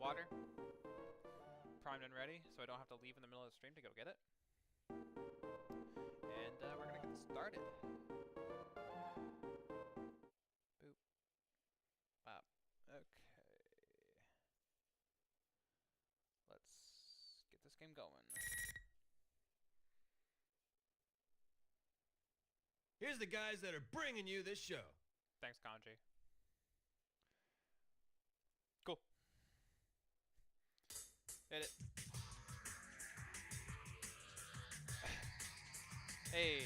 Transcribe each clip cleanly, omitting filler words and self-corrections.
water. Primed and ready, so I don't have to leave in the middle of the stream to go get it. And we're gonna get started. Boop. Bop. Okay. Let's get this game going. Here's the guys that are bringing you this show. Thanks, Kanji. Cool. Hit it. Hey.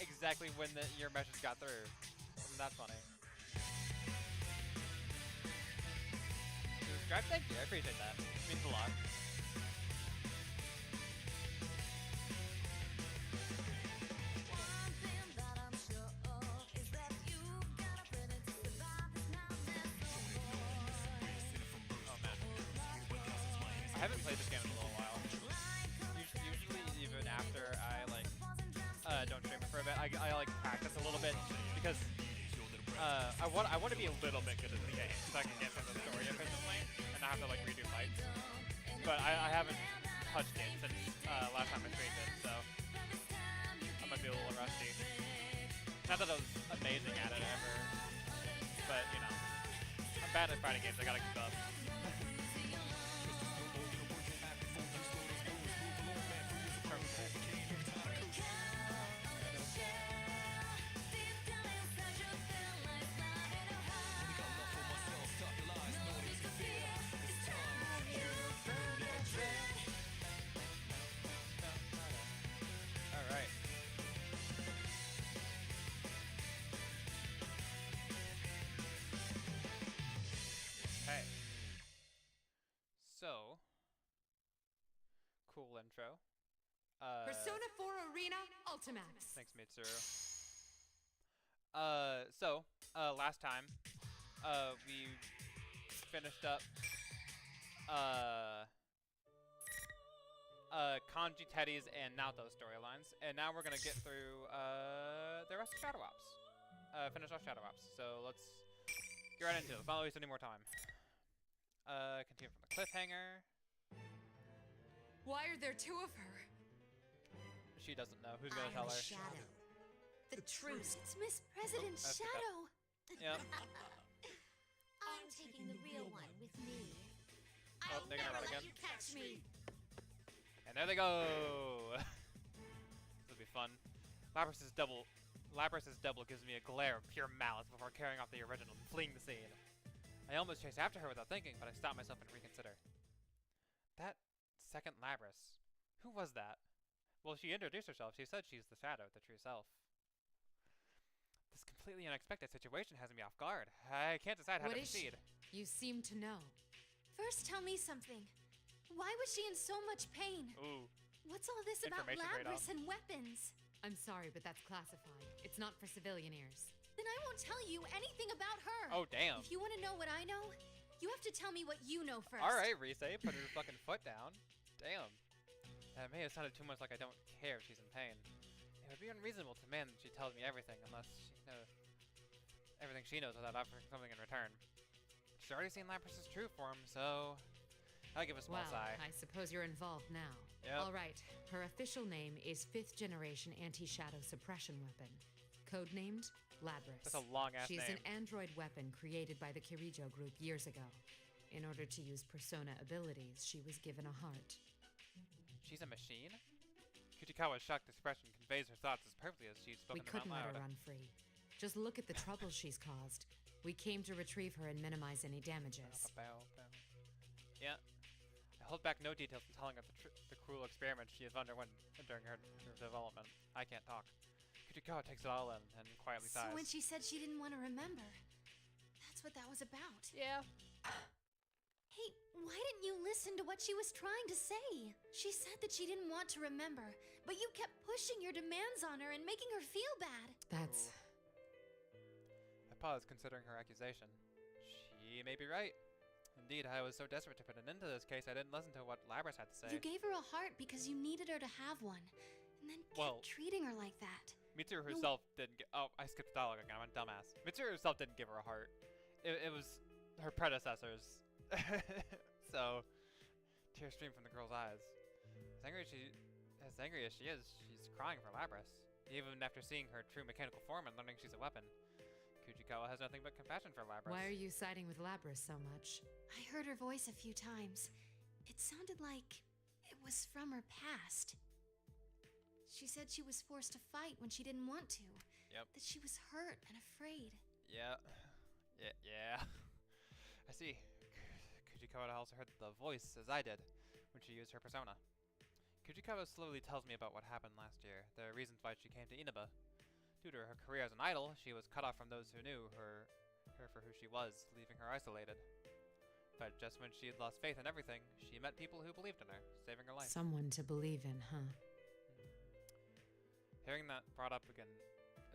Exactly when your message got through. Isn't that funny? Subscribe, thank you. I appreciate that. It means a lot. I haven't played this game in a little while. Usually, even after I don't stream it for a bit, I like practice a little bit because I want to be a little bit good at the game so I can get into the story efficiently and not have to like redo fights. But I haven't touched it since last time I streamed it, so I might be a little rusty. Not that I was amazing at it ever, but you know, I'm bad at fighting games. I gotta keep up. Alright. Okay. So, cool intro. Persona 4 Arena Ultimax. Thanks, Mitsuru. Last time, we finished up, Kanji, Teddy's, and Naoto's storylines, and now we're gonna get through, the rest of Shadow Ops. Finish off Shadow Ops, so let's get right into it. Let's not waste any more time. Continue from the cliffhanger. Why are there two of her? She doesn't know. Who's gonna tell her? Shadow. The truth. It's Miss President that's Shadow. Yep. I'm taking the real one with me. Oh, I'll they're gonna never run let again. you catch me. And there they go! This'll be fun. Labrys's double gives me a glare of pure malice before carrying off the original and fleeing the scene. I almost chased after her without thinking, but I stopped myself and reconsider. That second Labrys. Who was that? Well, she introduced herself. She said she's the Shadow, the true self. This completely unexpected situation has me off guard. I can't decide how What to is she? proceed. You seem to know. First, tell me something. Why was she in so much pain? Ooh. What's all this about Information Labrys trade-off. and weapons? I'm sorry, but that's classified. It's not for civilian ears. Then I won't tell you anything about her. Oh, damn. If you want to know what I know, you have to tell me what you know first. Alright, Rise, put her fucking foot down. Damn. That may have sounded too much like I don't care if she's in pain. It would be unreasonable to demand that she tells me everything unless she knows everything she knows without offering something in return. She's already seen Labrys's true form, so I'll give a small Well, sigh. I suppose you're involved now. Yep. All right. Her official name is 5th Generation Anti-Shadow Suppression Weapon. Codenamed Labrys. That's a long-ass She's name. an android weapon created by the Kirijo group years ago. In order to use Persona abilities, she was given a heart. She's a machine? Kuchikawa's shocked expression conveys her thoughts as perfectly as she's We spoken them out couldn't let her loud. run free. Just look at the trouble she's caused. We came to retrieve her and minimize any damages. Bow, bow. Yeah. I hold back no details in telling of the cruel experiments she has underwent during her development. I can't talk. Kuchikawa takes it all in and quietly sighs. So when she said she didn't want to remember, that's what that was about. Yeah. Hey, why didn't you listen to what she was trying to say? She said that she didn't want to remember, but you kept pushing your demands on her and making her feel bad. That's... I paused, considering her accusation. She may be right. Indeed, I was so desperate to put an end to this case, I didn't listen to what Labrys had to say. You gave her a heart because you needed her to have one, and then kept Well- treating her like that. Mitsuru herself didn't get. Oh, I skipped the dialogue again. I'm a dumbass. Mitsuru herself didn't give her a heart. It was her predecessors. So, tears stream from the girl's eyes. As angry as she is, she's crying for Labras. Even after seeing her true mechanical form and learning she's a weapon, Kujikawa has nothing but compassion for Labras. Why are you siding with Labras so much? I heard her voice a few times. It sounded like it was from her past. She said she was forced to fight when she didn't want to. Yep. That she was hurt and afraid. Yeah. Yeah. I see. Kujikawa also heard the voice as I did when she used her persona. Kujikawa slowly tells me about what happened last year, the reasons why she came to Inaba. Due to her career as an idol, she was cut off from those who knew her for who she was, leaving her isolated. But just when she had lost faith in everything, she met people who believed in her, saving her life. Someone to believe in, huh? Hearing that brought up again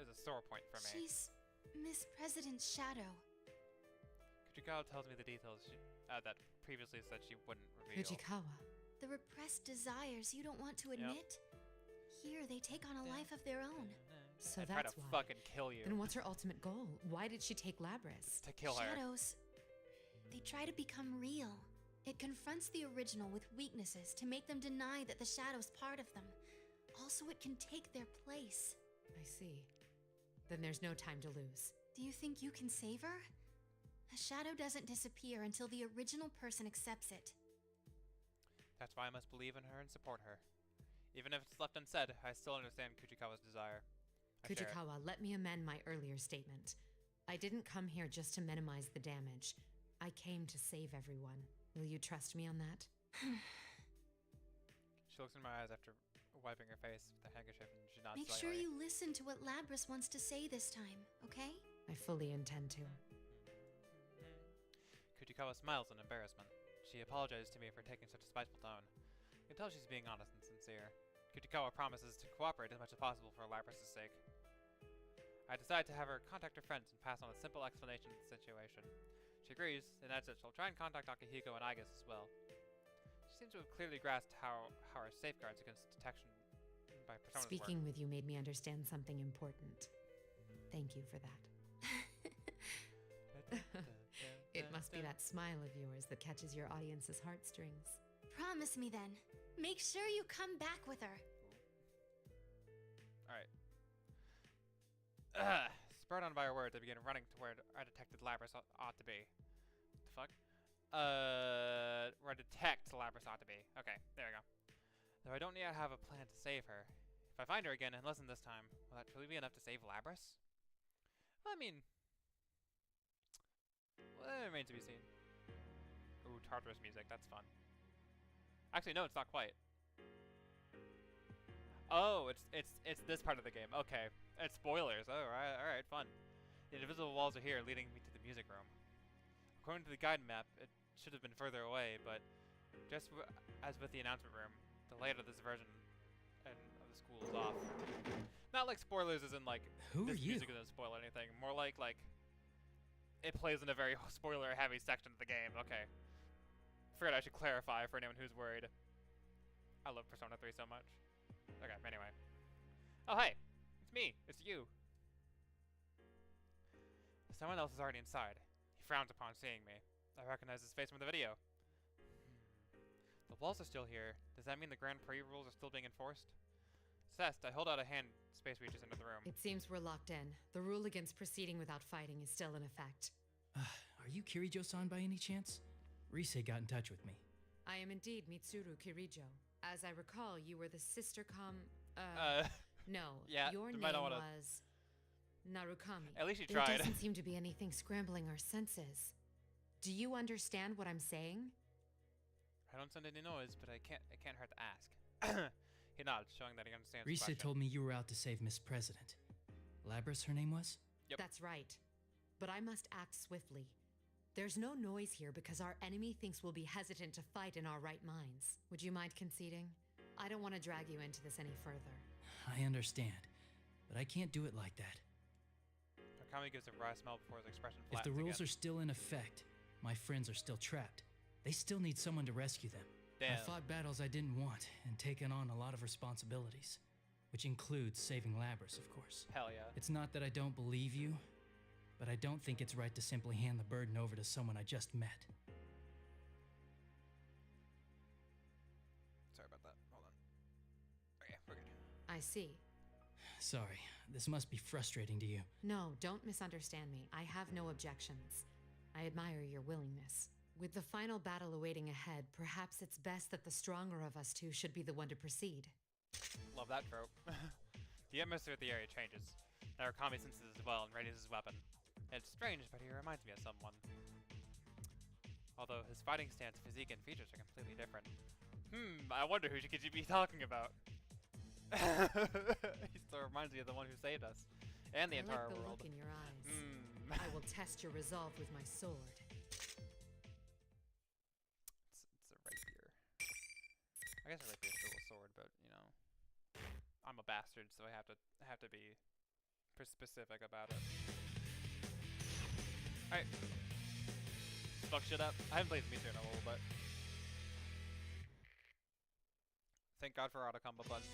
is a sore point for me. She's Miss President's shadow. Kujikawa tells me the details that previously said she wouldn't reveal. Kujikawa. The repressed desires you don't want to admit. Here, they take on a life of their own. So I try that's to why. fucking kill you. Then what's her ultimate goal? Why did she take Labras? To kill her. Shadows. They try to become real. It confronts the original with weaknesses to make them deny that the shadow's part of them. Also, it can take their place. I see. Then there's no time to lose. Do you think you can save her? A shadow doesn't disappear until the original person accepts it. That's why I must believe in her and support her. Even if it's left unsaid, I still understand Kujikawa's desire. I share it. Kujikawa, let me amend my earlier statement. I didn't come here just to minimize the damage. I came to save everyone. Will you trust me on that? She looks in my eyes after wiping her face with the handkerchief and she nods Make slightly. sure you listen to what Labras wants to say this time, okay? I fully intend to. Kujikawa smiles in embarrassment. She apologizes to me for taking such a spiteful tone. You can tell she's being honest and sincere. Kujikawa promises to cooperate as much as possible for Labras' sake. I decide to have her contact her friends and pass on a simple explanation of the situation. She agrees, and adds that she'll try and contact Akihiko and Igus as well. She seems to have clearly grasped how are safeguards against detection by personas Speaking work. with you made me understand something important. Thank you for that. It must be that smile of yours that catches your audience's heartstrings. Promise me then. Make sure you come back with her. Alright. Spurred on by her words, I begin running to where I detected Labras ought to be. The fuck? Where I detect Labras ought to be. Okay, there we go. Though I don't yet have a plan to save her. If I find her again and listen this time, will that truly be enough to save Labras? Well, I mean... well, that remains to be seen. Ooh, Tartarus music, that's fun. Actually, no, it's not quite. Oh, it's this part of the game. Okay. It's spoilers. Oh, alright, fun. The invisible walls are here, leading me to the music room. According to the guide map, it should have been further away, but just as with the announcement room, the layout of this version of the school is off. Not like spoilers as in like, Who this are you? music doesn't spoil anything. More like, it plays in a very spoiler-heavy section of the game. Okay. Figured I should clarify for anyone who's worried. I love Persona 3 so much. Okay, anyway. Oh, hey! It's me! It's you! Someone else is already inside. He frowns upon seeing me. I recognize his face from the video. The walls are still here. Does that mean the Grand Prix rules are still being enforced? Obsessed, I hold out a hand. Space reaches into the room. It seems we're locked in. The rule against proceeding without fighting is still in effect. Are you Kirijo-san by any chance? Rise got in touch with me. I am indeed Mitsuru Kirijo. As I recall, you were the sister no, yeah, your you name might not wanna- was Narukami. At least you There tried. doesn't seem to be anything scrambling our senses. Do you understand what I'm saying? I don't send any noise, but it can't hurt to ask. He nods, showing that he understands the Rise question. told me you were out to save Miss President. Labras, her name was? Yep. That's right. But I must act swiftly. There's no noise here because our enemy thinks we'll be hesitant to fight in our right minds. Would you mind conceding? I don't want to drag you into this any further. I understand, but I can't do it like that. Narukami gives a wry smile before his expression If flattens the rules again. are still in effect, my friends are still trapped. They still need someone to rescue them. Damn. I fought battles I didn't want and taken on a lot of responsibilities, which includes saving Labras, of course. Hell yeah. It's not that I don't believe you, but I don't think it's right to simply hand the burden over to someone I just met. Sorry about that. Hold on. Okay, we're good. I see. Sorry, this must be frustrating to you. No, don't misunderstand me. I have no objections. I admire your willingness. With the final battle awaiting ahead, perhaps it's best that the stronger of us two should be the one to proceed. Love that trope. The atmosphere of the area changes. Narukami senses as well and readies his weapon. It's strange, but he reminds me of someone. Although his fighting stance, physique, and features are completely different. I wonder who could you be talking about? He still reminds me of the one who saved us. And the I entire like the world. look in your eyes. I will test your resolve with my sword. It's a rapier. I guess a rapier is still a sword, but you know, I'm a bastard, so I have to be specific about it. Alright. Fuck shit up. I haven't played Meter in a little bit. Thank God for auto combo button.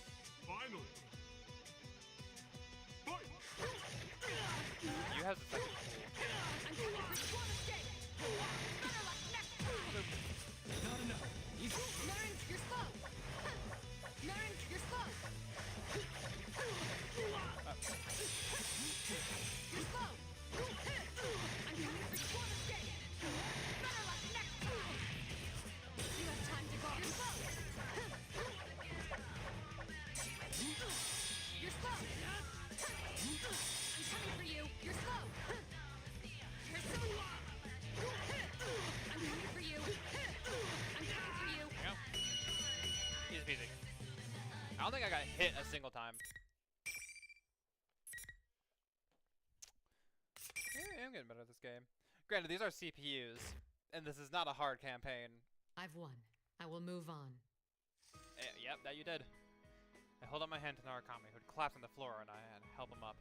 Finally. Fight. You have the second tool. Not enough. Learn your slow. Learn your slow. You're slow. I'm coming for corner skate. Better luck next time. You have time to go. You're slow. You're slow. I'm coming for you. You're slow. You're so I'm coming for you. I'm coming for you. There you go. Easy peasy. I don't think I got hit a single time. Yeah, I'm getting better at this game. Granted, these are CPUs, and this is not a hard campaign. I've won. I will move on. Yep, that you did. I hold up my hand to Narukami, who'd collapsed on the floor, and I had to help him up.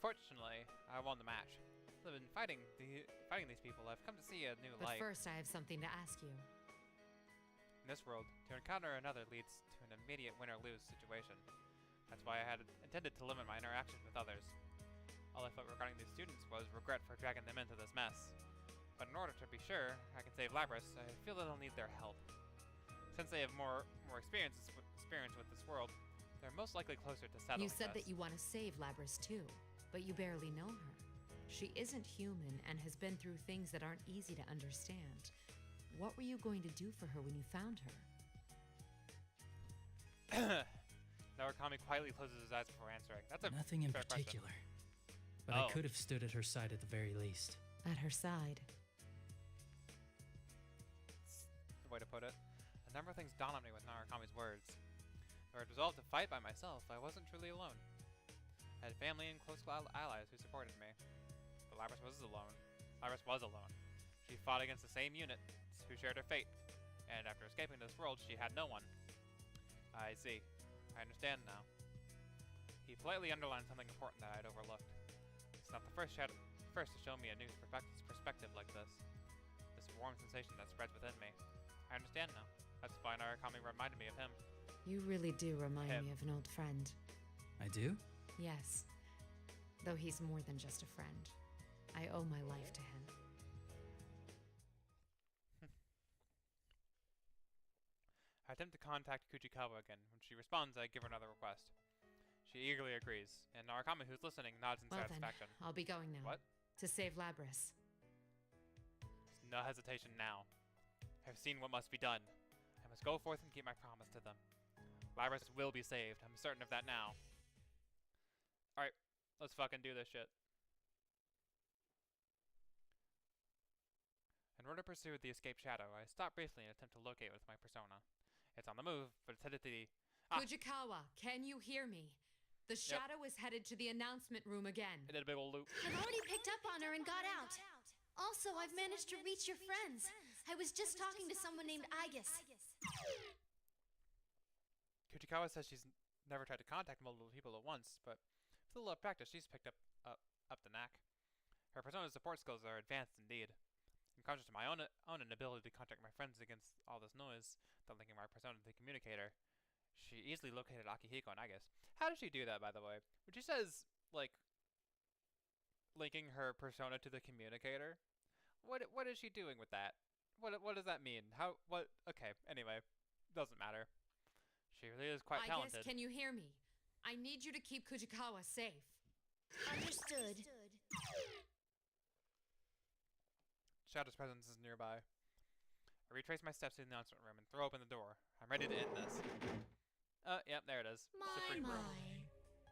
Fortunately, I won the match. I've been fighting these people. I've come to see a new But light. first, I have something to ask you. In this world, to encounter another leads to an immediate win-or-lose situation. That's why I had intended to limit my interactions with others. All I felt regarding these students was regret for dragging them into this mess. But in order to be sure I can save Labrys, I feel that I'll need their help. Since they have more experience with this world, they're most likely closer to settling You said this. that you want to save Labrys too, but you barely know her. She isn't human and has been through things that aren't easy to understand. What were you going to do for her when you found her? Narukami quietly closes his eyes before answering. That's a Nothing in fair question. particular. But Oh. I could have stood at her side at the very least. At her side. That's the way to put it. A number of things dawned on me with Narukami's words. Though I resolved to fight by myself, I wasn't truly alone. I had family and close allies who supported me. But Labrys was alone. Labrys was alone. She fought against the same units who shared her fate. And after escaping this world, she had no one. I see. I understand now. He politely underlined something important that I'd overlooked. It's not the first to show me a new perspective like this. This warm sensation that spreads within me. I understand now. That's why Narukami reminded me of him. You really do remind Him. me of an old friend. I do? Yes. Though he's more than just a friend. I owe my life to him. I attempt to contact Kuchikawa again. When she responds, I give her another request. She eagerly agrees, and Narukami, who's listening, nods in Well satisfaction. then, I'll be going now. What? To save Labrys. No hesitation now. I've seen what must be done. I must go forth and keep my promise to them. Labrys will be saved. I'm certain of that now. Alright, let's fucking do this shit. In order to pursue the escaped shadow, I stop briefly and attempt to locate it with my persona. It's on the move, but it's headed to the... Fujikawa, can you hear me? The shadow is headed to the announcement room again. It did a big old loop. I've already picked up on her and got out. Also, I've managed to reach your friends. I was just talking to someone named Aegis. Kuchikawa says she's never tried to contact multiple people at once, but with a little practice, she's picked up the knack. Her persona support skills are advanced indeed. I'm conscious of my own inability to contact my friends against all this noise, that linking my persona to the communicator. She easily located Akihiko and Aegis. How did she do that, by the way? When she says, like, linking her persona to the communicator. What is she doing with that? What does that mean? How what? Okay. Anyway, doesn't matter. She really is quite I talented. guess, can you hear me? I need you to keep Kujikawa safe. Understood. Shadow's presence is nearby. I retrace my steps to the announcement room and throw open the door. I'm ready to end this. Yep, there it is. It's a free room.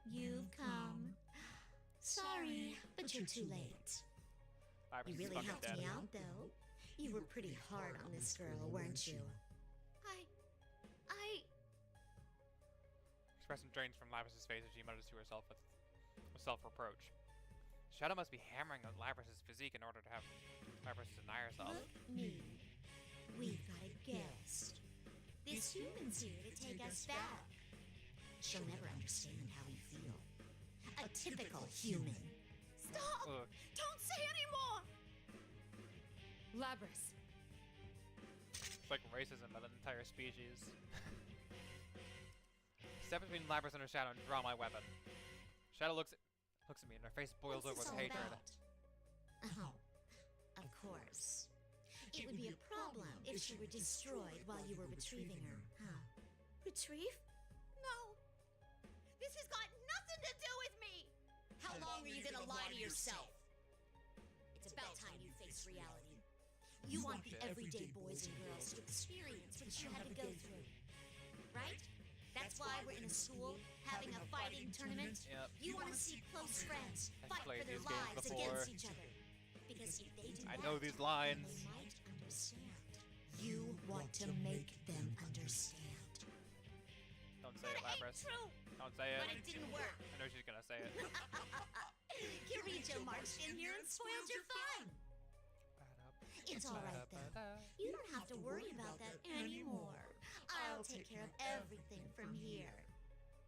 You've come. Sorry, but you're too late. Iris You is really fucking helped dead. me out, though. You were pretty hard on this girl, weren't you? I... Expressing drains from Labrys's face as she mutters to herself with self-reproach. Shadow must be hammering at Labrys's physique in order to have Labrys deny herself. Look me. We've got a guest. This human's here to take us back. She'll never understand how we feel. A typical human. Stop! Ugh. Don't say anymore! Labrys. It's like racism of an entire species. Step between Labrys and her Shadow and draw my weapon. Shadow looks at me and her face boils What's over this with all hatred. about? Oh, of course. It would be a problem if she were destroyed while you were retrieving her, huh? Retrieve? No. This has got nothing to do with me! How long are you gonna lie to yourself? It's about time you face reality. You want the everyday boys and girls to experience what you had to go through. Right? That's why we're in a school, having a fighting tournament. Yep. You want to see close friends I've fight played for their these games lives before. against each other. Because if they do I that, know these then lines. they might understand. You want to make them understand. Don't say it, Labrys. Don't say it. But it didn't work. I know she's gonna say it. Kirito marched in here and spoiled your fun. It's all right, though. You don't have to worry about that anymore. I'll take care of everything from here.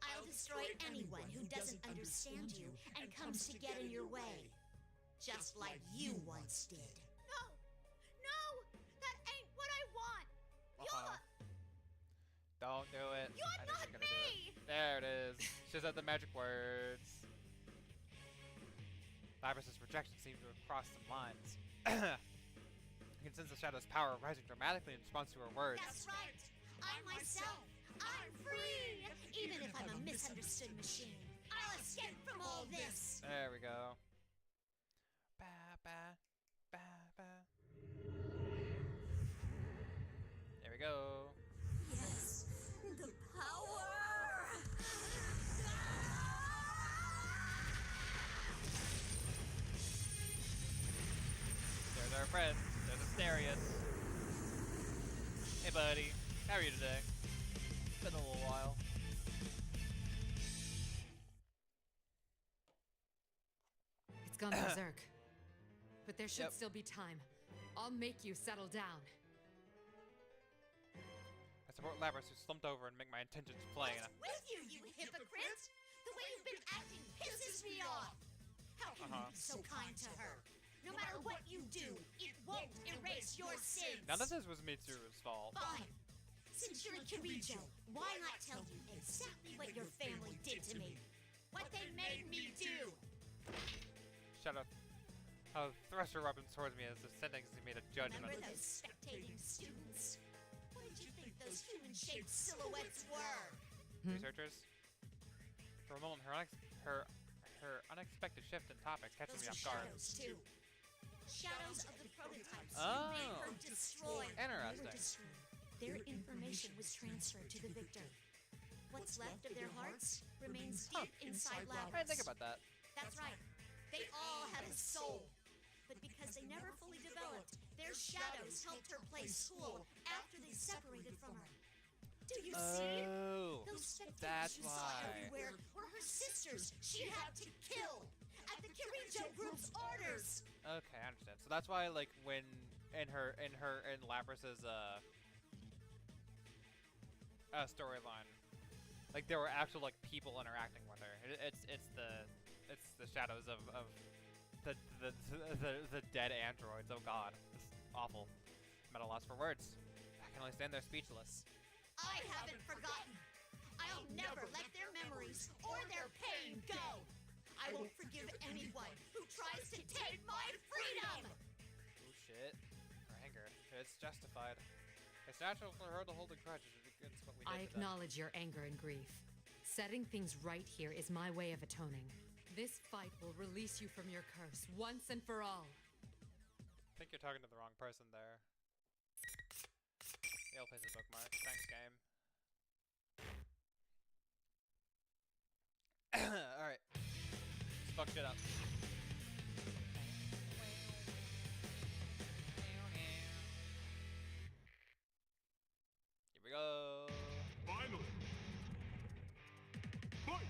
I'll destroy anyone who doesn't understand you and comes to get in your way. Just like you once did. No! No! That ain't what I want! Don't do it. You're I know not she's gonna do me! it. There it is. She said the magic words. Labrys's rejection seems to have crossed some lines. I can sense the Shadow's power rising dramatically in response to her words. That's right! I'm myself! I'm free! Even if I'm a misunderstood machine, I'll escape from all this! There we go. Ba ba ba ba. There we go. Yes! The power! There's our friend. There's Asterius. Hey buddy. How are you today? It's been a little while. It's gone berserk. But there should Yep. still be time. I'll make you settle down. I support Labrys, who slumped over and make my intentions plain. What's with you, you hypocrite? The way you've been acting pisses me off! How can you be so kind to her? No matter what you do, it won't erase your sins! Now this was Mitsuru's fault. Fine. Since you're a Kirijo, why not tell you exactly what your family did to me? What they made me do! Shadow thrust her weapons towards me as the sentencing made a judgment. Remember those spectating students? What did you think those human-shaped silhouettes were? Researchers? For a moment, her unexpected shift in topics catches me Those off were guard. shadows, too. Shadows of the prototypes Oh. who made her destroyed. They were Interesting. destroyed. Their information was transferred to the victor. What's left of their hearts remains deep inside I didn't Labrys. think about that. That's right. They all had a soul. But because they never fully developed, their shadows helped her play school after they separated from her. Do you see? Oh, Those spectators that's you saw why. everywhere were her sisters she had to kill at the Kirijo group's orders. Okay, I understand. So that's why, like, when in Labrys's storyline, like there were actual like people interacting with her. It's the shadows of the dead androids. Oh God, it's awful. I'm at a loss for words. I can only stand there speechless. I haven't forgotten. I'll never let their memories or their pain go. I I won't forgive anyone who tries to take my freedom! Oh shit. Her anger. It's justified. It's natural for her to hold a grudge against what we did I to them. acknowledge your anger and grief. Setting things right here is my way of atoning. This fight will release you from your curse once and for all. I think you're talking to the wrong person there. Yale plays a bookmark. Thanks, game. Alright. Let's fuck shit up. Here we go. Finally! Fight!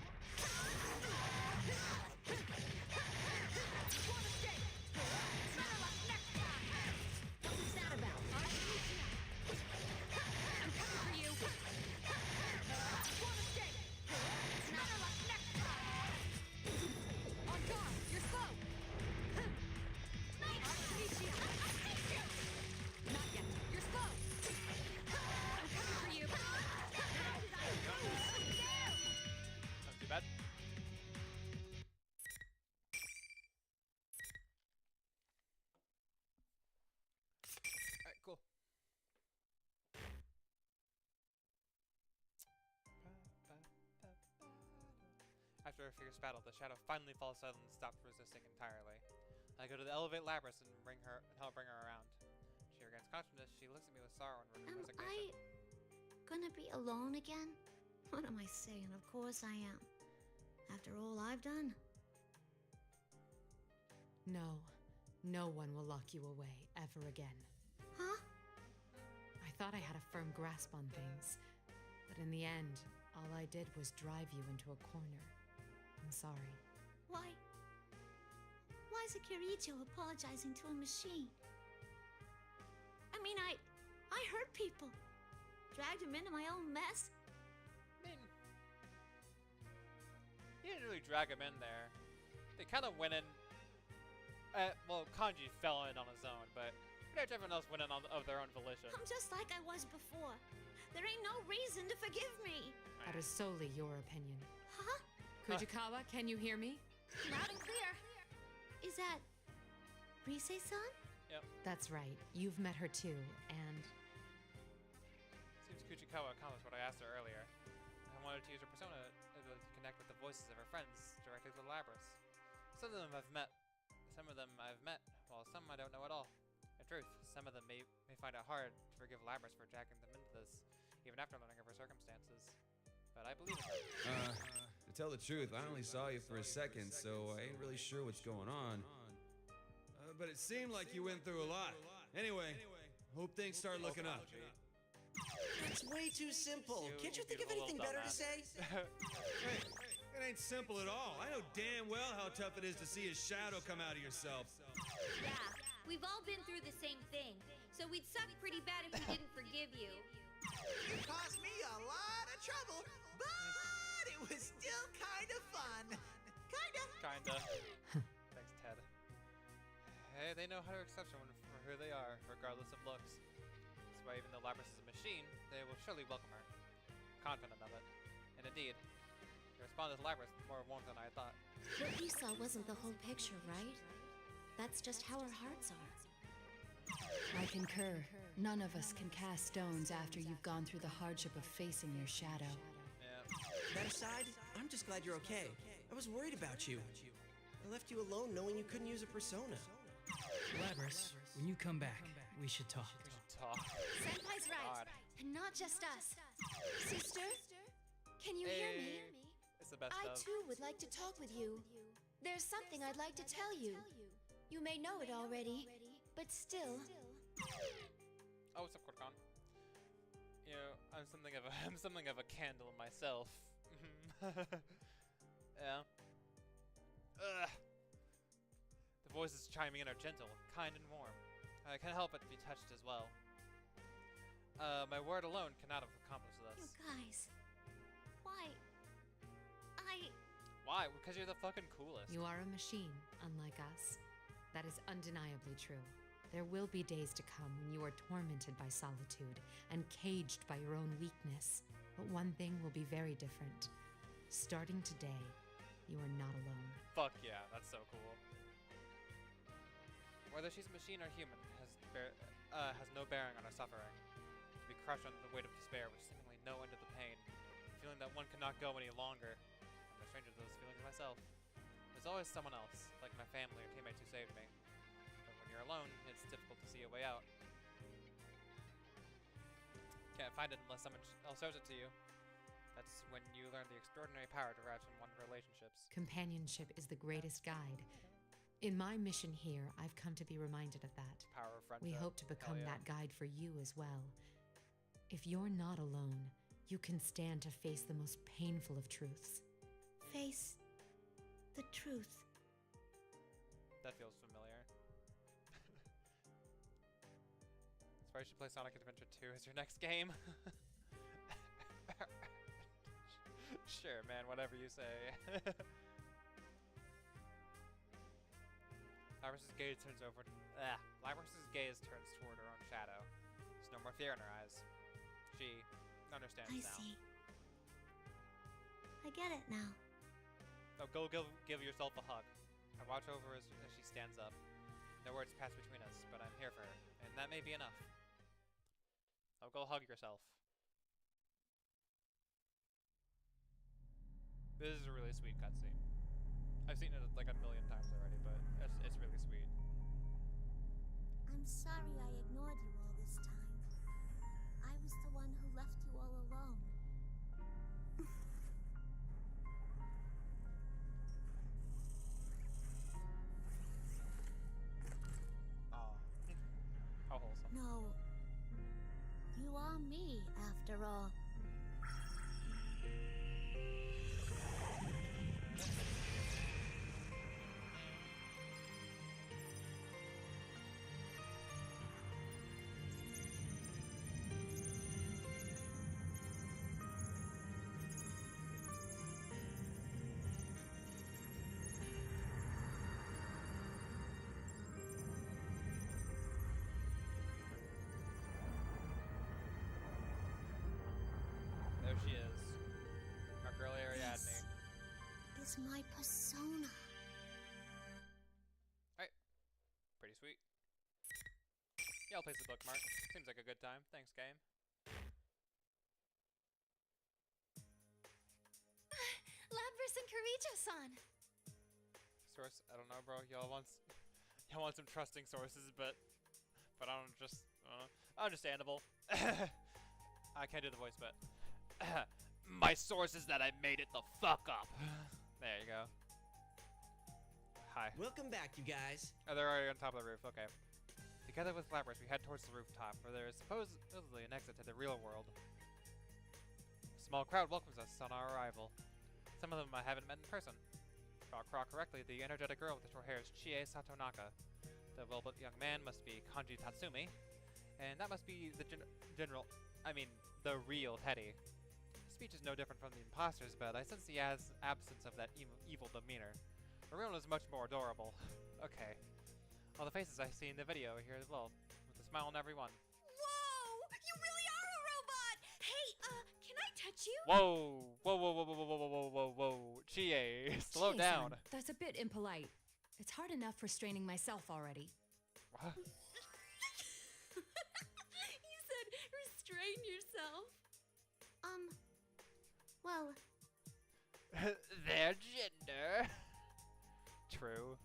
What's that about? I'm coming for you. On guard, you're slow. Not yet, you're slow. I'm coming for you. Not too bad. Alright, cool. After a fierce battle, the shadow finally falls silent and stops resisting entirely. I go to the Elevate Labrys and help bring her around. She regains consciousness. She looks at me with sorrow and Am resignation. I gonna be alone again? What am I saying? Of course I am. After all I've done. No, no one will lock you away ever again. Huh? I thought I had a firm grasp on things, but in the end, all I did was drive you into a corner. I'm sorry. Why is Akirijo apologizing to a machine? I mean, I hurt people. Dragged him into my own mess. I mean, you didn't really drag him in there. They kind of went in. Well, Kanji fell in on his own, but pretty much everyone else went in of their own volition. I'm just like I was before. There ain't no reason to forgive me. That is solely your opinion. Huh? Kujikawa, can you hear me? Loud and clear. Is that Rise-san? Yep. That's right. You've met her too, and Seems Kuchikawa accomplished what I asked her earlier. I wanted to use her persona to connect with the voices of her friends directly to the Labrys. Some of them I've met, while some I don't know at all. In truth, some of them may find it hard to forgive Labrys for dragging them into this, even after learning of her circumstances. But I believe in her. To tell the truth, I only saw you for a second, so I ain't really sure what's going on. But it seemed like you went through a lot. Anyway, hope things start looking up. It's way too simple. Can't you think of anything better to say? Hey, it ain't simple at all. I know damn well how tough it is to see a shadow come out of yourself. Yeah, we've all been through the same thing, so we'd suck pretty bad if we didn't forgive you. You caused me a lot of trouble, but it was still kind of fun. Kinda. Thanks, Ted. Hey, they know how to accept someone for who they are, regardless of looks. That's why even though Labrys is a machine, they will surely welcome her. Confident of it. And indeed, they respond to Labrys with more warmth than I thought. What you saw wasn't the whole picture, right? That's just how our hearts are. I concur. None of us can cast stones after you've gone through the hardship of facing your shadow. Yeah. That aside, I'm just glad you're okay. I was worried about you. I left you alone knowing you couldn't use a persona. Labrys, when you come back, we should talk. We should talk. Senpai's right. God. And not just us. Sister, can you hear me? It's the best I of. too would like to talk with you. There's something I'd like to tell you. You may know it already, but still. Oh, what's up, Korkan? You know, I'm something of a candle myself. Yeah. Ugh. The voices chiming in are gentle, kind, and warm. I can't help but be touched as well. My word alone cannot have accomplished You this. guys. Why? Why? Because you're the fucking coolest. you are a machine, unlike us. That is undeniably true. There will be days to come when you are tormented by solitude and caged by your own weakness. But one thing will be very different. Starting today, you are not alone. Fuck yeah, that's so cool. Whether she's a machine or human has no bearing on her suffering. To be crushed under the weight of despair with seemingly no end to the pain, feeling that one cannot go any longer. I'm a stranger to those feelings myself. There's always someone else, like my family or teammates who saved me. But when you're alone, it's difficult to see a way out. Can't find it unless someone else shows it to you. That's when you learn the extraordinary power derived from one relationships. Companionship is the greatest guide. In my mission here, I've come to be reminded of that. Power of friendship. We hope to become that guide for you as well. If you're not alone, you can stand to face the most painful of truths. Face the truth. That feels familiar. That's why you should play Sonic Adventure 2 as your next game. Sure, man, whatever you say. Lyrus's gaze turns over. Lyrus's gaze turns toward her own shadow. There's no more fear in her eyes. She understands I now. see. I get it now. Oh, go give yourself a hug. I watch over as she stands up. No words pass between us, but I'm here for her, and that may be enough. Oh, go hug yourself. This is a really sweet cutscene. I've seen it like a million times already, but it's really sweet. I'm sorry I ignored you all this time. I was the one who left you all alone. Aw. How wholesome. No. You are me, after all. There she is. Our girl Ariadne. This is my persona. Alright. Pretty sweet. Yeah, I'll place the bookmark. Seems like a good time. Thanks, game. Lapras and Karijo-san! Source, I don't know, bro. Y'all want some trusting sources, but I don't just understandable. I can't do the voice, but my source is that I made it the fuck up. There you go. Hi. Welcome back, you guys. Oh, they're already on top of the roof. Okay. Together with Lapras, we head towards the rooftop, where there is supposedly an exit to the real world. A small crowd welcomes us on our arrival. Some of them I haven't met in person. If I recall correctly, the energetic girl with the short hair is Chie Satonaka. The well-built young man must be Kanji Tatsumi. And that must be the the real Teddy. His speech is no different from the imposter's, but I sense the absence of that evil demeanor. The real one is much more adorable. Okay. All the faces I see in the video are here as well, with a smile on every one. Whoa! You really are a robot! Hey, can I touch you? Whoa! Whoa, whoa, whoa, whoa, whoa, whoa, whoa, whoa, whoa. Chie, slow Chie-san, down. That's a bit impolite. It's hard enough restraining myself already. What? You said restrain yourself. Well, Their gender. True.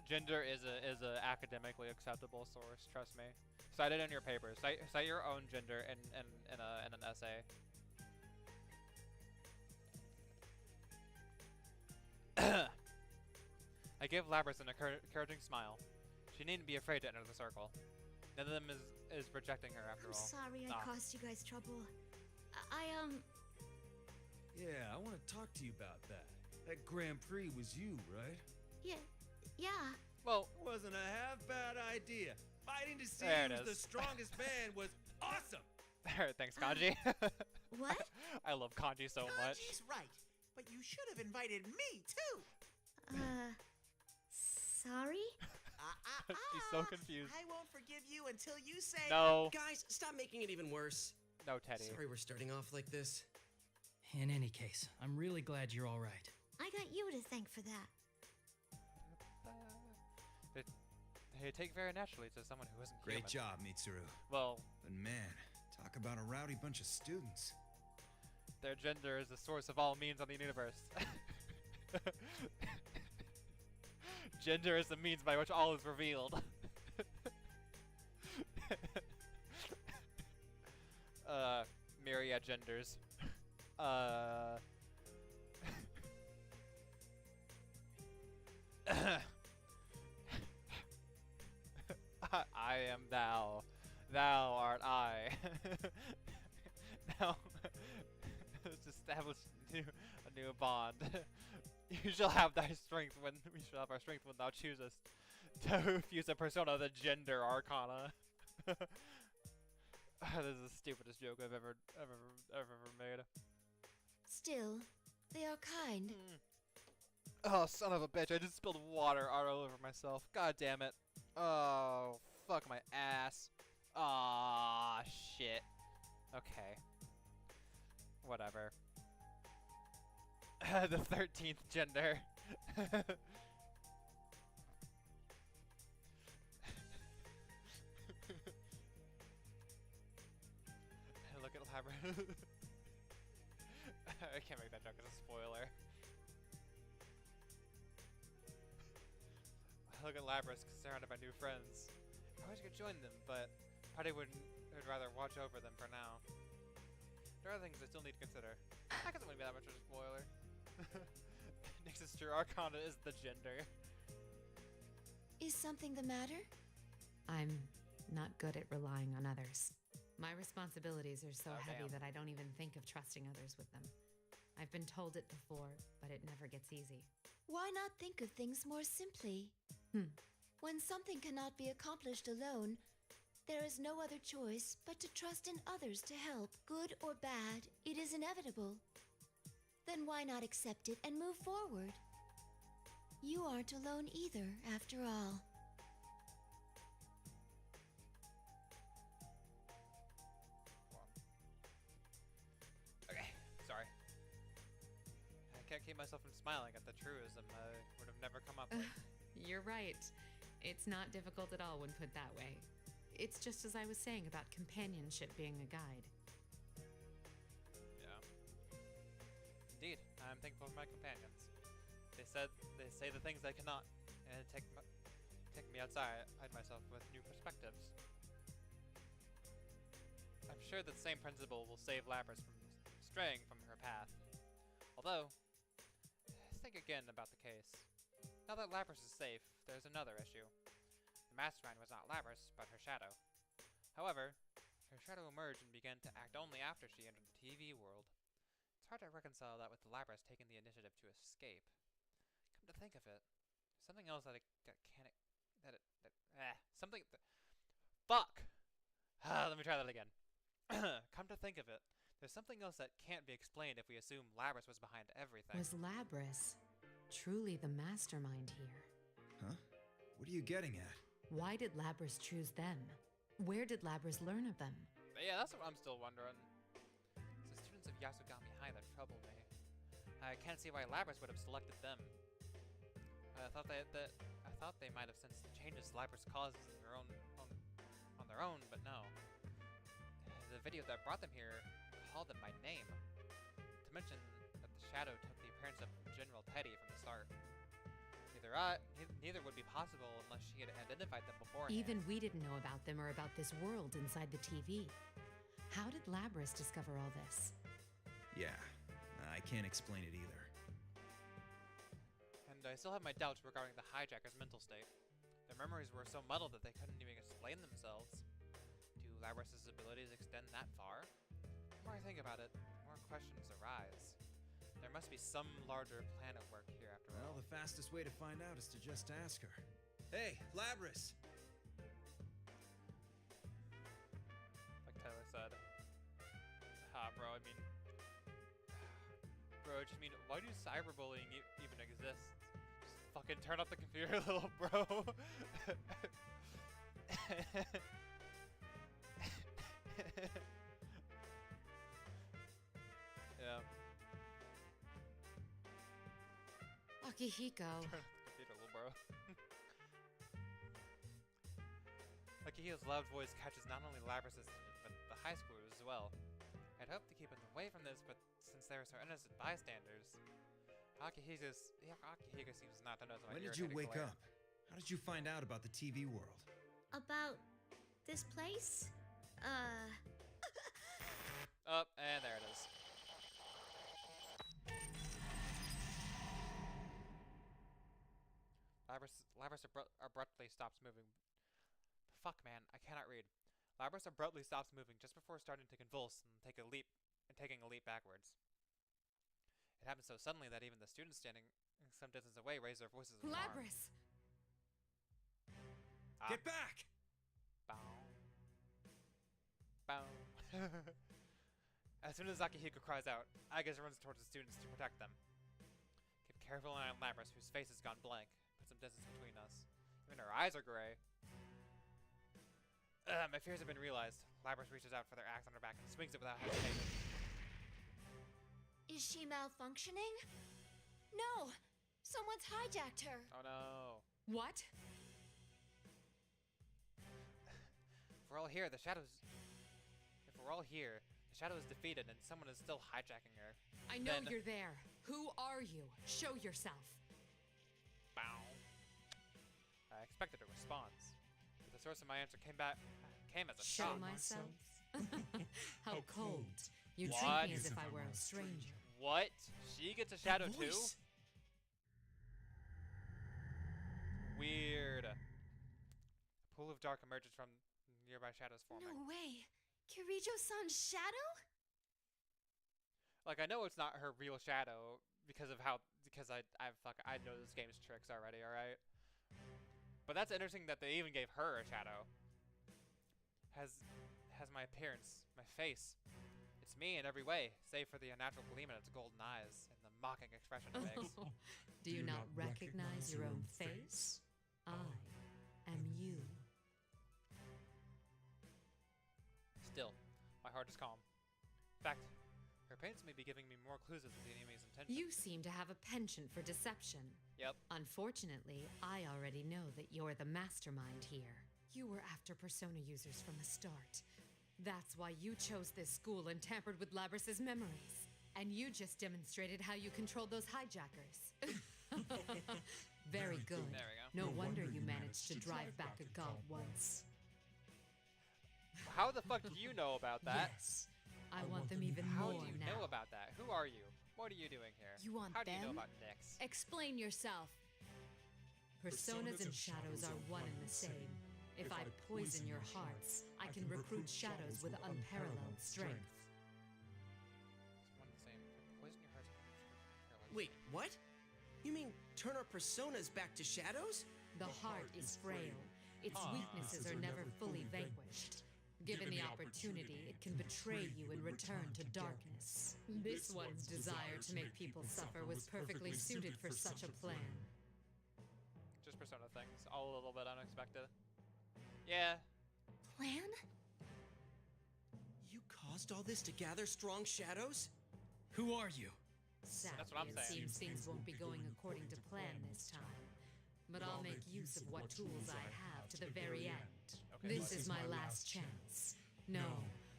Gender is a academically acceptable source. Trust me. Cite it in your papers. Cite your own gender in an essay. I give Lapras an encouraging smile. She needn't be afraid to enter the circle. None of them is rejecting her after I'm all. sorry I caused you guys trouble. Yeah, I want to talk to you about that. That Grand Prix was you, right? Yeah. Well, Wasn't a half bad idea. Fighting to see There it who's the is. strongest man was awesome. thanks, Kanji. What? I love Kanji so much. Kanji's right, but you should have invited me too. Sorry? She's so confused. I won't forgive you until you say. No. Guys, stop making it even worse. No, Teddy. Sorry we're starting off like this. In any case, I'm really glad you're all right. I got you to thank for that. They take very naturally to someone who isn't Great human. job, Mitsuru. Well, But man, talk about a rowdy bunch of students. their gender is the source of all means on the universe. Gender is the means by which all is revealed. Myriad genders. I am thou. Thou art I. Now, let's establish a new bond. You shall have thy strength when we shall have our strength when thou choosest to fuse a persona of the gender arcana. This is the stupidest joke I've ever made. Still, they are kind. Oh, son of a bitch! I just spilled water all over myself. God damn it! Oh, fuck my ass. Ah, shit. Okay. Whatever. The 13th gender. Look at Labyrinth. I can't make that joke as a spoiler. Look at Labrys surrounded by new friends. I wish I could join them, but probably would rather watch over them for now. There are things I still need to consider. I guess it wouldn't be that much of a spoiler. Nix's true arcana is the gender. Is something the matter? I'm not good at relying on others. My responsibilities are so Oh, heavy damn. that I don't even think of trusting others with them. I've been told it before, but it never gets easy. Why not think of things more simply? When something cannot be accomplished alone, there is no other choice but to trust in others to help. Good or bad, it is inevitable. Then why not accept it and move forward? You aren't alone either, after all. Okay, sorry. I can't keep myself from smiling at the truism I would have never come up with. You're right. It's not difficult at all when put that way. It's just as I was saying about companionship being a guide. Yeah. Indeed, I'm thankful for my companions. They say the things I cannot, and take me outside, hide myself with new perspectives. I'm sure that same principle will save Labrys from straying from her path. Although, think again about the case. Now that Labrys is safe, there's another issue. The mastermind was not Labrys, but her shadow. However, her shadow emerged and began to act only after she entered the TV world. It's hard to reconcile that with Labrys taking the initiative to escape. Come to think of it, something else fuck! Let me try that again. Come to think of it, there's something else that can't be explained if we assume Labrys was behind everything. Was Labrys truly the mastermind here? Huh? What are you getting at? Why did Labrys choose them? Where did Labrys learn of them? But yeah, that's what I'm still wondering. The students of Yasugami High that trouble me. I can't see why Labrys would have selected them. I thought they might have sensed the changes Labrys causes in on their own, but no. The video that brought them here called them by name. To mention that the shadow took the appearance of General Teddy from the start. Neither would be possible unless she had identified them beforehand. Even we didn't know about them or about this world inside the TV. How did Labrys discover all this? Yeah, I can't explain it either. And I still have my doubts regarding the hijacker's mental state. Their memories were so muddled that they couldn't even explain themselves. Do Labrys' abilities extend that far? The more I think about it, the more questions arise. There must be some larger plan at work here after Well, all. the fastest way to find out is to just ask her. Hey, Labrys! Like Tyler said. Bro, I mean... Bro, I just mean, why do cyberbullying even exist? Just fucking turn off the computer, little bro. Akihiko. Computer, little bro. Akihiko's loud voice catches not only Labrys's, but the high schoolers as well. I'd hoped to keep them away from this, but since they were so innocent bystanders, Akihiko seems not to notice my When did you irritating wake glare. up? How did you find out about the TV world? About this place? Oh, and there it is. Labrys abruptly stops moving. Fuck, man, I cannot read. Labrys abruptly stops moving just before starting to convulse and taking a leap backwards. It happens so suddenly that even the students standing some distance away raise their voices in alarm. Labrys! Ah. Get back! Bow. Bow. As soon as Akihiko cries out, Agus runs towards the students to protect them. Keep careful eye on Labrys, whose face has gone blank. Put some distance between us. Even her eyes are gray. My fears have been realized. Labrys reaches out for their axe on her back and swings it without hesitation. Is she malfunctioning? No! Someone's hijacked her. Oh no. What? If we're all here, the shadow is defeated and someone is still hijacking her. I know Then- you're there. Who are you? Show yourself. Bow. I expected a response, but the source of my answer came as a Show shock. myself? How cold. You What? treat me as if I were a stranger. What? She gets a shadow too? Voice. Weird. A pool of dark emerges from nearby shadows forming. No way. Kirijo-san's shadow? Like, I know it's not her real shadow because I know this game's tricks already, alright? But that's interesting that they even gave her a shadow. Has my appearance, my face. It's me in every way, save for the unnatural gleam in its golden eyes and the mocking expression it makes. Do you not recognize your own face? I am you. Still, my heart is calm. In fact, her appearance may be giving me more clues as to the enemy's intention. You seem to have a penchant for deception. Yep. Unfortunately, I already know that you're the mastermind here. You were after Persona users from the start. That's why you chose this school and tampered with Labrys's memories. And you just demonstrated how you controlled those hijackers. Very good. There we go. No wonder you managed to drive back a god once. How the fuck do you know about that? Yes. I want them even How more do you now. know about that? Who are you? What are you doing here? You want How do you know them? about Nyx? Explain yourself. Personas and shadows are one and the same. If I poison your hearts, I can recruit shadows with unparalleled strength. It's one and the same. Poison your hearts. Wait, what? You mean turn our personas back to shadows? The heart is frail. Its weaknesses are never fully vanquished. Given the opportunity, it can betray you and return to darkness. This one's desire to make people suffer was perfectly suited for such a plan. Just Persona things. All a little bit unexpected. Yeah. Plan? You caused all this to gather strong shadows? Who are you? Sadly, That's what I'm it saying. seems things won't be going according to plan this time. But I'll make use of what tools I have to the very end. Okay. This is my last chance. No,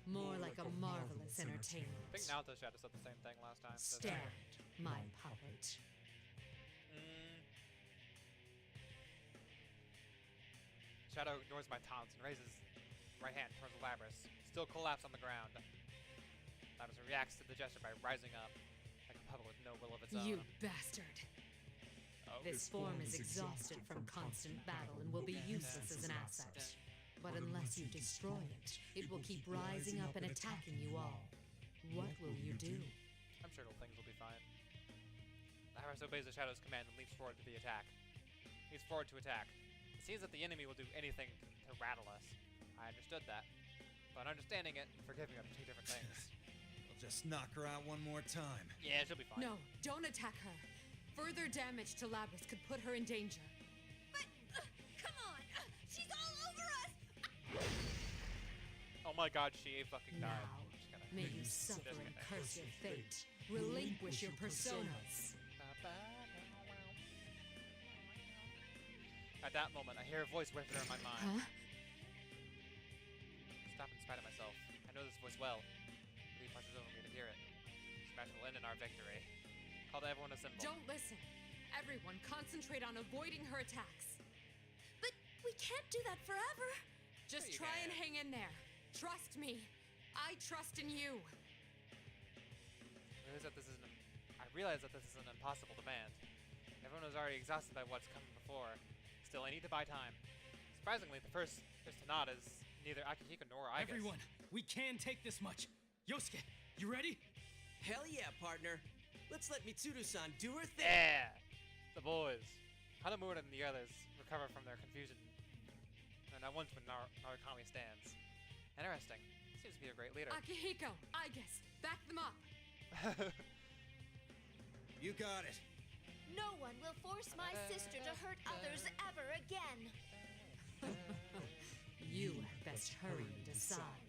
more like a marvelous I entertainment. think Naoto Shadow said the same thing last time. doesn't it? Stand, my puppet. Shadow ignores my taunts and raises right hand towards Labrys, still collapsed on the ground. Labrys reacts to the gesture by rising up, like a puppet with no will of its own. You bastard. Oh. This form is exhausted from constant battle and will be useless as an asset. But unless you destroy it will keep rising up and attacking you all. What will you do? I'm sure things will be fine. Labrys obeys the Shadow's command and leaps forward to the attack. Leaps forward to attack. It seems that the enemy will do anything to rattle us. I understood that. But understanding it and forgiving are two different things. We'll just knock her out one more time. Yeah, she'll be fine. No, don't attack her. Further damage to Labrys could put her in danger. But, come on! She's all over us! Oh my god, she fucking died. Now, Just gonna- may you suffer and curse your fate. Relinquish your personas. At that moment, I hear a voice whisper in my mind. Huh? Stop in spite of myself. I know this voice well. Lee punches over me to hear it. This match will end in our victory. Call to everyone assemble. Don't listen. Everyone concentrate on avoiding her attacks. But we can't do that forever. Just Sure you try and can. hang in there. Trust me. I trust in you. I realize that this is an impossible demand. Everyone is already exhausted by what's coming before. Still, I need to buy time. Surprisingly, the first is to nod is neither Akihiko nor I. Everyone, we can take this much. Yosuke, you ready? Hell yeah, partner. Let's let Mitsuru-san do her thing. Yeah! The boys. Hanamura and the others recover from their confusion. And not once when Narukami stands. Interesting. Seems to be a great leader. Akihiko, I guess. Back them up. You got it. No one will force my sister to hurt others ever again. You had best hurry and decide.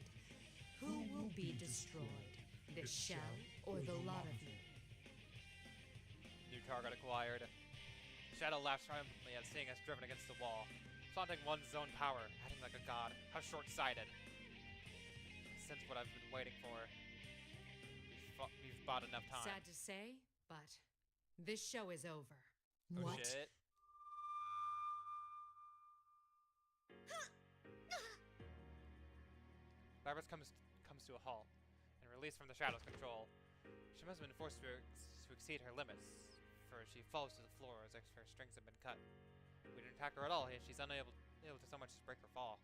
Who will be destroyed? This shell or the lot of you? New target acquired. Shadow laughs triumphantly at seeing us driven against the wall, flaunting one's own power, acting like a god. How short-sighted. Since what I've been waiting for. We've bought enough time. Sad to say, but this show is over. Oh shit. Labras comes to a halt, and released from the Shadow's control. She must have been forced to exceed her limits, for she falls to the floor as if her strings have been cut. We didn't attack her at all, yet she's unable to so much as break her fall.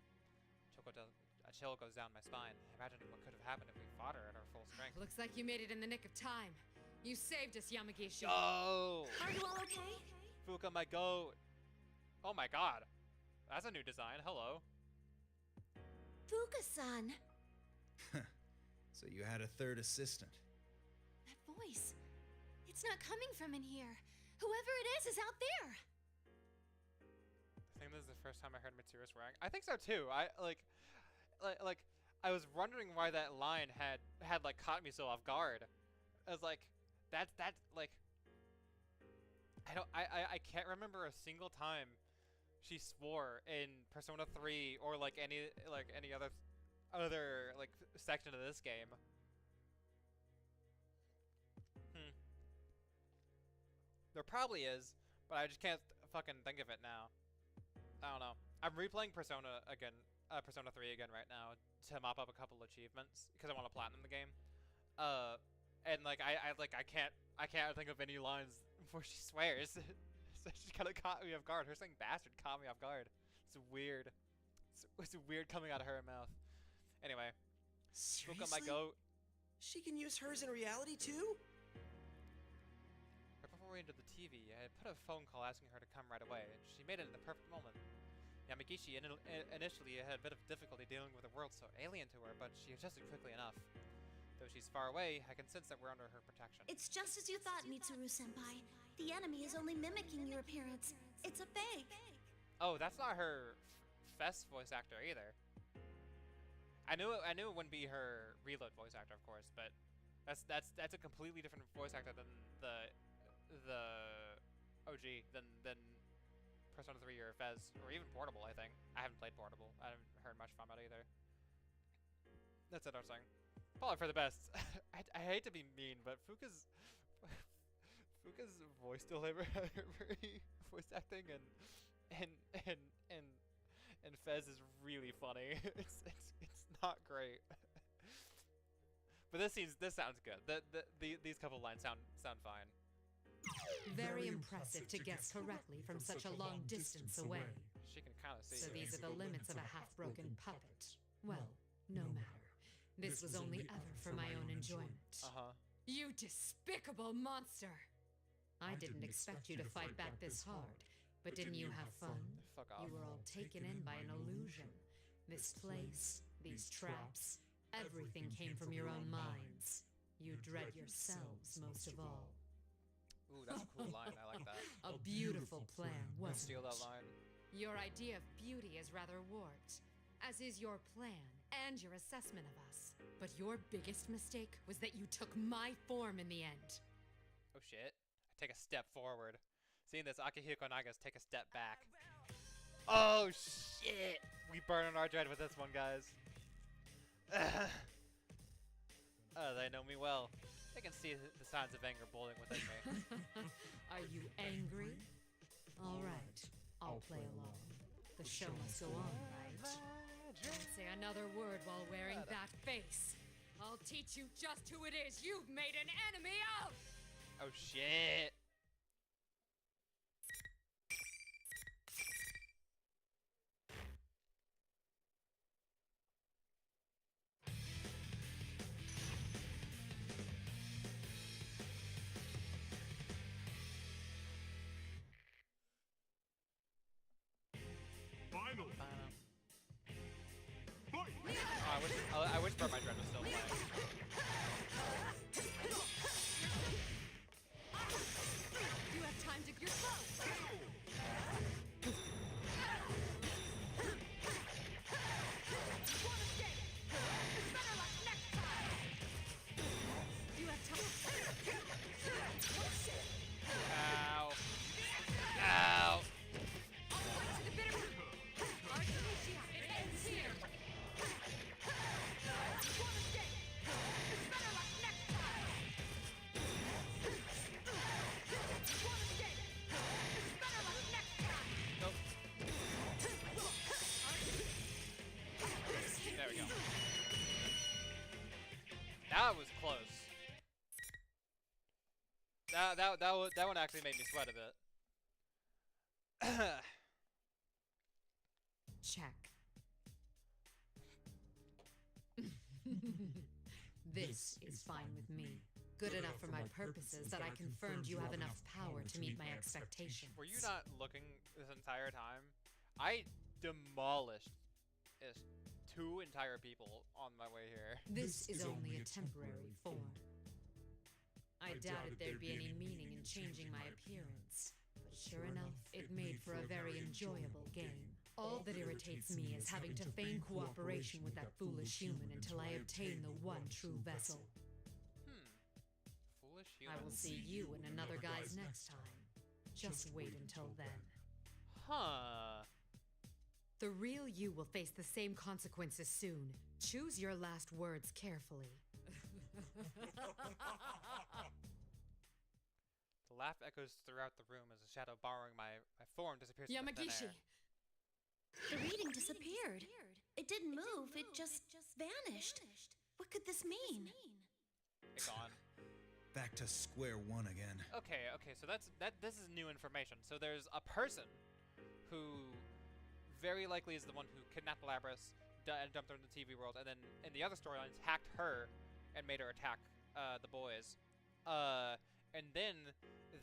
A chill goes down my spine, imagining what could have happened if we fought her at her full strength. Looks like you made it in the nick of time. You saved us, Yamagishi. Oh! Are you all okay? Fuka, my goat! Oh my god! That's a new design, hello. Fuka-san. So you had a third assistant. That voice. It's not coming from in here. Whoever it is out there. I think this is the first time I heard Mitsuru swearing. I think so too. I I was wondering why that line had like caught me so off guard. I was like, that's like I can't remember a single time she swore in Persona 3 or like any other like section of this game. There probably is, but I just can't fucking think of it now. I don't know. I'm replaying Persona 3 again right now to mop up a couple achievements because I want to platinum the game. And like I can't think of any lines before she swears. So she kind of caught me off guard. Her saying "bastard" caught me off guard. It's weird. It's weird coming out of her mouth. Anyway, look at my Seriously? goat. She can use hers in reality too? Right before we entered the TV, I had put a phone call asking her to come right away, and she made it at the perfect moment. Yamagishi initially had a bit of difficulty dealing with a world so alien to her, but she adjusted quickly enough. Though she's far away, I can sense that we're under her protection. It's just as you thought, Mitsuru-senpai. The enemy is only mimicking your appearance. It's a fake. Oh, that's not her Fest voice actor either. I knew it wouldn't be her Reload voice actor, of course, but that's a completely different voice actor than the OG than Persona 3 or Fez or even Portable. I think I haven't played Portable. I haven't heard much from it either. That's interesting. Probably for the best. I hate to be mean, but Fuka's voice delivery, voice acting, and Fez is really funny. It's not great. But this sounds good. These couple lines sound fine. Very impressive to guess correctly from such a long distance away. She can kind of see. So it. these are the limits of a half-broken puppet. Well, no matter. This was only ever for my own enjoyment. You despicable monster! I didn't expect you to fight back this hard, but didn't you have fun? Fuck off. You were all taken in by an illusion. This place, these traps, everything came from your own minds. You dread yourselves most of all. Ooh, that's a cool line. I like that. A beautiful plan, wasn't Steal that it? line. Your idea of beauty is rather warped, as is your plan and your assessment of us. But your biggest mistake was that you took my form in the end. Oh shit. I take a step forward. Seeing this, Akihiko and I take a step back. Oh shit! We burn on our dread with this one, guys. They know me well. They can see the signs of anger boiling within me. Are you angry? All right, I'll play along. The show must go on, right? Don't say another word while wearing that face. I'll teach you just who it is you've made an enemy of! Oh shit! Final. I wish Burn My Dread was still playing. You have time to your slow. You have time. Ow. Ow. To the bitter. Artemisia, it ends here. Nope. There we go. That was close. That one actually made me sweat a bit. Check. This is fine with me. Good enough for my purposes that I confirmed you have enough power to meet my expectations. Were you not looking this entire time? I demolished two entire people on my way here. This is only a temporary form. I doubted there'd be any meaning in changing my appearance. But sure enough, it made for a very enjoyable game. All that irritates me is having to feign cooperation with that foolish human until I obtain the one true vessel. Foolish I will humans. see you and another guy's next time. Just wait until then. Huh. The real you will face the same consequences soon. Choose your last words carefully. The laugh echoes throughout the room as a shadow borrowing my form disappears into thin Yamagishi! air. The reading disappeared. It didn't move, it just vanished. What could this mean? It's gone. Back to square one again. Okay, so this is new information. So there's a person who very likely is the one who kidnapped Labris and dumped her in the TV world, and then in the other storylines hacked her and made her attack the boys. And then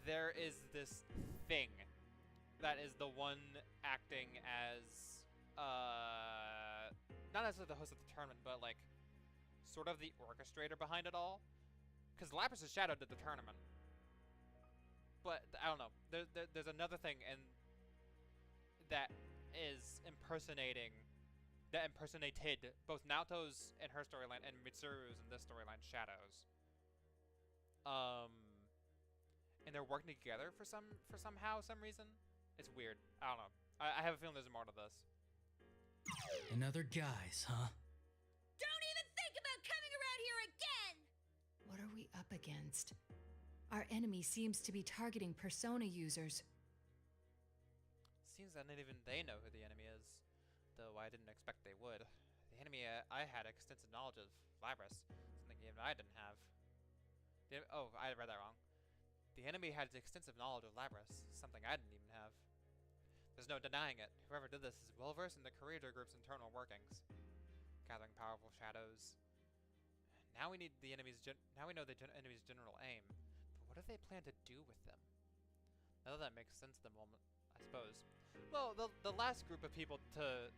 there is this thing that is the one acting as not necessarily the host of the tournament, but like sort of the orchestrator behind it all. Because Lapras' Shadow did the tournament. But, I don't know. There's another thing that is impersonated both Naoto's in her storyline and Mitsuru's in this storyline, Shadows. And they're working together for some reason. It's weird. I don't know. I have a feeling there's more to this. Another guys, huh? Don't even think about coming around here again! What are we up against? Our enemy seems to be targeting Persona users. Seems that not even they know who the enemy is, though I didn't expect they would. The enemy I had extensive knowledge of, Labris, something even I didn't have. Oh, I read that wrong. The enemy had extensive knowledge of Labris, something I didn't even have. There's no denying it. Whoever did this is well versed in the Creator Group's internal workings, gathering powerful shadows. Now we need the enemy's now we know the enemy's general aim, but what do they plan to do with them? None of that makes sense at the moment, I suppose. Well, the last group of people to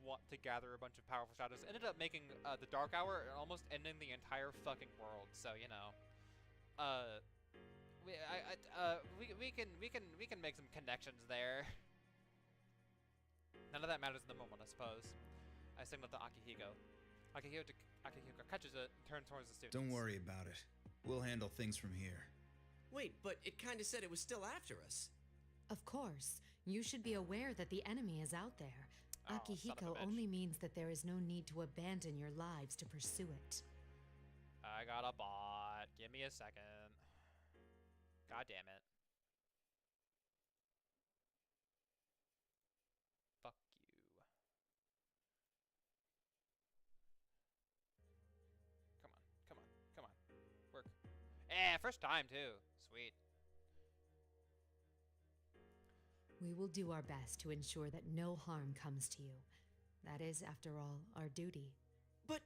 want to gather a bunch of powerful shadows ended up making the Dark Hour and almost ending the entire fucking world. So you know, we can make some connections there. None of that matters in the moment, I suppose. I signaled to Akihiko. Akihiko catches it and turns towards the students. Don't worry about it. We'll handle things from here. Wait, but it kinda said it was still after us. Of course. You should be aware that the enemy is out there. Oh, son of a Akihiko bitch. only means that there is no need to abandon your lives to pursue it. I got a bot. Give me a second. God damn it. Fuck you. Come on, come on, come on. Work. Eh, first time too. Sweet. We will do our best to ensure that no harm comes to you. That is, after all, our duty. But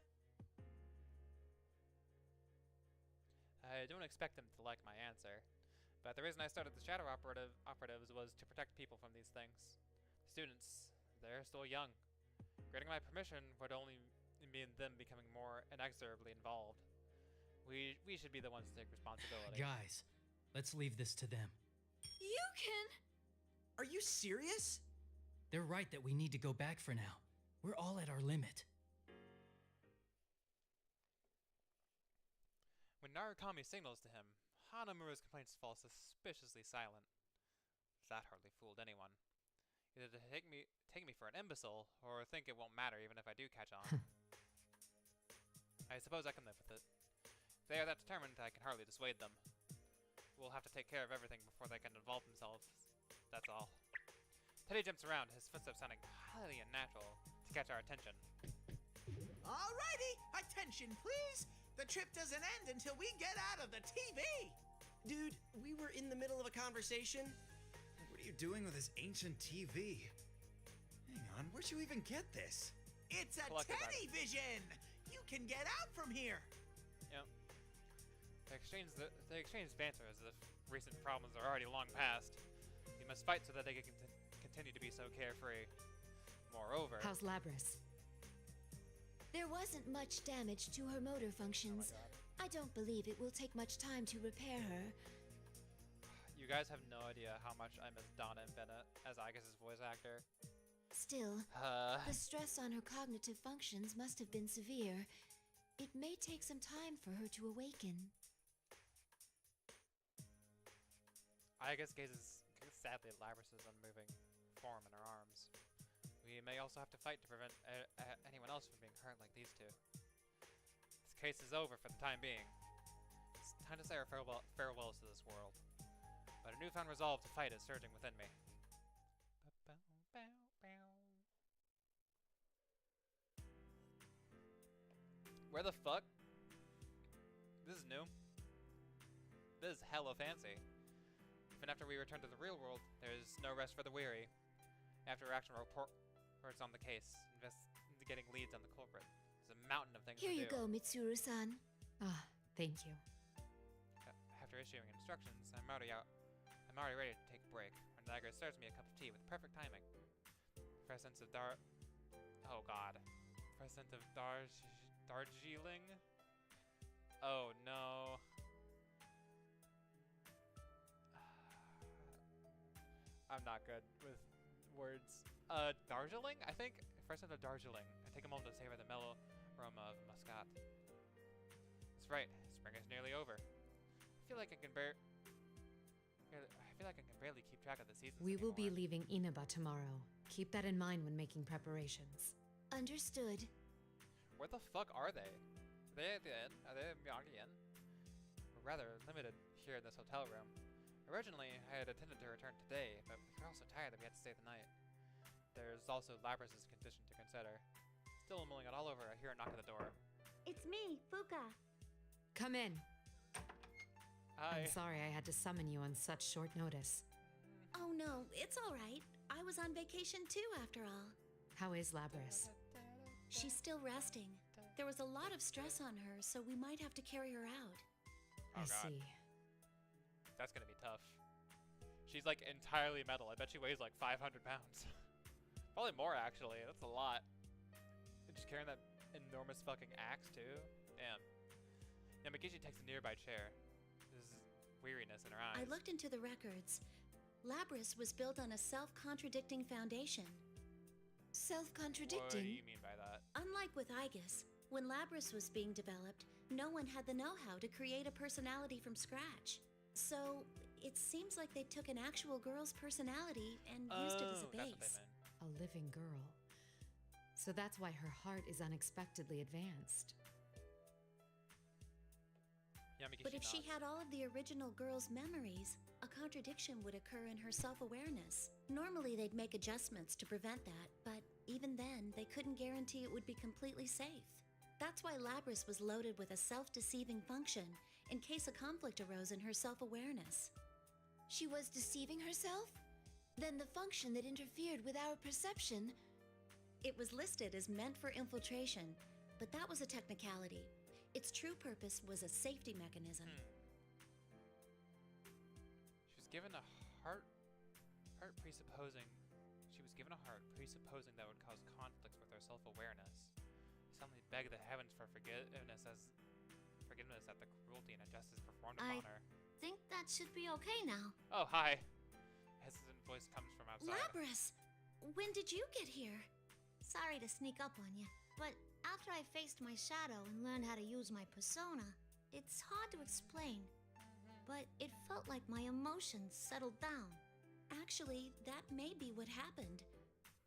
I don't expect them to like my answer, but the reason I started the Shadow Operatives was to protect people from these things. Students, they're still young. Granting my permission would only mean them becoming more inexorably involved. We should be the ones to take responsibility. Guys, let's leave this to them. You can. are you serious? They're right that we need to go back for now. We're all at our limit. When Narukami signals to him, Hanamura's complaints fall suspiciously silent. That hardly fooled anyone. Either to take me for an imbecile, or think it won't matter even if I do catch on. I suppose I can live with it. If they are that determined, I can hardly dissuade them. We'll have to take care of everything before they can involve themselves. That's all. Teddy jumps around, his footsteps sounding highly unnatural, to catch our attention. Alrighty, attention please. The trip doesn't end until we get out of the TV. Dude, we were in the middle of a conversation. What are you doing with this ancient TV? Hang on, where'd you even get this? It's a Collector's item. Teddy Vision. You can get out from here. Yep. They exchange banter as if recent problems are already long past. We must fight so that they can continue to be so carefree. Moreover, How's Labris? There wasn't much damage to her motor functions. God. I don't believe it will take much time to repair her. You guys have no idea how much I miss Donna and Bennett as Agus's voice actor. Still, the stress on her cognitive functions must have been severe. It may take some time for her to awaken. I guess gazes sadly at Labris's unmoving form in her arms. We may also have to fight to prevent anyone else from being hurt like these two. This case is over for the time being. It's time to say our farewells to this world. But a newfound resolve to fight is surging within me. Where the fuck? This is new. This is hella fancy. Even after we return to the real world, there's no rest for the weary. After action reports on the case, investigating leads on the culprit. There's a mountain of things Here to you do. go, Mitsuru-san. Ah, thank you. After issuing instructions, I'm already ready to take a break. When Dagger serves me a cup of tea with perfect timing. Presence of oh god. Presence of Darjeeling? Oh no. I'm not good with words. Darjeeling? I think Presence of Darjeeling. I take a moment to savor the mellow aroma of muscat. That's right. Spring is nearly over. I feel like I can barely keep track of the seasons We will be anymore. leaving Inaba tomorrow. Keep that in mind when making preparations. Understood. Where the fuck are they? Are they at the inn? Are they at Miyagi Inn? We're rather limited here in this hotel room. Originally, I had intended to return today, but we were all so tired that we had to stay the night. There's also Labris's condition to consider. Still mulling it all over, I hear a knock at the door. It's me, Fuka. Come in. Hi. I'm sorry I had to summon you on such short notice. Oh no, it's all right. I was on vacation too, after all. How is Labris? She's still resting. There was a lot of stress on her, so we might have to carry her out. Oh, I God. see. That's gonna be tough. She's like entirely metal. I bet she weighs like 500 pounds. Probably more actually. That's a lot. And she's carrying that enormous fucking axe too. Damn. Yamagishi takes a nearby chair. There's weariness in her eyes. I looked into the records. Labris was built on a self-contradicting foundation. What do Self-contradicting? you mean by that? Unlike with Aegis, when Labris was being developed, no one had the know-how to create a personality from scratch. So, it seems like they took an actual girl's personality and used it as a that's what they base. meant. A living girl. So that's why her heart is unexpectedly advanced. Yamagisi But if she nods. had all of the original girl's memories, a contradiction would occur in her self-awareness. Normally, they'd make adjustments to prevent that, but even then, they couldn't guarantee it would be completely safe. That's why Labris was loaded with a self-deceiving function in case a conflict arose in her self-awareness. She was deceiving herself? Then the function that interfered with our perception. It was listed as meant for infiltration, but that was a technicality. Its true purpose was a safety mechanism. She was given a heart presupposing. She was given a heart presupposing that would cause conflicts with her self-awareness. I suddenly beg the heavens for forgiveness at the cruelty and injustice performed upon her. Think that should be okay now. Oh, hi. Hesitant voice comes from outside. Labris! When did you get here? Sorry to sneak up on you, but after I faced my shadow and learned how to use my persona, it's hard to explain. But it felt like my emotions settled down. Actually, that may be what happened.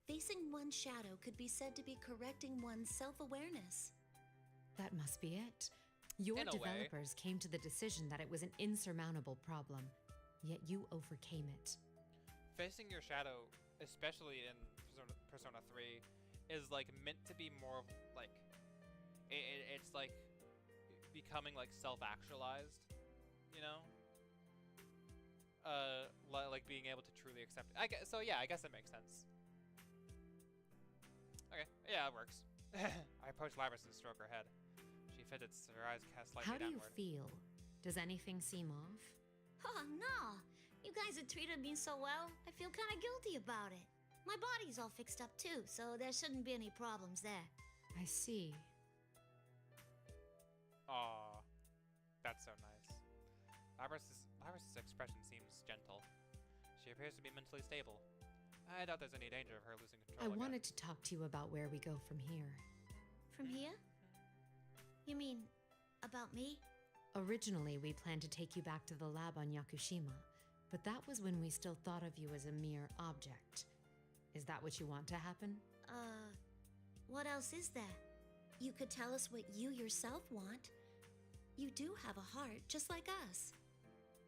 Facing one's shadow could be said to be correcting one's self-awareness. That must be it. Your In a way. developers came to the decision that it was an insurmountable problem, yet you overcame it. Facing your shadow, especially in Persona 3, is like meant to be more of like it's like becoming like self-actualized, you know? Like being able to truly accept it. I guess so. Yeah, I guess that makes sense. Okay, yeah, it works. I approached Labris and stroked her head. She fidgets, her eyes cast slightly How do you downward. feel? Does anything seem off? Oh, no. You guys have treated me so well, I feel kind of guilty about it. My body's all fixed up too, so there shouldn't be any problems there. I see. Aw, that's so nice. Labris's expression seems gentle. She appears to be mentally stable. I doubt there's any danger of her losing control I again. wanted to talk to you about where we go from here. From here? You mean about me? Originally, we planned to take you back to the lab on Yakushima, but that was when we still thought of you as a mere object. Is that what you want to happen? What else is there? You could tell us what you yourself want. You do have a heart, just like us.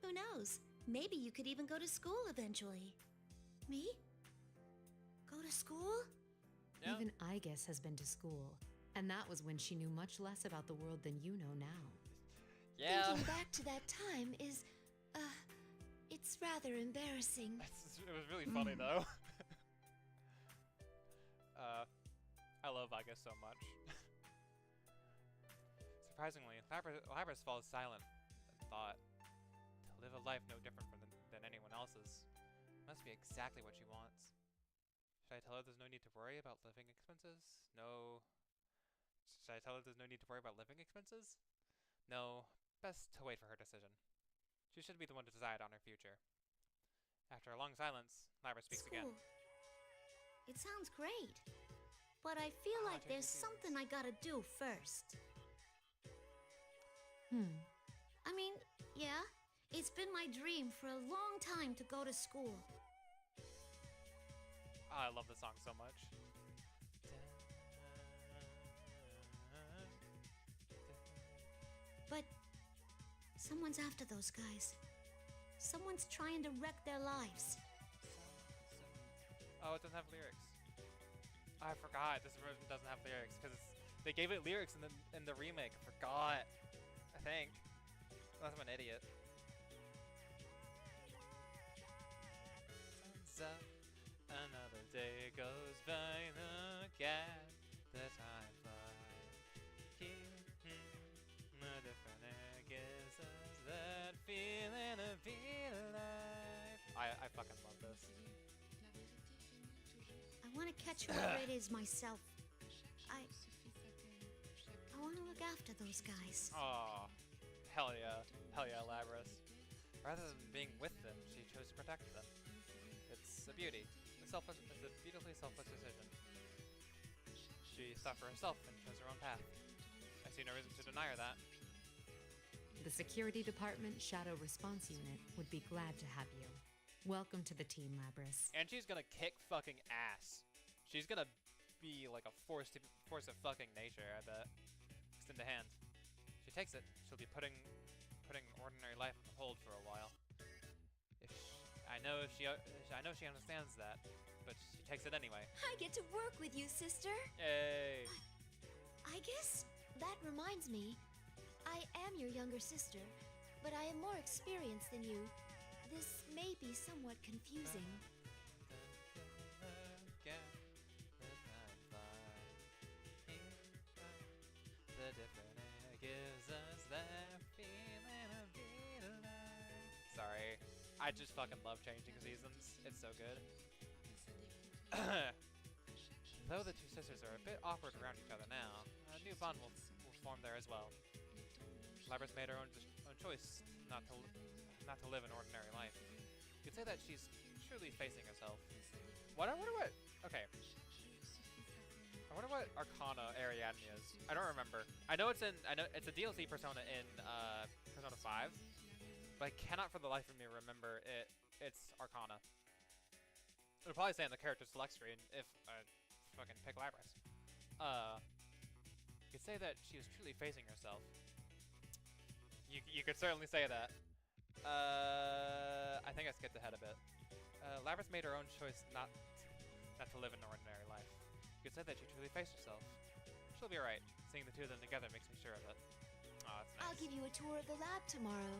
Who knows? Maybe you could even go to school eventually. Me? Go to school? Yeah. Even Igus has been to school, and that was when she knew much less about the world than you know now. Yeah. Thinking back to that time is, it's rather embarrassing. It was really funny though. I love Igus so much. Surprisingly, Labris falls silent and thought. To live a life no different than anyone else's must be exactly what she wants. Should I tell her there's no need to worry about living expenses? No. Should I tell her there's no need to worry about living expenses? No. Best to wait for her decision. She should be the one to decide on her future. After a long silence, Labris speaks again. School. It sounds great. But I feel like there's something I gotta do first. I mean, yeah, it's been my dream for a long time to go to school. Oh, I love this song so much. But someone's after those guys. Someone's trying to wreck their lives. Oh, it doesn't have lyrics. I forgot this version doesn't have lyrics because they gave it lyrics in the remake. I forgot. I think. Unless I'm an idiot. Sun's up, another day goes by. Look at the time fly. A different air gives us that feeling of being alive. I fucking love this. I want to catch whoever it is myself. I want to look after those guys. Aw, hell yeah, Labris. Rather than being with them, she chose to protect them. It's a beauty. It's a beautifully selfless decision. She thought for herself and chose her own path. I see no reason to deny her that. The security department Shadow Response Unit would be glad to have you. Welcome to the team, Labris. And she's gonna kick fucking ass. She's gonna be like a force of fucking nature, I bet. Extend a hand. She takes it. She'll be putting ordinary life on hold for a while. I know she understands that, but she takes it anyway. I get to work with you, sister. Yay! I guess that reminds me. I am your younger sister, but I am more experienced than you. This may be somewhat confusing. The different air gives us that feeling of being alive. Sorry, I just fucking love changing seasons. It's so good. Though the two sisters are a bit awkward around each other now, a new bond will form there as well. Labris made her own choice not to live an ordinary life. You could say that she's truly facing herself. I wonder what Arcana Ariadne is. I don't remember. I know it's a DLC Persona in Persona 5, but I cannot for the life of me remember it's Arcana. It'll probably say on the character select screen if I fucking pick Labris. You could say that she was truly facing herself. You could certainly say that. I think I skipped ahead a bit. Labris made her own choice not to live an ordinary life. You could say that she truly faced herself. She'll be right. Seeing the two of them together makes me sure of it. Oh, that's nice. I'll give you a tour of the lab tomorrow.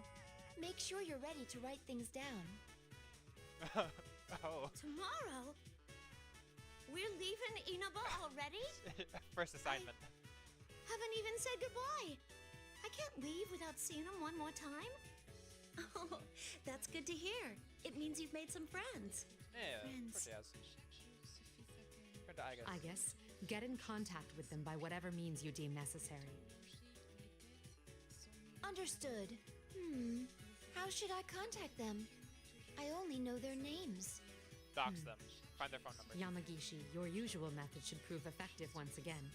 Make sure you're ready to write things down. Oh. Tomorrow? We're leaving Inaba already? First assignment. Haven't even said goodbye. I can't leave without seeing him one more time. Oh, that's good to hear. It means you've made some friends. Yeah, Friends. of course she has. Friend to Igus. Igus, get in contact with them by whatever means you deem necessary. Understood. How should I contact them? I only know their names. Dox them. Find their phone number. Yamagishi, your usual method should prove effective once again.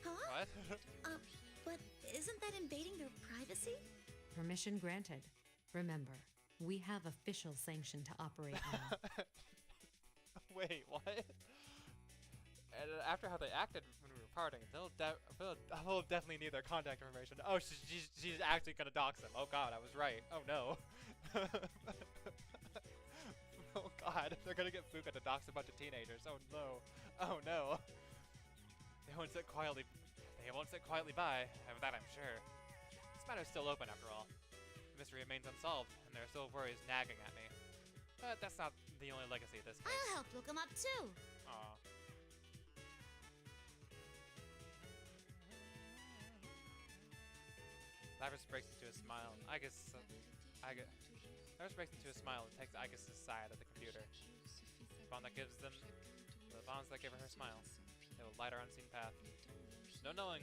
Huh? What? But isn't that invading their privacy? Permission granted. Remember, we have official sanction to operate now. Wait, what? And after how they acted when we were parting, they'll definitely need their contact information. Oh, she's actually gonna dox them. Oh god, I was right. Oh no. Oh god, they're gonna get Fuka to dox a bunch of teenagers. Oh no. Oh no. They won't sit quietly by, of that I'm sure. This matter's still open after all. The mystery remains unsolved, and there are still worries nagging at me. But that's not the only legacy of this case. I'll help look him up too. Aw. Labris breaks into a smile, and Labris breaks into a smile and takes Igus's side of the computer. The bonds that give her her smile. They will light our unseen path. No knowing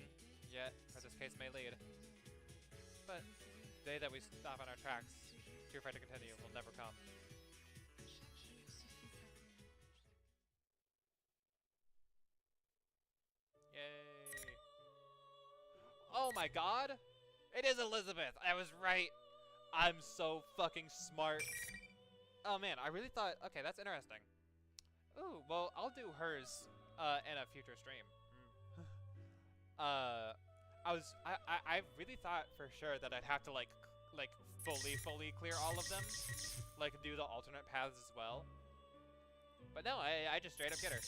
yet where this case may lead. But the day that we stop on our tracks, too afraid to continue, will never come. Yay. Oh my god! It is Elizabeth! I was right! I'm so fucking smart. Oh man, I really thought, okay, that's interesting. Ooh, well, I'll do hers in a future stream. I really thought for sure that I'd have to like fully clear all of them, like do the alternate paths as well. But no, I just straight up get her.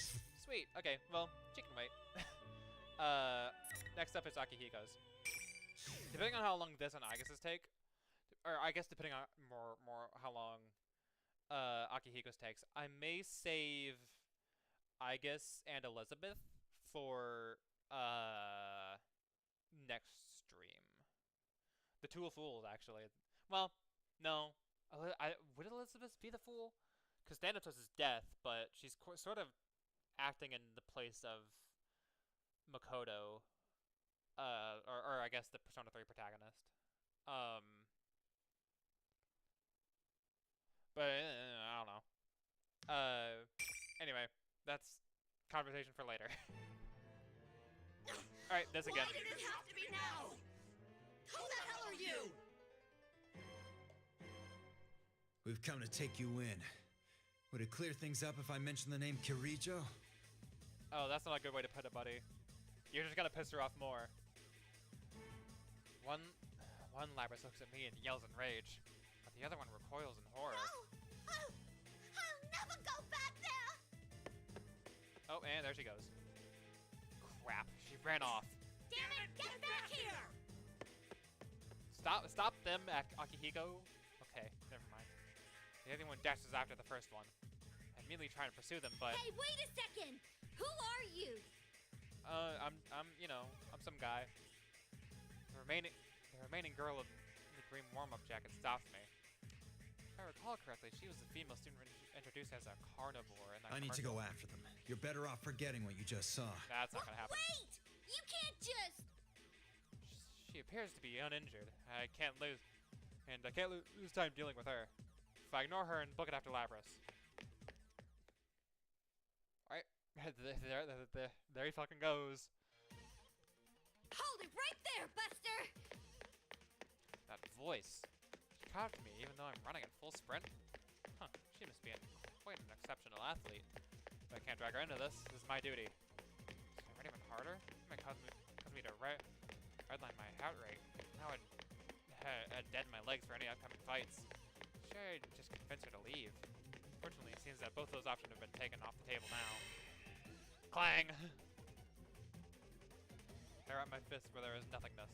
Sweet. Okay, well, she can wait. Next up is Akihiko's. Depending on how long this and Igus's take, or I guess depending on more how long Akihiko's takes, I may save Igus and Elizabeth for next stream. The Two Fools, actually. Well, no. Would Elizabeth be the fool? Because Thanatos is death, but she's sort of acting in the place of Makoto, or I guess the Persona 3 protagonist. But I don't know. Anyway, that's conversation for later. Alright, this again. Why did it have to be now? Who the hell are you? We've come to take you in. Would it clear things up if I mentioned the name Kirijo? Oh, that's not a good way to put it, buddy. You're just gonna piss her off more. One Labrys looks at me and yells in rage, but the other one recoils in horror. No! I'll never go back there! Oh, and there she goes. Crap, she ran off. Damn it, get back here! Stop them, Akihiko. Okay, never mind. The other one dashes after the first one. I'm immediately trying to pursue them, but Hey, wait a second! Who are you? I'm some guy. The remaining girl in the green warm-up jacket stops me. If I recall correctly, she was the female student introduced as a carnivore in that I need to commercial. go after them. You're better off forgetting what you just saw. That's not gonna happen. Wait! You can't just... She appears to be uninjured. I can't lose time dealing with her. If I ignore her and book it after Labrys. Alright, there he fucking goes. Hold it right there, Buster! That voice. She caught me even though I'm running at full sprint. Huh, she must be quite an exceptional athlete. But I can't drag her into this. This is my duty. Should I run even harder? It might cause me to redline my heart rate. Now I'd deaden my legs for any upcoming fights. Should I just convince her to leave? Fortunately, it seems that both those options have been taken off the table now. Clang! Tear out my fist where there is nothingness.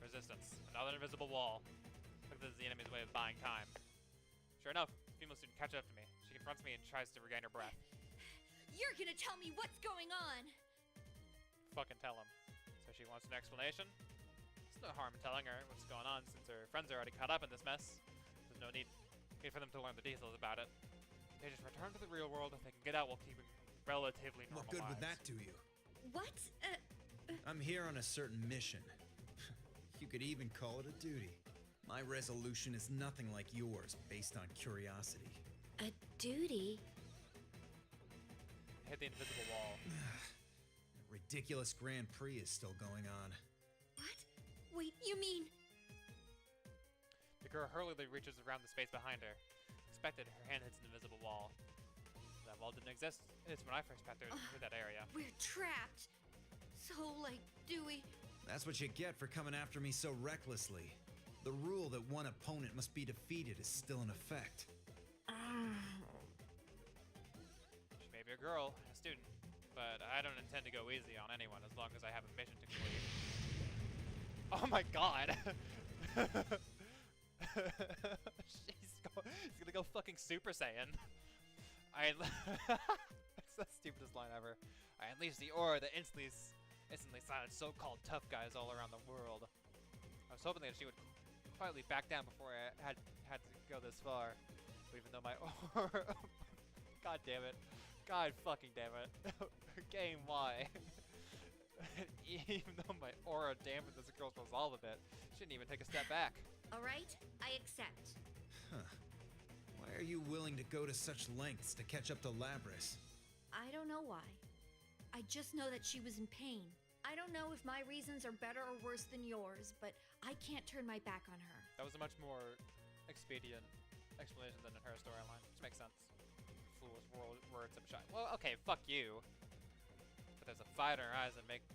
Resistance. Another invisible wall. Look, this is the enemy's way of buying time. Sure enough, female student catches up to me. She confronts me and tries to regain her breath. You're gonna tell me what's going on! Fucking tell him. So she wants an explanation? There's no harm in telling her what's going on since her friends are already caught up in this mess. There's no need for them to learn the details about it. They just return to the real world if they can get out while keeping relatively normal What good would lives. that do you? What? I'm here on a certain mission. You could even call it a duty. My resolution is nothing like yours, based on curiosity. A duty? Hit the invisible wall. The ridiculous Grand Prix is still going on. What? Wait, you mean... The girl hurriedly reaches around the space behind her. Expected, her hand hits an invisible wall. That wall didn't exist. It's when I first passed through that area. We're trapped. So, like, do we... That's what you get for coming after me so recklessly. The rule that one opponent must be defeated is still in effect. She may be a girl, a student, but I don't intend to go easy on anyone as long as I have a mission to complete. Oh my god! He's gonna go fucking Super Saiyan. It's the stupidest line ever. I unleashed the aura that instantly silenced so-called tough guys all around the world. I was hoping that she would quietly back down before I had to go this far. But even though my aura... God damn it. God fucking damn it. Game, why? Even though my aura dampened this girl's resolve a bit, she didn't even take a step back. Alright, I accept. Huh. Why are you willing to go to such lengths to catch up to Labrys? I don't know why. I just know that she was in pain. I don't know if my reasons are better or worse than yours, but I can't turn my back on her. That was a much more expedient explanation than in her storyline, which makes sense. Foolish words of a shot. Well, okay, fuck you. But there's a fire in her eyes that makes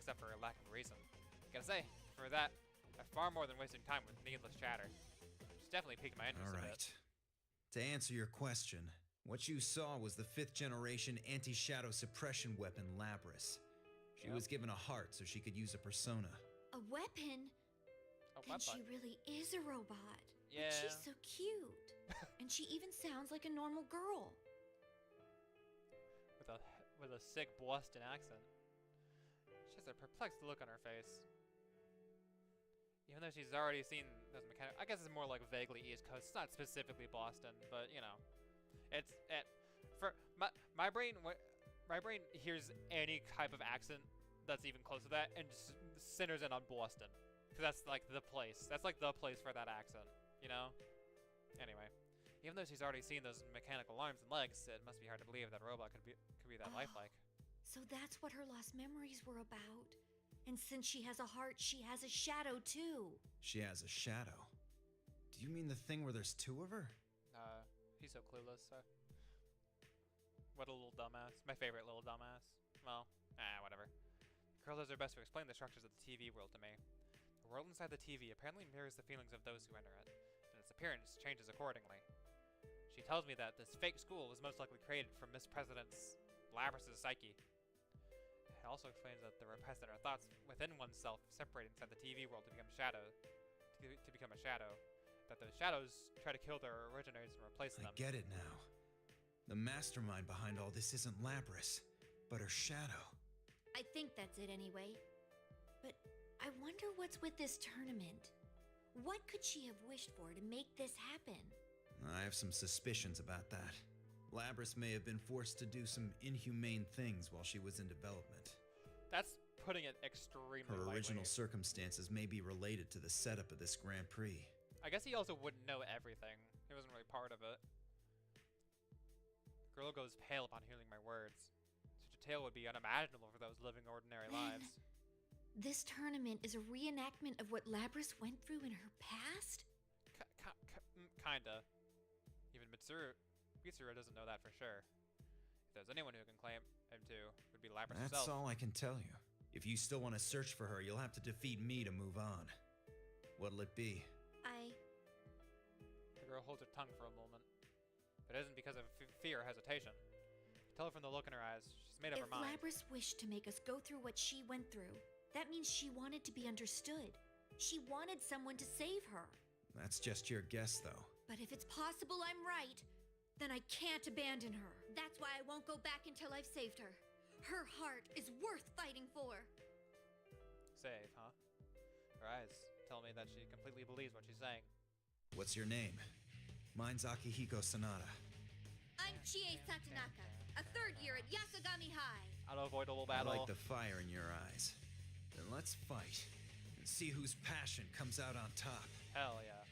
up for a lack of reason. Gotta say, for that, I far more than wasting time with needless chatter. She's definitely piqued my interest a bit. To answer your question, what you saw was the 5th generation anti-shadow suppression weapon Labrys. She was given a heart so she could use a persona. A weapon? Then she really is a robot. Yeah. But she's so cute. And she even sounds like a normal girl. With a sick Boston accent. She has a perplexed look on her face. Even though she's already seen those mechanics, I guess it's more like vaguely East Coast. It's not specifically Boston, but you know, for my brain hears any type of accent that's even close to that and just centers in on Boston, because that's like the place. That's like the place for that accent, you know. Anyway, even though she's already seen those mechanical arms and legs, it must be hard to believe that a robot could be that lifelike. So that's what her lost memories were about. And since she has a heart, she has a shadow too. She has a shadow? Do you mean the thing where there's 2 of her? He's so clueless. What a little dumbass. My favorite little dumbass. Well, whatever. The girl does her best to explain the structures of the TV world to me. The world inside the TV apparently mirrors the feelings of those who enter it, and its appearance changes accordingly. She tells me that this fake school was most likely created from Miss President Labrys's psyche. It also explains that there are repressed inner thoughts within oneself separate inside the TV world to become to become a shadow. That those shadows try to kill their originators and replace them. I get it now. The mastermind behind all this isn't Labrys, but her shadow. I think that's it anyway. But I wonder what's with this tournament. What could she have wished for to make this happen? I have some suspicions about that. Labrys may have been forced to do some inhumane things while she was in development. That's putting it extremely Her lightly. original circumstances may be related to the setup of this Grand Prix. I guess he also wouldn't know everything. He wasn't really part of it. The girl goes pale upon hearing my words. Such a tale would be unimaginable for those living ordinary lives. This tournament is a reenactment of what Labrys went through in her past? Kinda. Even Mitsuru doesn't know that for sure. If there's anyone who can claim him to, it would be Labrys herself. That's all I can tell you. If you still want to search for her, you'll have to defeat me to move on. What'll it be? The girl holds her tongue for a moment. It isn't because of fear or hesitation. You tell her from the look in her eyes, she's made up her mind. If Labrys wished to make us go through what she went through, that means she wanted to be understood. She wanted someone to save her. That's just your guess, though. But if it's possible I'm right, then I can't abandon her. That's why I won't go back until I've saved her. Her heart is worth fighting for. Save, huh? Her eyes tell me that she completely believes what she's saying. What's your name? Mine's Akihiko Sanada. I'm Chie Satonaka, a third year at Yasogami High. Unavoidable I battle. like the fire in your eyes. Then let's fight and see whose passion comes out on top. Hell yeah.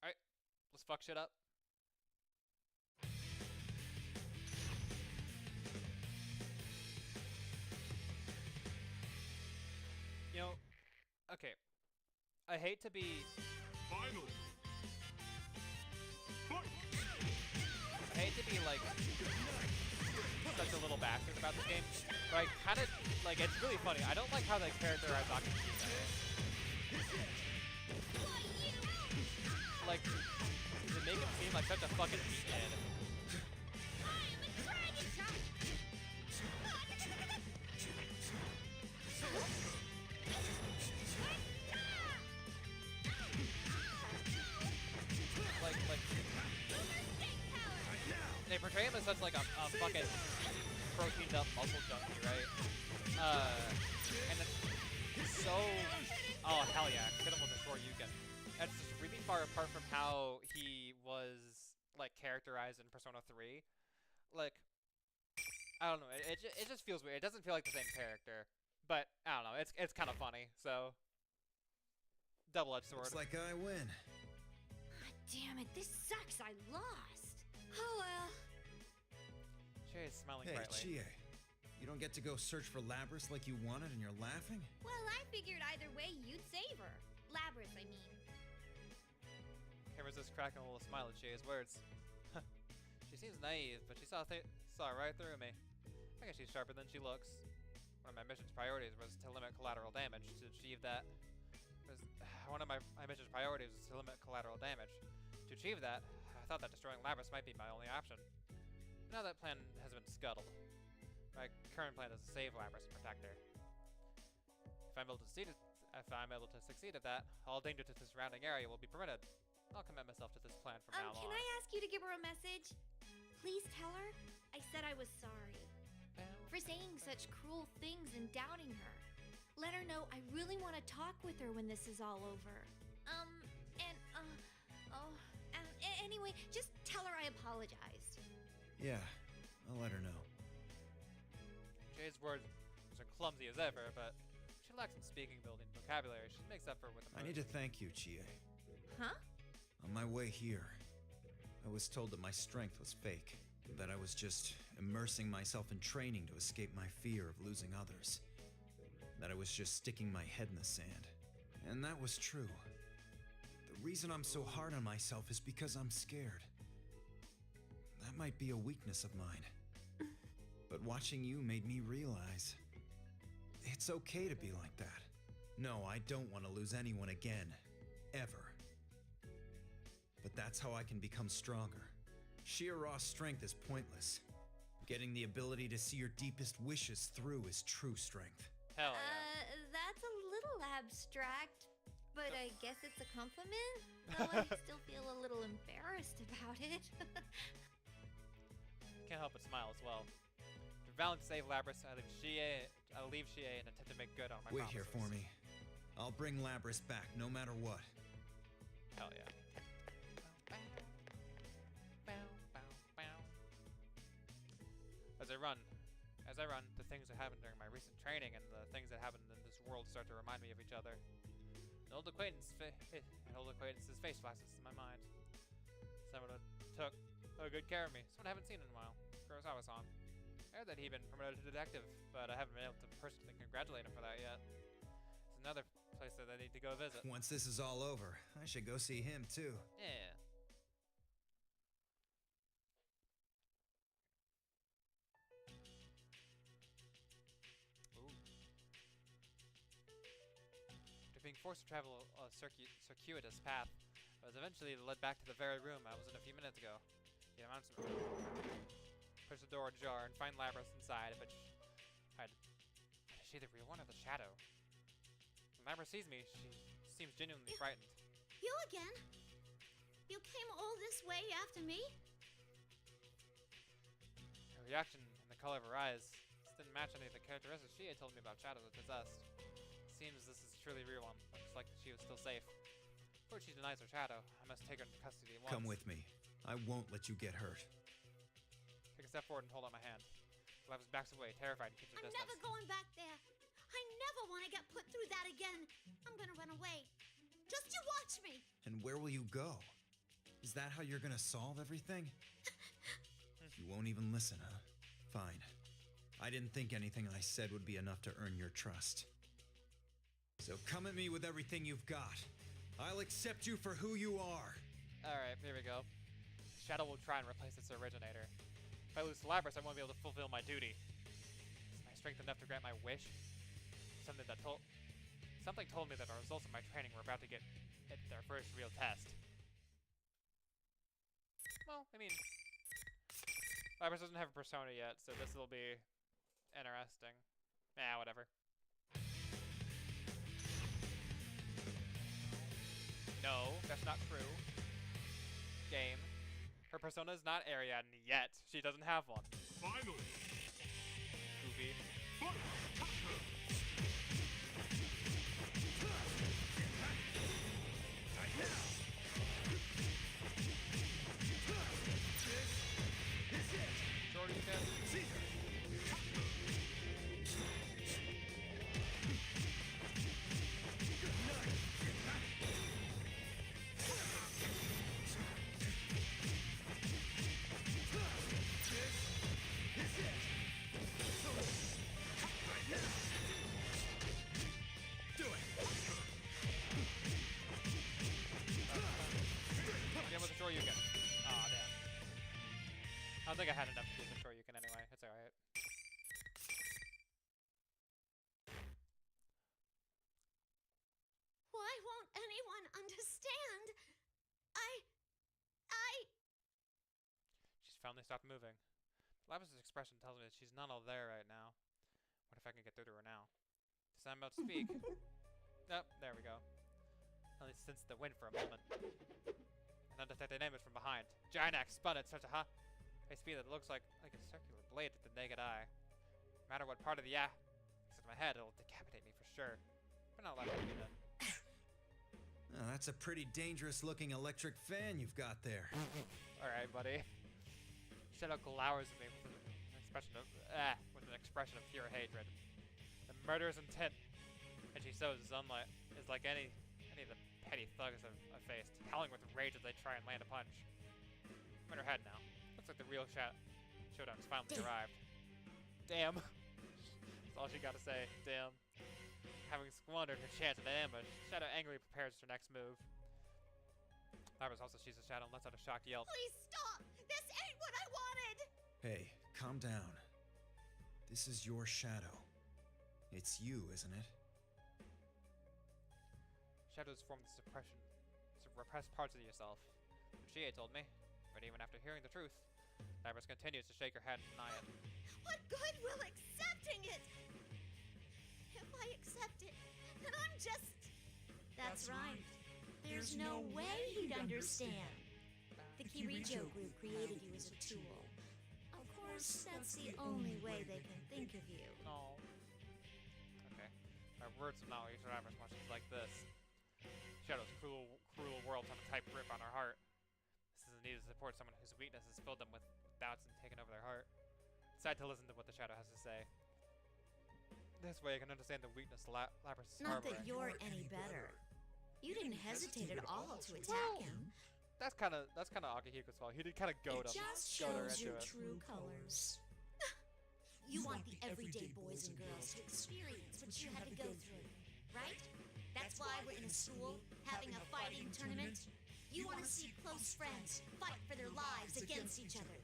Alright, let's fuck shit up. You know, okay. I hate to be... Final. I hate to be, like, such a little bastard about this game, but I kind of, like, it's really funny. I don't like how they characterize Akihiko. Like, they make him seem like such a fucking meathead. They portray him as such like a fucking proteined up muscle junkie, right? And it's so, oh hell yeah, hit him with a short Yugen. That's just really far apart from how he was like characterized in Persona 3. Like, I don't know, it just feels weird. It doesn't feel like the same character, but I don't know, it's kind of funny. So, double-edged sword. Looks like I win. God damn it, this sucks. I lost. Oh well. Chie is smiling Hey, brightly. Chie. You don't get to go search for Labrys like you wanted and you're laughing? Well, I figured either way you'd save her. Labrys, I mean. Can't resist cracking a little smile at Chie's words. She seems naive, but she saw right through me. I guess she's sharper than she looks. One of my mission's priorities was to limit collateral damage. To achieve that, one of my mission's priorities was to limit collateral damage. To achieve that, I thought that destroying Labrys might be my only option. Now that plan has been scuttled. My current plan is to save Labrys and protect her. If I'm able to succeed at that, all danger to the surrounding area will be permitted. I'll commit myself to this plan from now on. Can I ask you to give her a message? Please tell her I said I was sorry for saying such cruel things and doubting her. Let her know I really want to talk with her when this is all over. Anyway, just tell her I apologized. Yeah, I'll let her know. Chie's words are clumsy as ever, but she lacks in speaking ability and vocabulary. She makes up for it with I need to thank you, Chie. Huh? On my way here, I was told that my strength was fake, that I was just immersing myself in training to escape my fear of losing others. that I was just sticking my head in the sand. And that was true. The reason I'm so hard on myself is because I'm scared. That might be a weakness of mine. But watching you made me realize it's okay to be like that. No, I don't want to lose anyone again. Ever. But that's how I can become stronger. Sheer raw strength is pointless. Getting the ability to see your deepest wishes through is true strength. Hell yeah. That's a little abstract, but I guess it's a compliment. Though I still feel a little embarrassed about it. Can't help but smile as well. For Valen to save Labrys, I'll leave Chie and attempt to make good on my Wait promises. here for me. I'll bring Labrys back no matter what. Hell yeah. As I run, the things that happened during my recent training and the things that happened in this world start to remind me of each other. An old acquaintance's face flashes in my mind. Someone who took good care of me. Someone I haven't seen in a while. Kurosawa-san. I heard that he'd been promoted to detective, but I haven't been able to personally congratulate him for that yet. It's another place that I need to go visit. Once this is all over, I should go see him too. Yeah. Being forced to travel a circuitous path, I was eventually led back to the very room I was in a few minutes ago. The announcement push the door ajar and find Labrys inside, but is she the real one or the shadow? When Labrys sees me, she seems genuinely frightened. You again? You came all this way after me? Her reaction and the color of her eyes didn't match any of the characteristics she had told me about shadows that possessed. Seems this is a truly real one. Looks like she was still safe. Before she denies her shadow, I must take her into custody at once. Come with me. I won't let you get hurt. Take a step forward and hold out my hand. Labrys backs away, terrified, and keeps her I'm distance. never going back there. I never want to get put through that again. I'm gonna run away. Just you watch me. And where will you go? Is that how you're gonna solve everything? You won't even listen, huh? Fine. I didn't think anything I said would be enough to earn your trust. So come at me with everything you've got. I'll accept you for who you are. Alright, here we go. Shadow will try and replace its originator. If I lose to Labrys, I won't be able to fulfill my duty. Is my strength enough to grant my wish? Something told me that the results of my training were about to get at their first real test. Well, I mean, Labrys doesn't have a persona yet, so this will be interesting. Nah, whatever. No, that's not true. Game. Her persona is not Ariadne yet. She doesn't have one. Finally. Goofy. Jordan, you can. I don't think I had enough to do the Shoryuken anyway. It's alright. Why won't anyone understand? She's finally stopped moving. Labrys' expression tells me that she's not all there right now. What if I can get through to her now? Does I'm about to speak? Nope, there we go. At least sense the wind for a moment. An undetected image from behind. Giant axe spun at such a high speed that it looks like a circular blade at the naked eye. No matter what part of the except my head, it'll decapitate me for sure. But not let me then. Oh, that's a pretty dangerous looking electric fan you've got there. Alright, buddy. Shadow glowers at me with an expression of pure hatred. The murderous intent and she shows is like any of the petty thugs I've faced, howling with rage as they try and land a punch. I'm in her head now. Looks like the real showdown's finally arrived. Damn. That's all she got to say. Damn. Having squandered her chance at an ambush, Shadow angrily prepares her next move. Labras also sees the Shadow and lets out a shocked yelp. Please stop! This ain't what I wanted! Hey, calm down. This is your shadow. It's you, isn't it? Shadows form the repressed parts of yourself. Chie told me, but even after hearing the truth, Labras continues to shake her head and deny it. What good will accepting it? If I accept it, then I'm just... That's right. There's no way he'd understand. The Kirijo group created you as a tool. Of course, that's the only way they can think of you. No. Okay. My words of knowledge are Labras much like this. Shadow's cruel world have a tight grip on her heart. This isn't needed to support someone whose weaknesses filled them with doubts and taken over their heart. Decide to listen to what the Shadow has to say. This way I can understand the weakness Labras is Not that harboring. you're any better. You didn't hesitate at all to attack him. That's kind of Akihiko's fault. He did kind of goad It him. just Goad her shows into your it. true colors. You want the everyday boys and girls to experience what you had to go through, right? That's why we're in a school, having a fighting tournament. You want to see close friends fight for their lives against each other.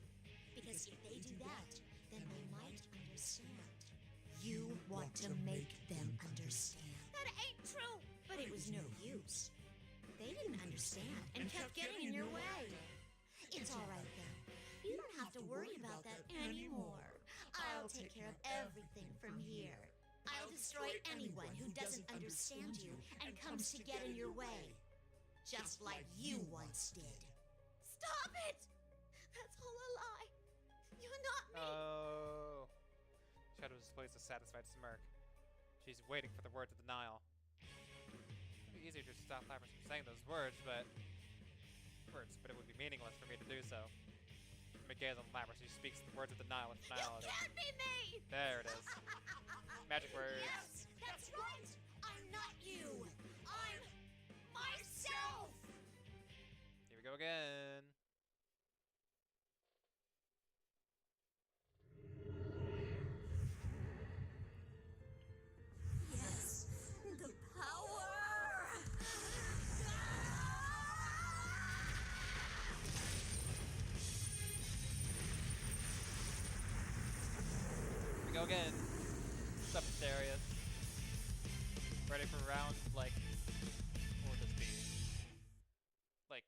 Because if they do that, then they might understand. You want to make them understand. That ain't true! But it was no use. They didn't understand and kept getting in your way. It's all right, though. You don't have to worry about that anymore. I'll take care of everything from here. I'll destroy anyone who doesn't understand you and comes to get in your way. Just like you once did. Stop it! That's all a lie. You're not me. Oh. Shadow displays a satisfied smirk. She's waiting for the words of denial. It'd be easier to stop Labras from saying those words, but it would be meaningless for me to do so. Gaze on Labras, who speaks the words of denial with finality. You can't be me! There it is. Magic words. Yes, that's right! I'm not you! I'm myself! Here we go again. Yes, the power! Here we go again. What's up, Asterius? Ready for round, like, what would this be? Like,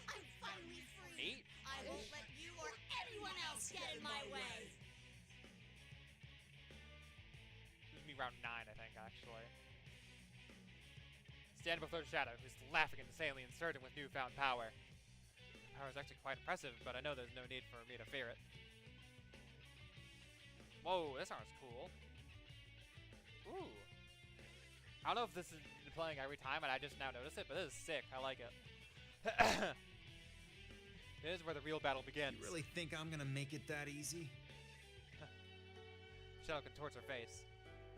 I'm finally free! 8? I won't let you or anyone else get in my way! This would be round 9, I think, actually. Stand before the Shadow, who's laughing insanely and certain with newfound power. The power is actually quite impressive, but I know there's no need for me to fear it. Whoa, this sounds cool. Ooh. I don't know if this is playing every time and I just now notice it, but this is sick. I like it. This is where the real battle begins. You really think I'm gonna make it that easy? Shadow contorts her face.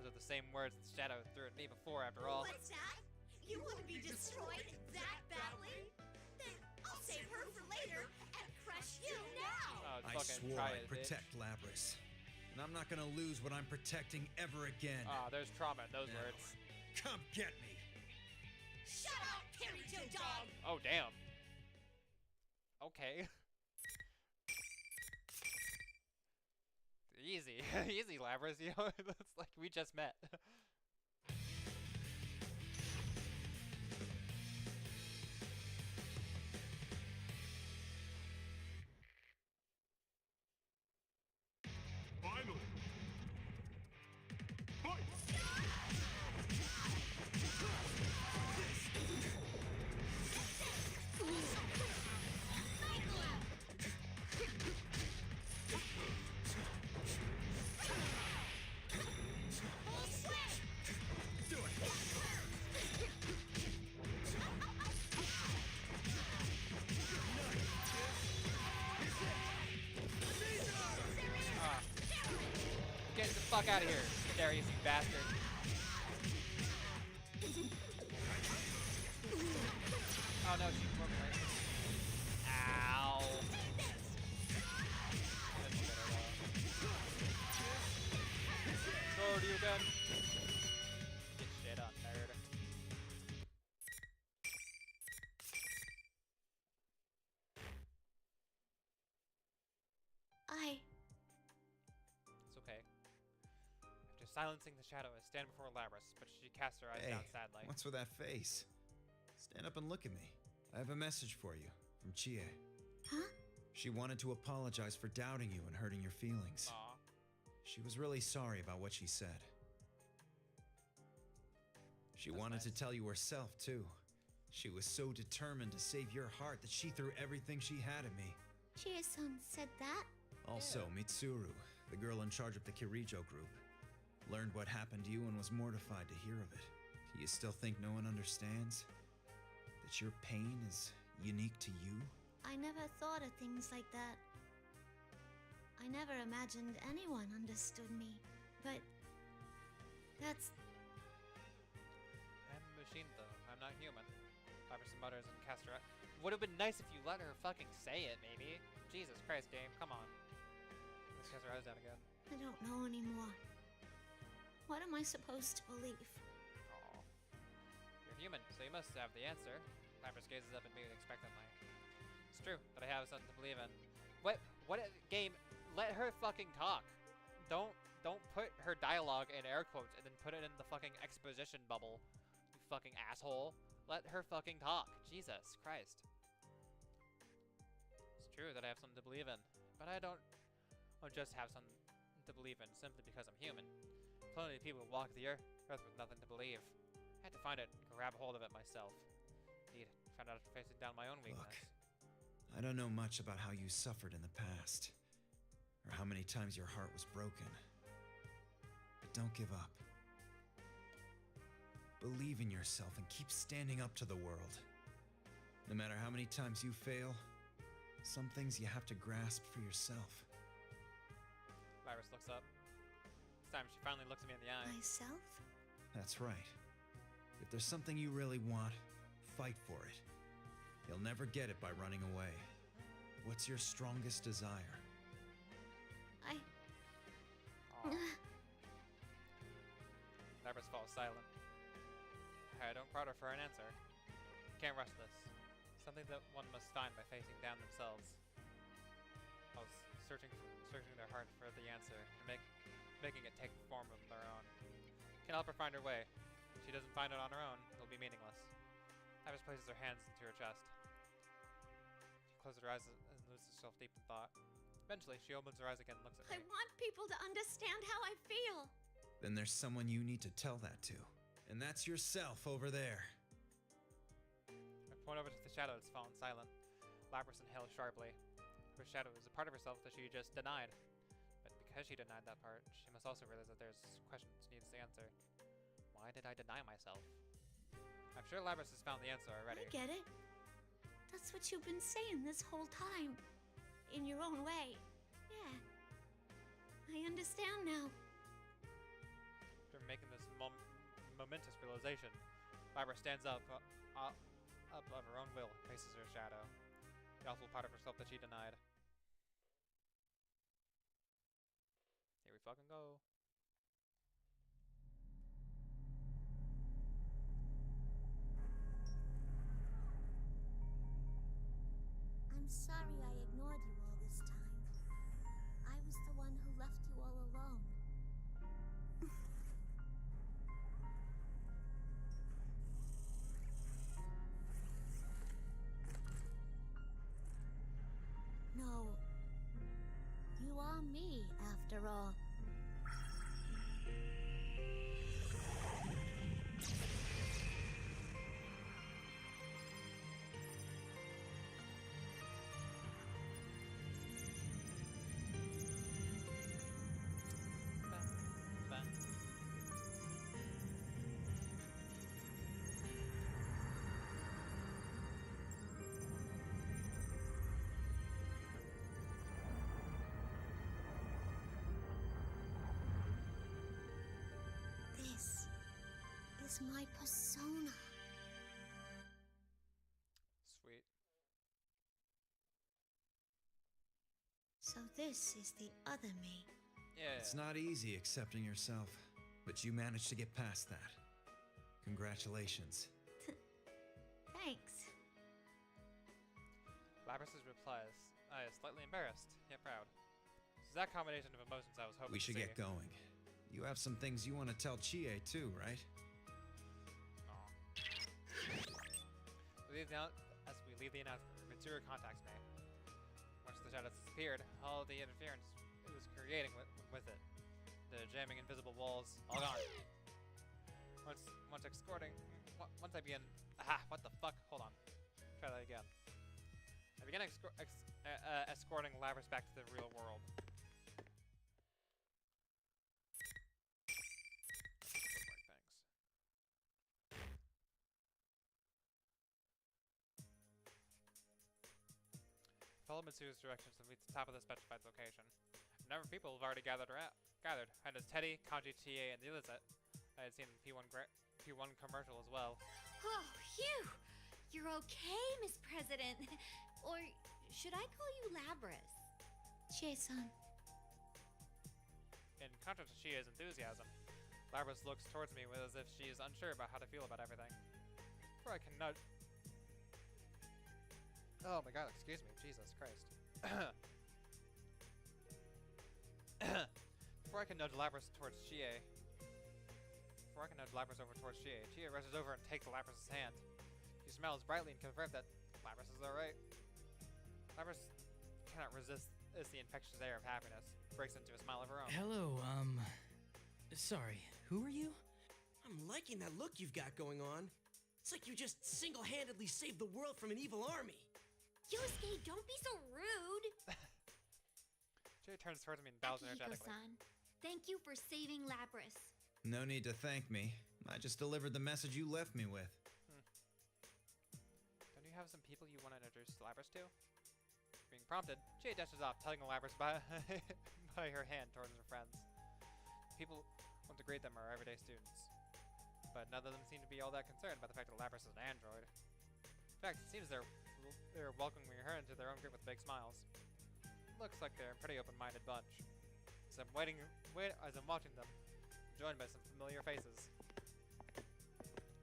Those are the same words that Shadow threw at me before, after all. What's that? You want to be destroyed that badly? Then I'll save her for later and crush you now! I Fucking swore try I'd it, bitch. protect Labras. And I'm not gonna lose what I'm protecting ever again. There's trauma in those Now, words. Come get me! Shut up, Kirijo dog! Oh, damn. Okay. Easy. Easy, Labras, you know? It's like we just met. Finally! Fight! Do it! Get the fuck out of here, Darius, you bastard. Oh no, she's broken right. Ow. Sword you again. Silencing the shadow, I stand before Labris, but she casts her eyes Hey, down sadly. what's with that face? Stand up and look at me. I have a message for you from Chie. Huh? She wanted to apologize for doubting you and hurting your feelings. Aw. She was really sorry about what she said. She That's wanted nice. to tell you herself, too. She was so determined to save your heart that she threw everything she had at me. Chie-san said that? Also, Mitsuru, the girl in charge of the Kirijo group, learned what happened to you and was mortified to hear of it. Do you still think no one understands? That your pain is unique to you? I never thought of things like that. I never imagined anyone understood me. But that's... I'm a machine, though. I'm not human. Labris mutters and casts her. Would have been nice if you let her fucking say it, maybe. Jesus Christ, game, come on. Let's cast her eyes down again. I don't know anymore. What am I supposed to believe? Aw. You're human, so you must have the answer. Labris gazes up at me expectantly. It's true that I have something to believe in. What game? Let her fucking talk. Don't put her dialogue in air quotes and then put it in the fucking exposition bubble. You fucking asshole. Let her fucking talk. Jesus Christ. It's true that I have something to believe in, but I don't just have something to believe in simply because I'm human. Plenty of people walk the earth with nothing to believe. I had to find it and grab a hold of it myself. Indeed, found out after facing down my own weakness. Look, I don't know much about how you suffered in the past, or how many times your heart was broken. But don't give up. Believe in yourself and keep standing up to the world. No matter how many times you fail, some things you have to grasp for yourself. Labris looks up. This time she finally looks at me in the eye. Myself? That's right. If there's something you really want, fight for it. You'll never get it by running away. What's your strongest desire? I... Aw. Labris falls silent. I don't crowd her for an answer. Can't rush this. Something that one must find by facing down themselves. I was searching their heart for the answer, and making it take form of their own. Can't help her find her way. If she doesn't find it on her own, it'll be meaningless. Labris places her hands into her chest. She closes her eyes and loses herself deep in thought. Eventually, she opens her eyes again and looks at I me. want people to understand how I feel. Then there's someone you need to tell that to. And that's yourself over there. I point over to the shadow that's fallen silent. Labris inhales sharply. Her shadow is a part of herself that she just denied. But because she denied that part, she must also realize that there's questions she needs to answer. Why did I deny myself? I'm sure Labris has found the answer already. I get it. That's what you've been saying this whole time. In your own way. Yeah. I understand now. After making this momentous realization, Labris stands up of her own will and faces her shadow. The awful part of herself that she denied. Here we fucking go. I'm sorry I ignored you all this time. I was the one who left you all alone. No. You are me, after all. Ba. This is my persona. Sweet. So this is the other me. Yeah. It's not easy accepting yourself, but you managed to get past that. Congratulations. Thanks. Labris's replies. I is slightly embarrassed, yet proud. This is that combination of emotions I was hoping We should to see. get going. You have some things you want to tell Chie too, right? As we leave the announcement, Mitsuru contacts me. Once the shadow disappeared, all the interference it was creating with it. The jamming invisible walls, all gone. Once I begin... Aha! What the fuck? Hold on. Try that again. I began escorting Labrys back to the real world. Follow Mitsu's directions and reach the top of the specified location. A number of people have already gathered. And as Teddy, Kanji, TA, and the others I had seen the P1 commercial as well. Oh, phew! You're okay, Miss President. Or should I call you Labrys? Chie-san. In contrast to Chia's enthusiasm, Labrys looks towards me as if she is unsure about how to feel about everything. Before I can nudge... Oh my god, excuse me, Jesus Christ. Before I can nudge Labrys over towards Chie, Chie rushes over and takes Labrys' hand. She smiles brightly and confirms that Labrys is alright. Labrys cannot resist the infectious air of happiness, breaks into a smile of her own. Hello, sorry, who are you? I'm liking that look you've got going on. It's like you just single-handedly saved the world from an evil army. Yosuke, don't be so rude! Chie turns towards me and bows energetically. Akihiko-san, thank you for saving Labrys. No need to thank me. I just delivered the message you left me with. Don't you have some people you want to introduce Labrys to? Being prompted, Chie dashes off, telling Labrys by her hand towards her friends. People want to greet them are everyday students, but none of them seem to be all that concerned by the fact that Labrys is an android. In fact, it seems they're welcoming her into their own group with big smiles. Looks like they're a pretty open-minded bunch. As I'm watching them, I'm joined by some familiar faces.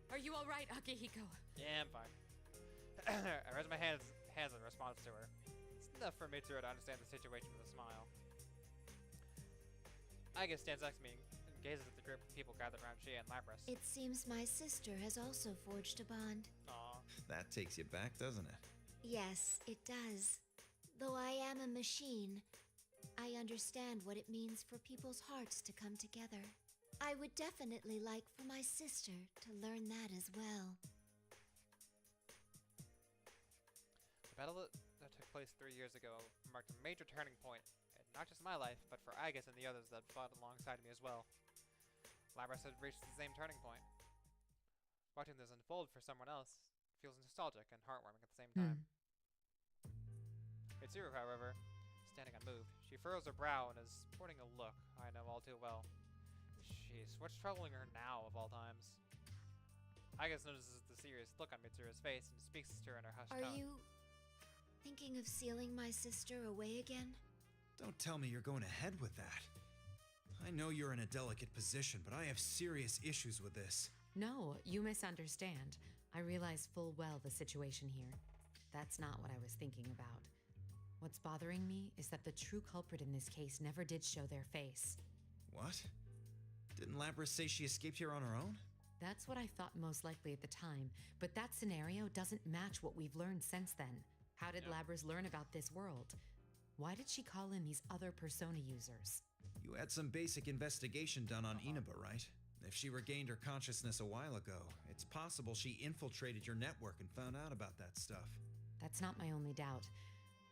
Are you all right, Akihiko? Yeah, I'm fine. I raise my hands in response to her. It's enough for Mitsuru to understand the situation with a smile. Aiga stands next to me and gazes at the group of people gathered around Chie and Labrys. It seems my sister has also forged a bond. Aww. That takes you back, doesn't it? Yes, it does. Though I am a machine, I understand what it means for people's hearts to come together. I would definitely like for my sister to learn that as well. The battle that took place 3 years ago marked a major turning point, in not just my life, but for Aigas and the others that fought alongside me as well. Labrys had reached the same turning point. Watching this unfold for someone else feels nostalgic and heartwarming at the same time. Mitsuru, however, standing unmoved. She furrows her brow and is sporting a look I know all too well. Jeez, what's troubling her now, of all times? Aigas notices the serious look on Mitsuru's face and speaks to her in her hushed tone. Are you thinking of sealing my sister away again? Don't tell me you're going ahead with that. I know you're in a delicate position, but I have serious issues with this. No, you misunderstand. I realize full well the situation here. That's not what I was thinking about. What's bothering me is that the true culprit in this case never did show their face. What? Didn't Labrys say she escaped here on her own? That's what I thought most likely at the time, but that scenario doesn't match what we've learned since then. How did Labrys learn about this world? Why did she call in these other persona users? You had some basic investigation done on Inaba, right? If she regained her consciousness a while ago, it's possible she infiltrated your network and found out about that stuff. That's not my only doubt.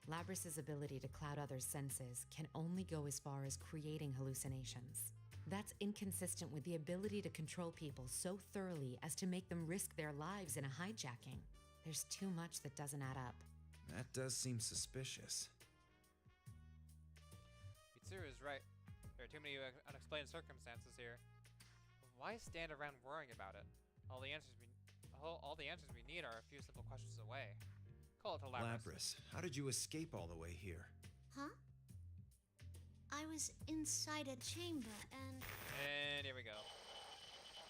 Labrys' ability to cloud others' senses can only go as far as creating hallucinations. That's inconsistent with the ability to control people so thoroughly as to make them risk their lives in a hijacking. There's too much that doesn't add up. That does seem suspicious. Mitsuru is right. There are too many unexplained circumstances here. Why stand around worrying about it? All the answers we need are a few simple questions away. Call it to Labrys. Labrys, how did you escape all the way here? Huh? I was inside a chamber and... And here we go.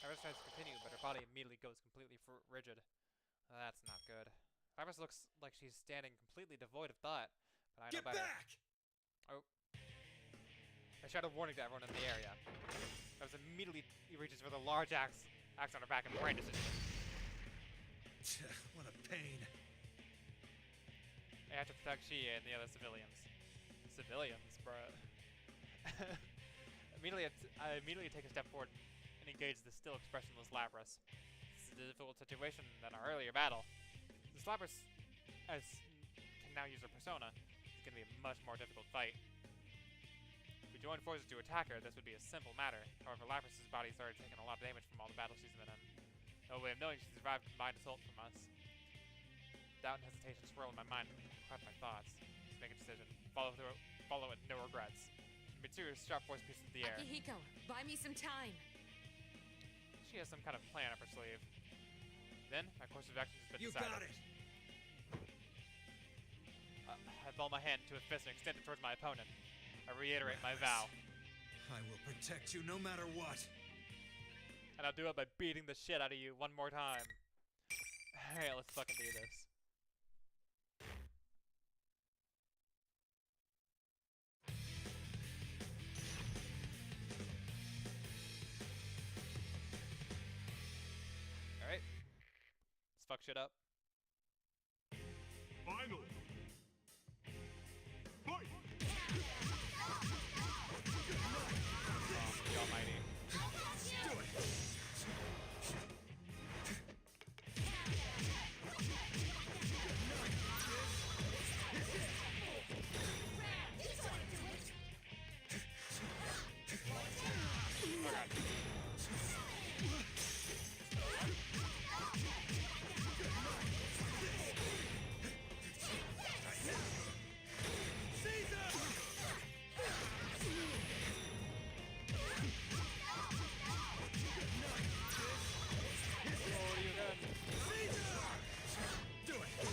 Labrys tries to continue, but her body immediately goes completely rigid. That's not good. Labrys looks like she's standing completely devoid of thought, but I know better. Get back! Oh. A shout of warning to everyone in the area. I was immediately he reaches for the large axe on her back and brandishes it. What a pain. I have to protect she and the other civilians. Civilians, bruh. I immediately take a step forward and engage the still expressionless Lapras. This is a difficult situation than our earlier battle. This Lapras can now use her persona. It's going to be a much more difficult fight. If we joined forces to attack her, this would be a simple matter. However, Lapras' body started taking a lot of damage from all the battles she's been in. No way of knowing she survived a combined assault from us. Doubt and hesitation swirl in my mind and crush my thoughts. Let's make a decision. Follow it, no regrets. Mitsuru's sharp voice pierces the air. Akihiko, buy me some time. She has some kind of plan up her sleeve. Then, my course of action has been You decided. got it! I ball my hand into a fist and extend it towards my opponent. I reiterate my vow. I will protect you no matter what. And I'll do it by beating the shit out of you one more time. Hey, let's fucking do this. Alright. Let's fuck shit up. Final. Fight. The Almighty. Do it!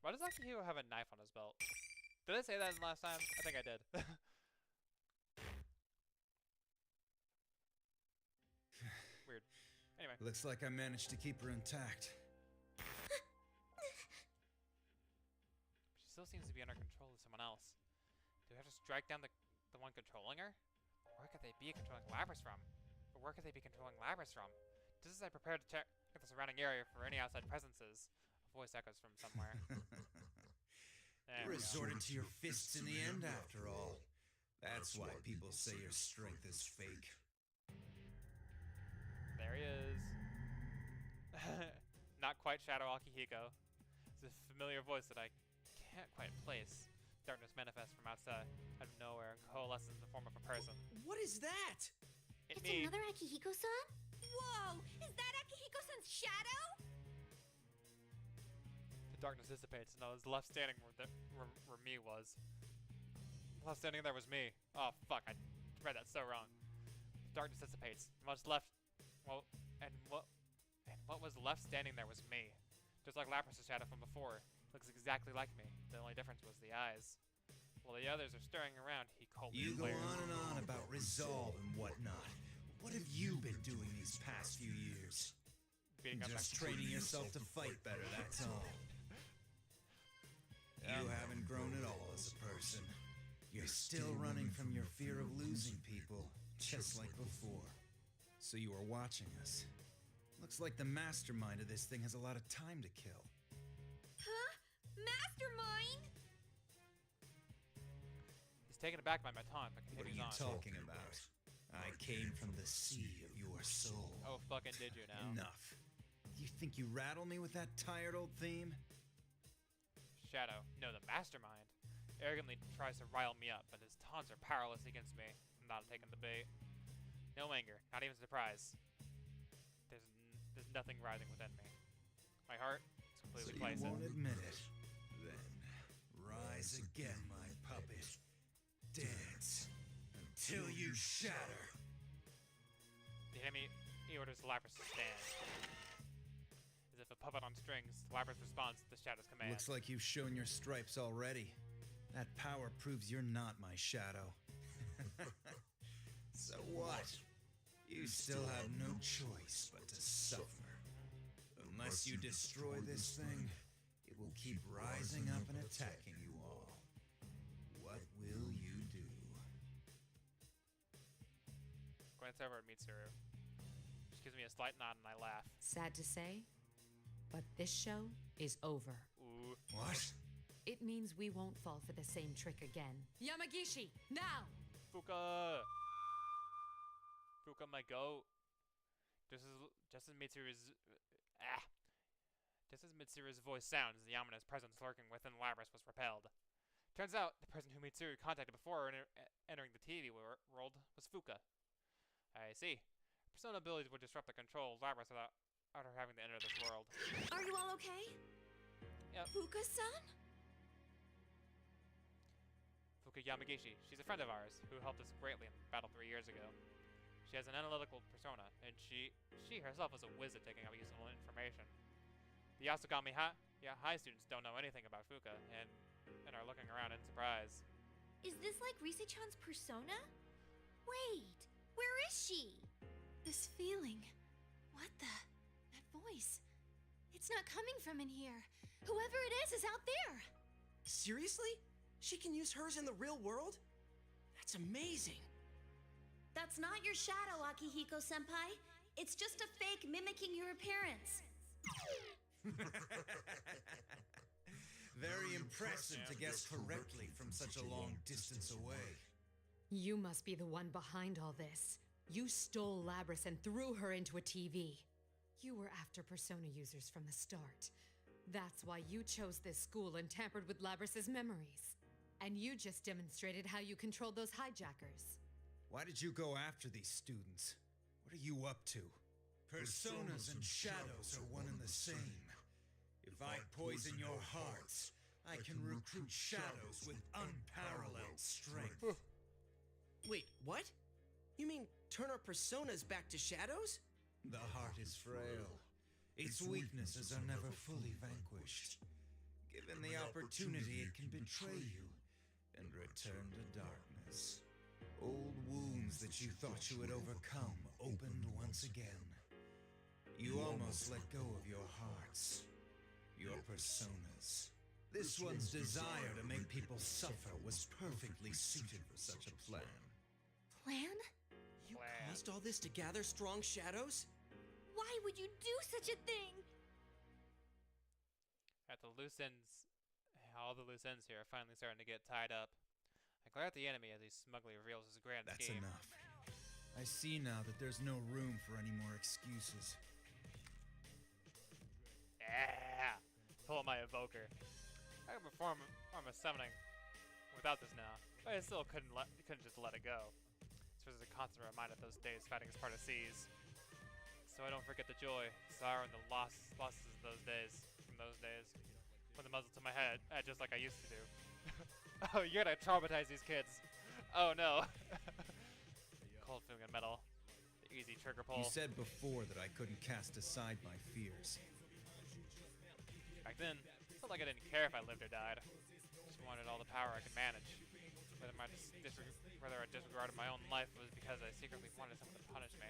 Why does Akihiko have a knife on his belt? Did I say that last time? I think I did. Weird. Anyway. Looks like I managed to keep her intact. She still seems to be under control of someone else. Do we have to strike down the one controlling her? Where could they be controlling Lapras from? Or where could they be controlling Lapras from? Just as I prepare to check the surrounding area for any outside presences, a voice echoes from somewhere. Resorted to your fists in the end, after all. That's why people say your strength is fake. There he is. Not quite Shadow Akihiko. It's a familiar voice that I can't quite place. Darkness manifests from outside, out of nowhere, and coalesces in the form of a person. What is that? It's me. another Akihiko-san? Whoa! Is that Akihiko-san's shadow? The darkness dissipates, and I was left standing where me was. Left standing there was me. Oh fuck! I read that so wrong. The darkness dissipates. And what's left? Well, and what was left standing there was me, just like Lapras' shadow from before. Looks exactly like me. The only difference was the eyes. While the others are stirring around, he coldly You go glares. on and on about resolve and whatnot. What have you been doing these past few years? Beating up Just my- training yourself to fight better, that's all. You haven't grown at all as a person. You're still running from your fear of losing people, just like before. So you are watching us. Looks like the mastermind of this thing has a lot of time to kill. Huh? Mastermind? He's taken aback by my taunt, but What are continues you on. talking about? I came from the sea of your soul. Oh, fucking did you now? Enough. You think you rattle me with that tired old theme? Shadow, no, the mastermind, arrogantly tries to rile me up, but his taunts are powerless against me. I'm not taking the bait. No anger, not even surprise. There's nothing rising within me. My heart is completely So you placid. won't admit it. Then, rise again, my puppet. Dance until you shatter. The enemy, he orders Lapras to stand. As if a puppet on strings, Lapras responds to the Shadow's command. Looks like you've shown your stripes already. That power proves you're not my shadow. So what? You still have no choice but to suffer. Unless you destroy this thing, it will keep rising up and attacking you all. What will you do? Glance over at Mitsuru. She gives me a slight nod and I laugh. Sad to say, but this show is over. Ooh. What? It means we won't fall for the same trick again. Yamagishi, now! Fuka! Fuka, my goat. Just as Mitsuru's voice sounds, the ominous presence lurking within Labrys was repelled. Turns out, the person who Mitsuru contacted before entering the TV world was Fuka. I see. Persona abilities would disrupt the control of Labrys without her having to enter this world. Are you all okay? Yep. Fuka-san? Fuka Yamagishi. She's a friend of ours who helped us greatly in battle 3 years ago. She has an analytical persona, and she herself is a whiz at taking out useful information. The Yasogami High students don't know anything about Fuka, and are looking around in surprise. Is this like Rise-chan's persona? Wait, where is she? This feeling. What the? That voice. It's not coming from in here. Whoever it is out there. Seriously? She can use hers in the real world? That's amazing. That's not your shadow, Akihiko-senpai. It's just a fake mimicking your appearance. Very impressive to guess correctly from such a long distance away. You must be the one behind all this. You stole Labrys and threw her into a TV. You were after Persona users from the start. That's why you chose this school and tampered with Labrys' memories. And you just demonstrated how you controlled those hijackers. Why did you go after these students? What are you up to? Personas and shadows are one and the same. If I poison your hearts, I can recruit shadows with unparalleled strength. Wait, what? You mean turn our personas back to shadows? The heart is frail. Its weaknesses are never fully vanquished. Given the opportunity, it can betray you and return to darkness. Old wounds that you thought you had overcome opened once again. You almost let go of your hearts, your personas. This one's desire to make people suffer was perfectly suited for such a plan. Plan? You caused all this to gather strong shadows? Why would you do such a thing? At the loose ends, all the loose ends here are finally starting to get tied up. I glare at the enemy as he smugly reveals his grand That's scheme. enough. I see now that there's no room for any more excuses. Yeah! Pull out my evoker. I can perform a summoning without this now, but I still couldn't just let it go. This was a constant reminder of those days fighting as part of C's. So I don't forget the joy, sorrow, and the losses of those days. From those days, when the muzzle to my head, just like I used to do. Oh, you're gonna traumatize these kids. Oh no. Cold feeling of metal. The easy trigger pull. You said before that I couldn't cast aside my fears. Back then, it felt like I didn't care if I lived or died. Just wanted all the power I could manage. Whether I disregarded my own life was because I secretly wanted someone to punish me.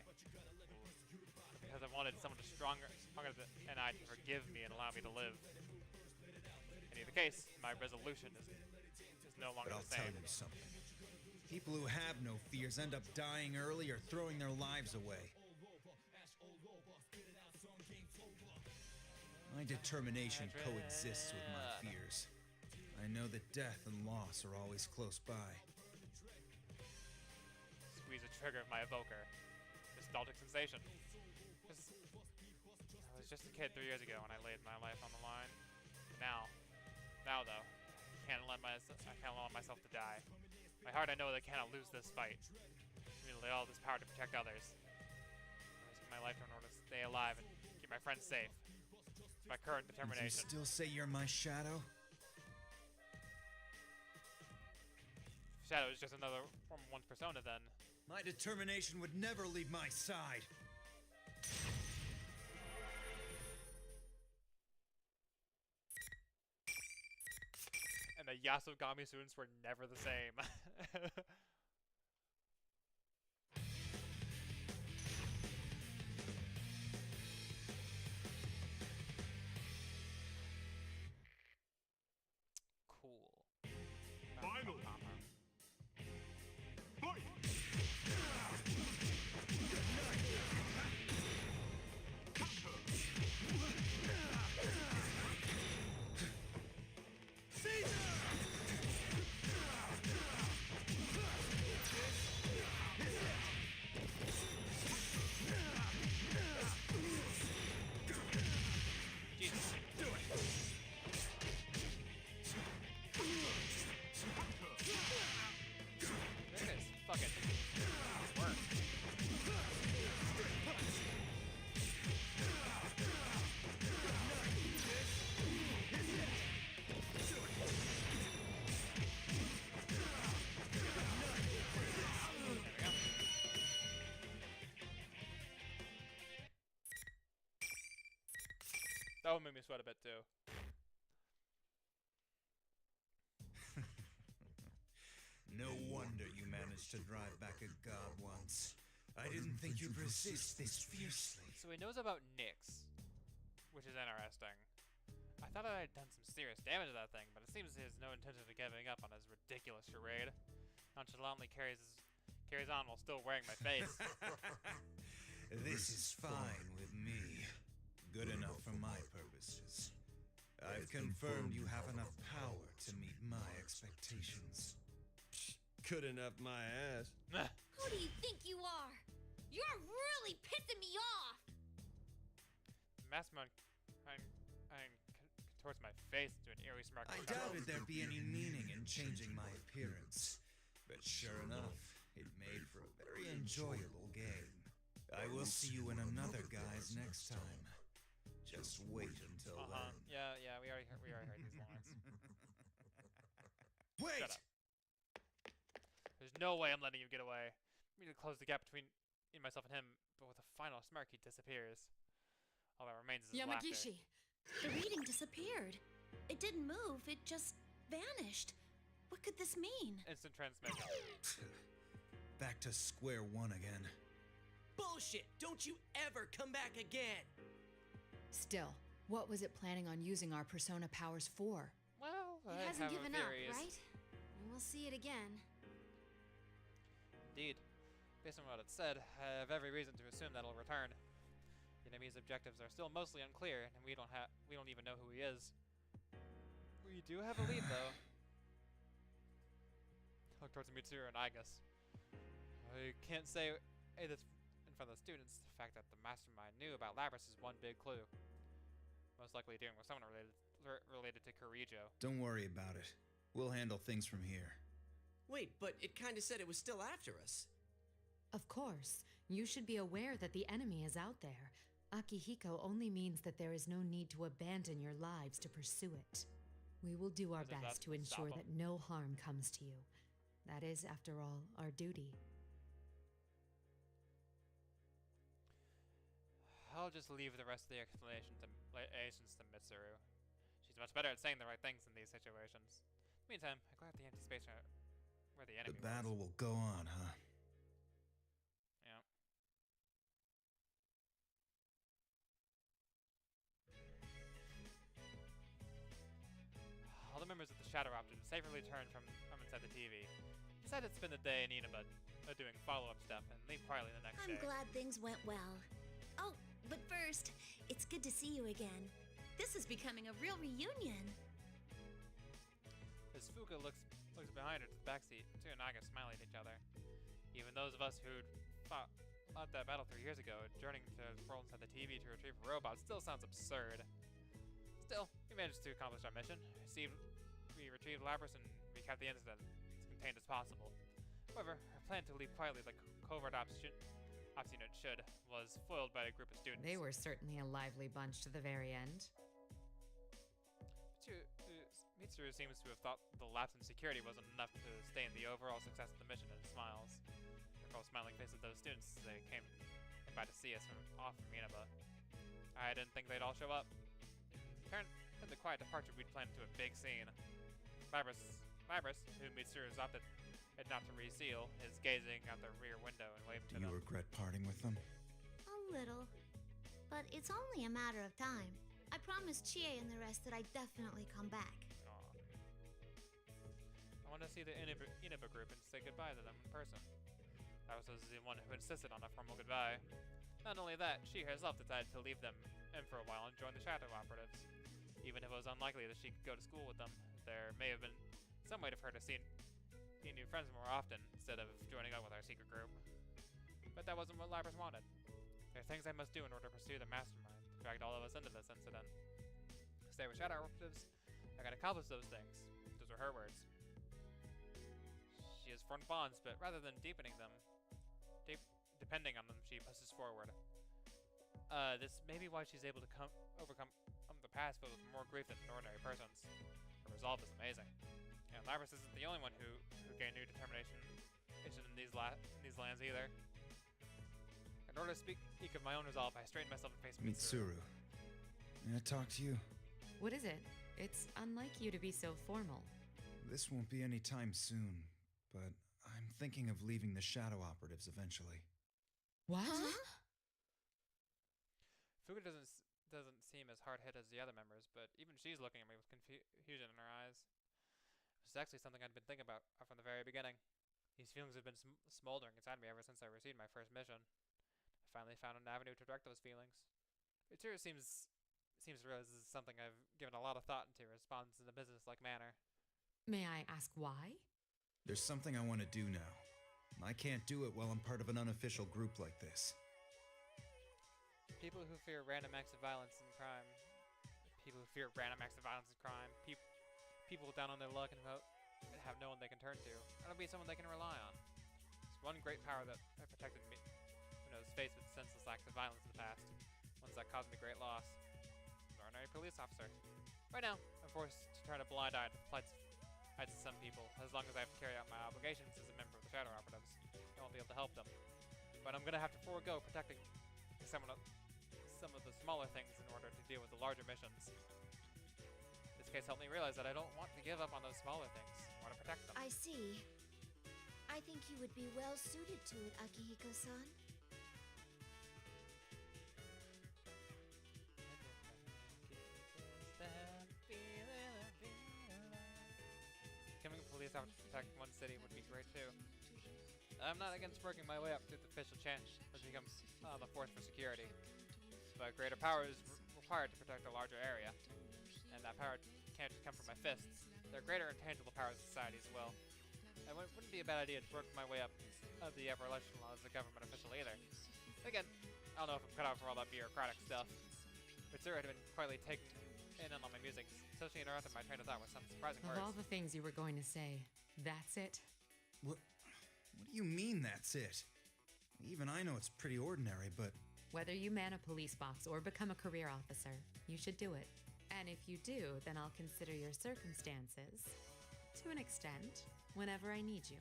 Or because I wanted someone stronger than I to forgive me and allow me to live. In either case, my resolution is no longer But I'll the same. tell you something. People who have no fears end up dying early or throwing their lives away. My determination coexists with my fears. I know that death and loss are always close by. Squeeze a trigger of my evoker. Nostalgic sensation. I was just a kid 3 years ago when I laid my life on the line. Now though, I can't allow myself to die. My heart, I know that I cannot lose this fight. I need to lay all this power to protect others. I'm risking my life in order to stay alive and keep my friends safe. It's my current Did you determination. still say you're my shadow? Shadow is just another form of one's persona then. My determination would never leave my side. And the Yasogami students were never the same. Cool. Final. Fight! Jesus. Do it! This is fucking work. That would make me sweat a bit too. No wonder you managed to drive back a god once. I didn't think you'd resist this fiercely. So he knows about Nyx, which is interesting. I thought I had done some serious damage to that thing, but it seems he has no intention of giving up on his ridiculous charade. Nonchalantly carries on while still wearing my face. This is fine with me. Good enough for my purposes. I've confirmed you have enough power to meet my expectations. Good enough, my ass. Who do you think you are? You're really pissing me off! Mastermind contorts my face into an eerie smirk. I doubted there'd be any meaning in changing my appearance, but sure enough, it made for a very enjoyable game. I will see you in another guise next time. Just wait until then. Yeah, we already heard these lines. Wait! Shut up. There's no way I'm letting you get away. We need to close the gap between myself and him, but with a final smirk, he disappears. All that remains is his Yamagishi! The reading disappeared. It didn't move, it just vanished. What could this mean? Instant transmission. Back to square one again. Bullshit! Don't you ever come back again! Still, what was it planning on using our persona powers for? Well, It I hasn't have given my up, theories. right? And we'll see it again. Indeed. Based on what it said, I have every reason to assume that it'll return. The enemy's objectives are still mostly unclear, and we don't even know who he is. We do have a lead, though. Look towards Mitsuru and Igus. I can't say this in front of the students. The fact that the mastermind knew about Labras is one big clue. Most likely dealing with someone related to Kirijo. Don't worry about it. We'll handle things from here. Wait, but it kinda said it was still after us. Of course, you should be aware that the enemy is out there. Akihiko only means that there is no need to abandon your lives to pursue it. We will do our Because of best that, to ensure stop 'em. that no harm comes to you. That is, after all, our duty. I'll just leave the rest of the explanations to Mitsuru. She's much better at saying the right things in these situations. Meantime, I glare at the empty space where the enemy The battle will go on, huh? Yeah. All the members of the Shadow Option safely returned from inside the TV. Decided to spend the day in Inaba doing follow-up stuff and leave quietly the next I'm day. glad things went well. Oh, but first, it's good to see you again. This is becoming a real reunion. As Fuka looks behind her to the backseat, two and Naga smile at each other. Even those of us who'd fought that battle 3 years ago, journeying to the world inside the TV to retrieve a robot still sounds absurd. Still, we managed to accomplish our mission. We retrieved Labras and recapped the incident as contained as possible. However, our plan to leave quietly like covert ops unit should was foiled by a group of students. They were certainly a lively bunch to the very end. Mitsuru seems to have thought the lapse in security wasn't enough to sustain the overall success of the mission and smiles. I recall smiling faces of those students as they came by to see us off from Inaba. I didn't think they'd all show up. Turned the quiet departure we'd planned into a big scene. Labras, who Mitsuru is opted not to reseal, is gazing out the rear window and waving to Do you them. regret parting with them? A little. But it's only a matter of time. I promised Chie and the rest that I'd definitely come back. Aw. I want to see the Inaba group and say goodbye to them in person. Labras was the one who insisted on a formal goodbye. Not only that, she herself decided to leave them in for a while and join the Shadow Operatives. Even if it was unlikely that she could go to school with them, there may have been some way for her to see new friends more often instead of joining up with our secret group. But that wasn't what Labras wanted. There are things I must do in order to pursue the mastermind that dragged all of us into this incident. To stay with Shadow Operatives, I gotta accomplish those things. Those were her words. She has formed bonds, but rather than deepening them, depending on them, she pushes forward. This may be why she's able to overcome the past filled with more grief than ordinary persons. Her resolve is amazing. And Labras isn't the only one who gained new determination in these lands either. In order to speak of my own resolve, I straightened myself and faced Mitsuru. May I talk to you? What is it? It's unlike you to be so formal. This won't be any time soon, but I'm thinking of leaving the Shadow Operatives eventually. What? Huh? Fuga doesn't seem as hard hit as the other members, but even she's looking at me with confusion in her eyes. This is actually something I'd been thinking about from the very beginning. These feelings have been smoldering inside me ever since I received my first mission. I finally found an avenue to direct those feelings. Mitsuru seems to realize this is something I've given a lot of thought into, responds in a business-like manner. May I ask why? There's something I want to do now. I can't do it while I'm part of an unofficial group like this. People who fear random acts of violence and crime. People who fear random acts of violence and crime. People down on their luck and have no one they can turn to. I don't be someone they can rely on. It's one great power that protected me when I was faced with senseless acts of violence in the past. Ones that caused me great loss. An ordinary police officer. Right now, I'm forced to turn a blind eye to the plights of some people. As long as I have to carry out my obligations as a member of the Shadow Operatives, I won't be able to help them. But I'm gonna have to forego protecting some of the smaller things in order to deal with the larger missions. This case helped me realize that I don't want to give up on those smaller things. I want to protect them. I see. I think you would be well suited to it, Akihiko-san. Becoming a police officer to protect one city would be great too. I'm not against working my way up through the official chain to become the force for security. But greater power is required to protect a larger area. And that power can't just come from my fists. There are greater intangible powers in society as well. It wouldn't be a bad idea to work my way up the upper echelon as a government official either. Again, I don't know if I'm cut out for all that bureaucratic stuff. Mitsuru had been quietly taking in on my music, so she interrupted my train of thought with some surprising Of words. all the things you were going to say, that's it? What do you mean that's it? Even I know it's pretty ordinary, but... Whether you man a police box or become a career officer, you should do it. And if you do, then I'll consider your circumstances, to an extent, whenever I need you.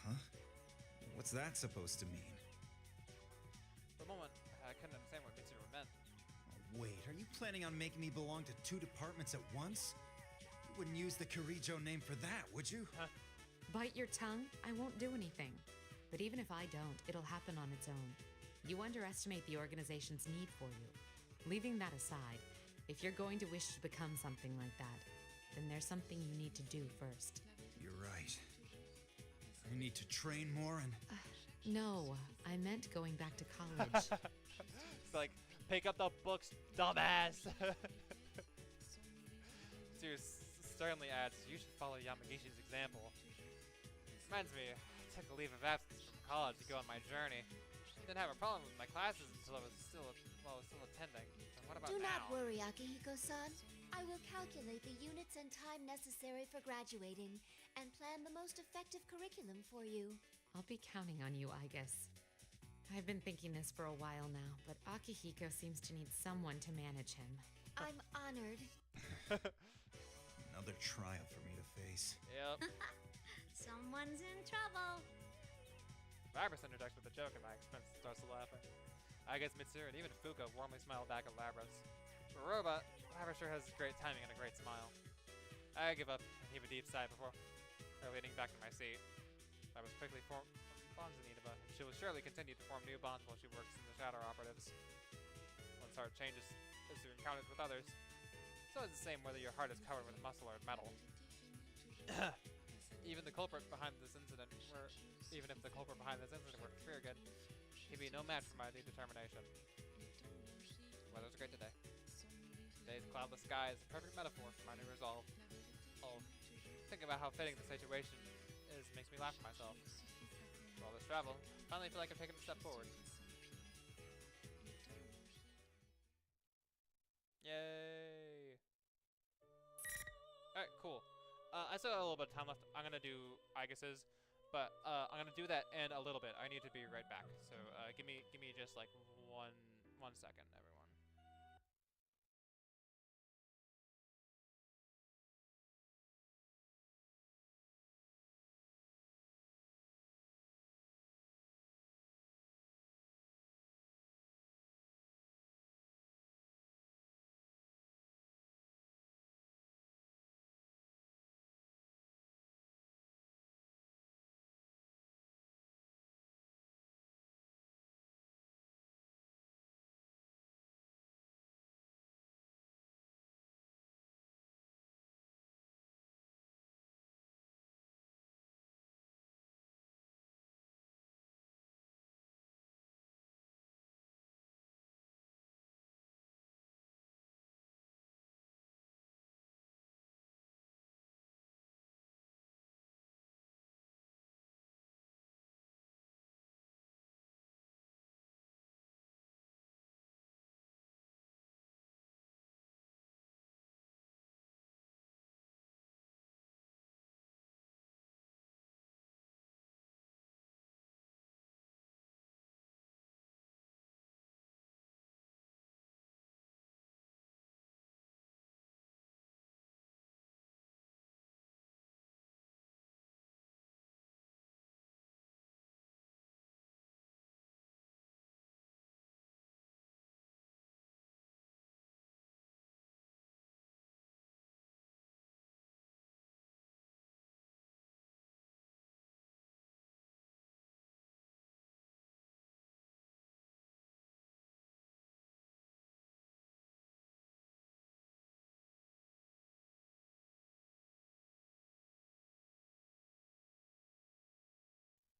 Huh? What's that supposed to mean? For a moment, I couldn't understand what Mitsuru meant. Oh, wait, are you planning on making me belong to 2 departments at once? You wouldn't use the Kirijo name for that, would you? Bite your tongue? I won't do anything. But even if I don't, it'll happen on its own. You underestimate the organization's need for you. Leaving that aside, if you're going to wish to become something like that, then there's something you need to do first. You're right. I need to train more and... No, I meant going back to college. It's like, pick up the books, dumbass! Mitsuru sternly adds, you should follow Yamagishi's example. Reminds me, I took a leave of absence from college to go on my journey. Didn't have a problem with my classes until I was still attending. And what about Do not now? worry, Akihiko-san. I will calculate the units and time necessary for graduating and plan the most effective curriculum for you. I'll be counting on you, I guess. I've been thinking this for a while now, but Akihiko seems to need someone to manage him. I'm honored. Another trial for me to face. Yep. Someone's in trouble. Labras interjects with a joke at my expense and starts laughing. I guess Mitsuru and even Fuka warmly smile back at Labras. For a robot, Labras sure has great timing and a great smile. I give up and heave a deep sigh before leaning back in my seat. I was quickly bonds in Neva. She will surely continue to form new bonds while she works in the Shadow Operatives. One's heart changes as through encounters with others. So it's the same whether your heart is covered with muscle or metal. Even if the culprit behind this incident were Feargood, he'd be no match for my determination. The weather's great today. Today's cloudless sky is a perfect metaphor for my new resolve. Thinking about how fitting the situation is makes me laugh at myself. For all this travel, I finally feel like I've taken a step forward. Yay! Alright, cool. I still have a little bit of time left. I'm gonna do Igus's, but I'm gonna do that in a little bit. I need to be right back. So give me just like one second, everyone.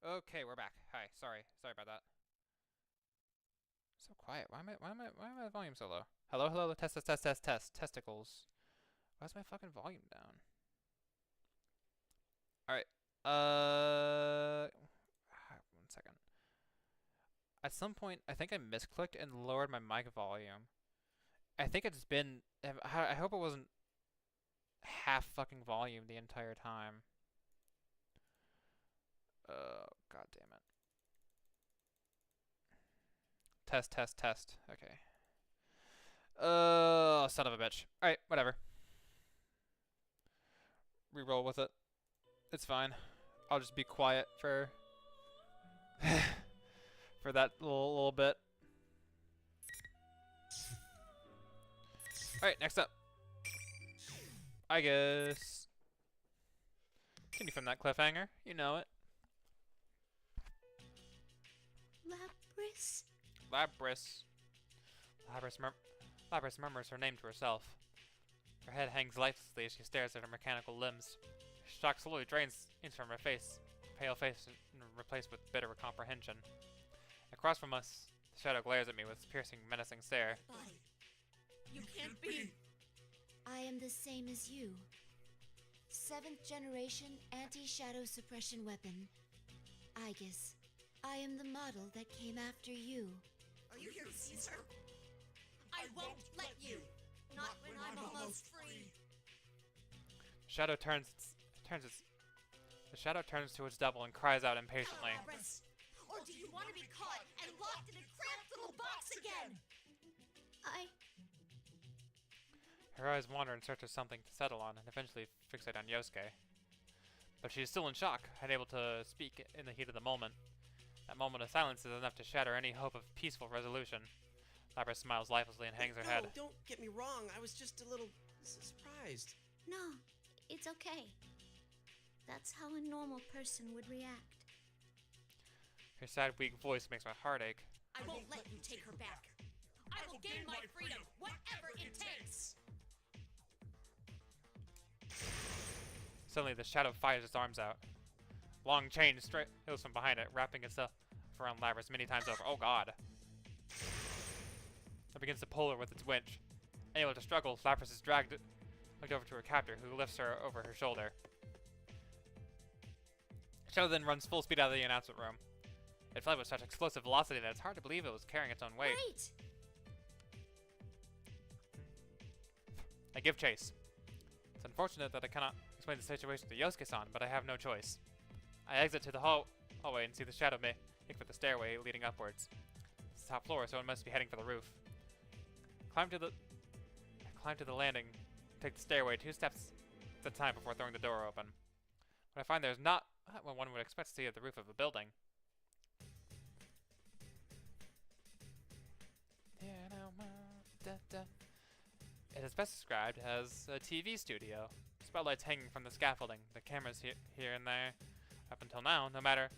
Okay, we're back. Hi, sorry about that. So quiet. Why am my volume so low? Hello, test, testicles. Why's my fucking volume down? All right. 1 second. At some point, I think I misclicked and lowered my mic volume. I think it's been. I hope it wasn't half fucking volume the entire time. God damn it. Test. Okay. Son of a bitch. Alright, whatever. Reroll with it. It's fine. I'll just be quiet for for that little bit. Alright, next up. I guess. Continue from that cliffhanger. You know it. Labrys murmurs her name to herself. Her head hangs lifelessly as she stares at her mechanical limbs. Shock slowly drains into her face, pale face replaced with bitter comprehension. Across from us, the shadow glares at me with piercing, menacing stare. You can't be. I am the same as you. 7th generation anti-shadow suppression weapon. Igus. I am the model that came after you. Are you here to see, sir? I won't let you. Not when I'm almost free. The shadow turns to its double and cries out impatiently. Or do you want to be caught and locked in a cramped little box again? Her eyes wander in search of something to settle on and eventually fixate on Yosuke. But she is still in shock, unable to speak in the heat of the moment. That moment of silence is enough to shatter any hope of peaceful resolution. Labrys smiles lifelessly and hangs her head. Don't get me wrong. I was just a little surprised. No, It's okay. That's how a normal person would react. Her sad, weak voice makes my heart ache. I won't let you take her back. I will gain my freedom, whatever it takes. Suddenly, the shadow fires its arms out. Long chain goes from behind it, wrapping itself around Lapras many times over. Oh god. It begins to pull her with its winch. Unable to struggle, Lapras is dragged over to her captor, who lifts her over her shoulder. Shadow then runs full speed out of the announcement room. It fled with such explosive velocity that it's hard to believe it was carrying its own weight. Wait! I give chase. It's unfortunate that I cannot explain the situation to Yosuke-san, but I have no choice. I exit to the hallway and see the shadow make for the stairway leading upwards. It's the top floor, so it must be heading for the roof. I climb to the landing, take the stairway 2 steps at a time before throwing the door open. But I find there's not what one would expect to see at the roof of a building. It is best described as a TV studio. Spotlights hanging from the scaffolding, the cameras here and there. Up until now, no matter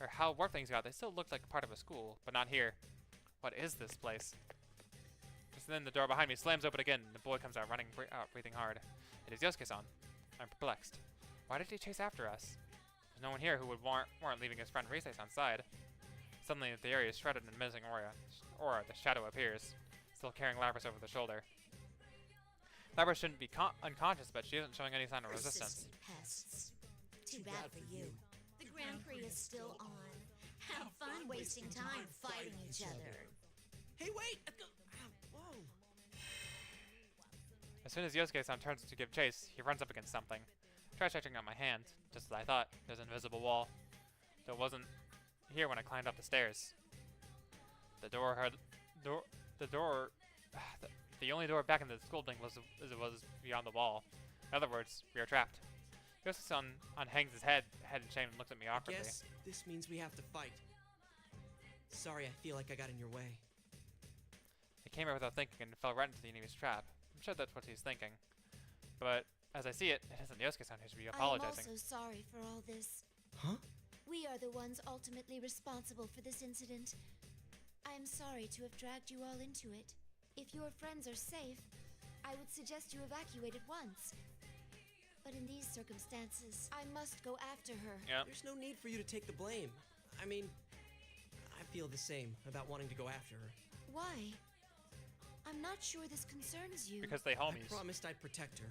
how warped things got, they still looked like part of a school, but not here. What is this place? Just then the door behind me slams open again, and the boy comes out running, breathing hard. It is Yosuke-san. I'm perplexed. Why did he chase after us? There's no one here who would warrant leaving his friend Rise on side. Suddenly, the area is shrouded in menacing aura. The shadow appears, still carrying Lapras over the shoulder. Lapras shouldn't be unconscious, but she isn't showing any sign of resistance. Pests. Too bad for you. The Grand Prix is still on. Have fun wasting time fighting each other. Hey, wait! Whoa. As soon as Yosuke-san turns to give chase, he runs up against something. Tries stretching out my hand, just as I thought. There's an invisible wall. Though it wasn't here when I climbed up the stairs. The only door back in the school building was beyond the wall. In other words, we are trapped. Yosuke-san hangs his head in shame and looks at me awkwardly. I guess this means we have to fight. Sorry, I feel like I got in your way. I came here without thinking and fell right into the enemy's trap. I'm sure that's what he's thinking. But as I see it, it isn't Yosuke-san who should be apologizing. I am also sorry for all this. Huh? We are the ones ultimately responsible for this incident. I am sorry to have dragged you all into it. If your friends are safe, I would suggest you evacuate at once. But in these circumstances, I must go after her. Yep. There's no need for you to take the blame. I mean, I feel the same about wanting to go after her. Why? I'm not sure this concerns you. Because they homies. I promised I'd protect her.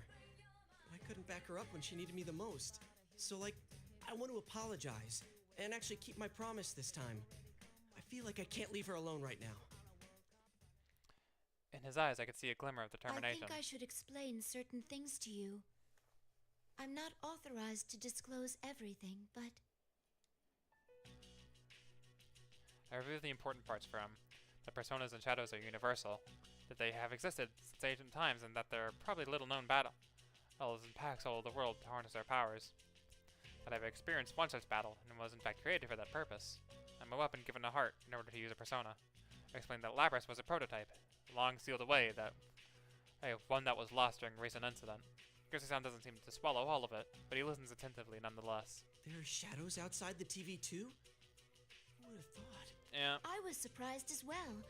But I couldn't back her up when she needed me the most. So, I want to apologize and actually keep my promise this time. I feel like I can't leave her alone right now. In his eyes, I could see a glimmer of determination. I think I should explain certain things to you. I'm not authorized to disclose everything, but... I reviewed the important parts for him. The personas and shadows are universal, that they have existed since ancient times, and that there are probably little-known battles and packs all over the world to harness their powers. That I've experienced one such battle, and was in fact created for that purpose. I'm a weapon given a heart in order to use a persona. I explained that Lapras was a prototype, long sealed away, one that was lost during a recent incident. Yosuke-san doesn't seem to swallow all of it, but he listens attentively nonetheless. There are shadows outside the TV too? Who would have thought? Yeah. I was surprised as well,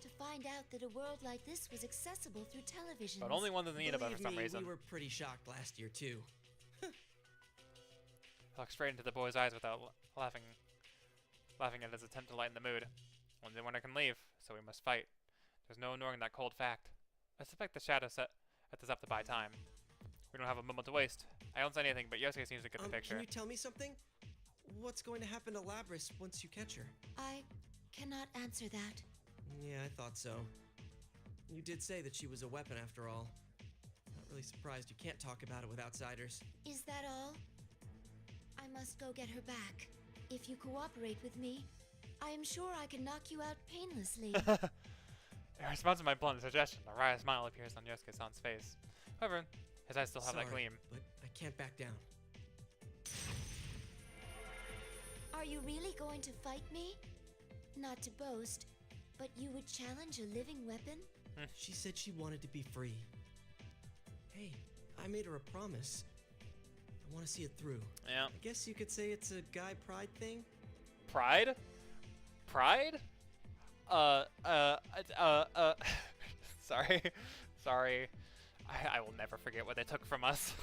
to find out that a world like this was accessible through television. But only one that need about it for some reason. We were pretty shocked last year too. I looked straight into the boy's eyes without laughing at his attempt to lighten the mood. Only one can leave, so we must fight. There's no ignoring that cold fact. I suspect the shadow set this up to buy time. We don't have a moment to waste. I don't say anything, but Yosuke seems to get the picture. Can you tell me something? What's going to happen to Lapras once you catch her? I cannot answer that. Yeah, I thought so. You did say that she was a weapon after all. Not really surprised you can't talk about it with outsiders. Is that all? I must go get her back. If you cooperate with me, I am sure I can knock you out painlessly. In response to my blunt suggestion, a wry smile appears on Yosuke-san's face. However, his eyes still have that gleam. But I can't back down. Are you really going to fight me? Not to boast, but you would challenge a living weapon? She said she wanted to be free. Hey, I made her a promise. I want to see it through. Yeah. I guess you could say it's a guy pride thing. Pride? Pride? Sorry. Sorry. I will never forget what they took from us.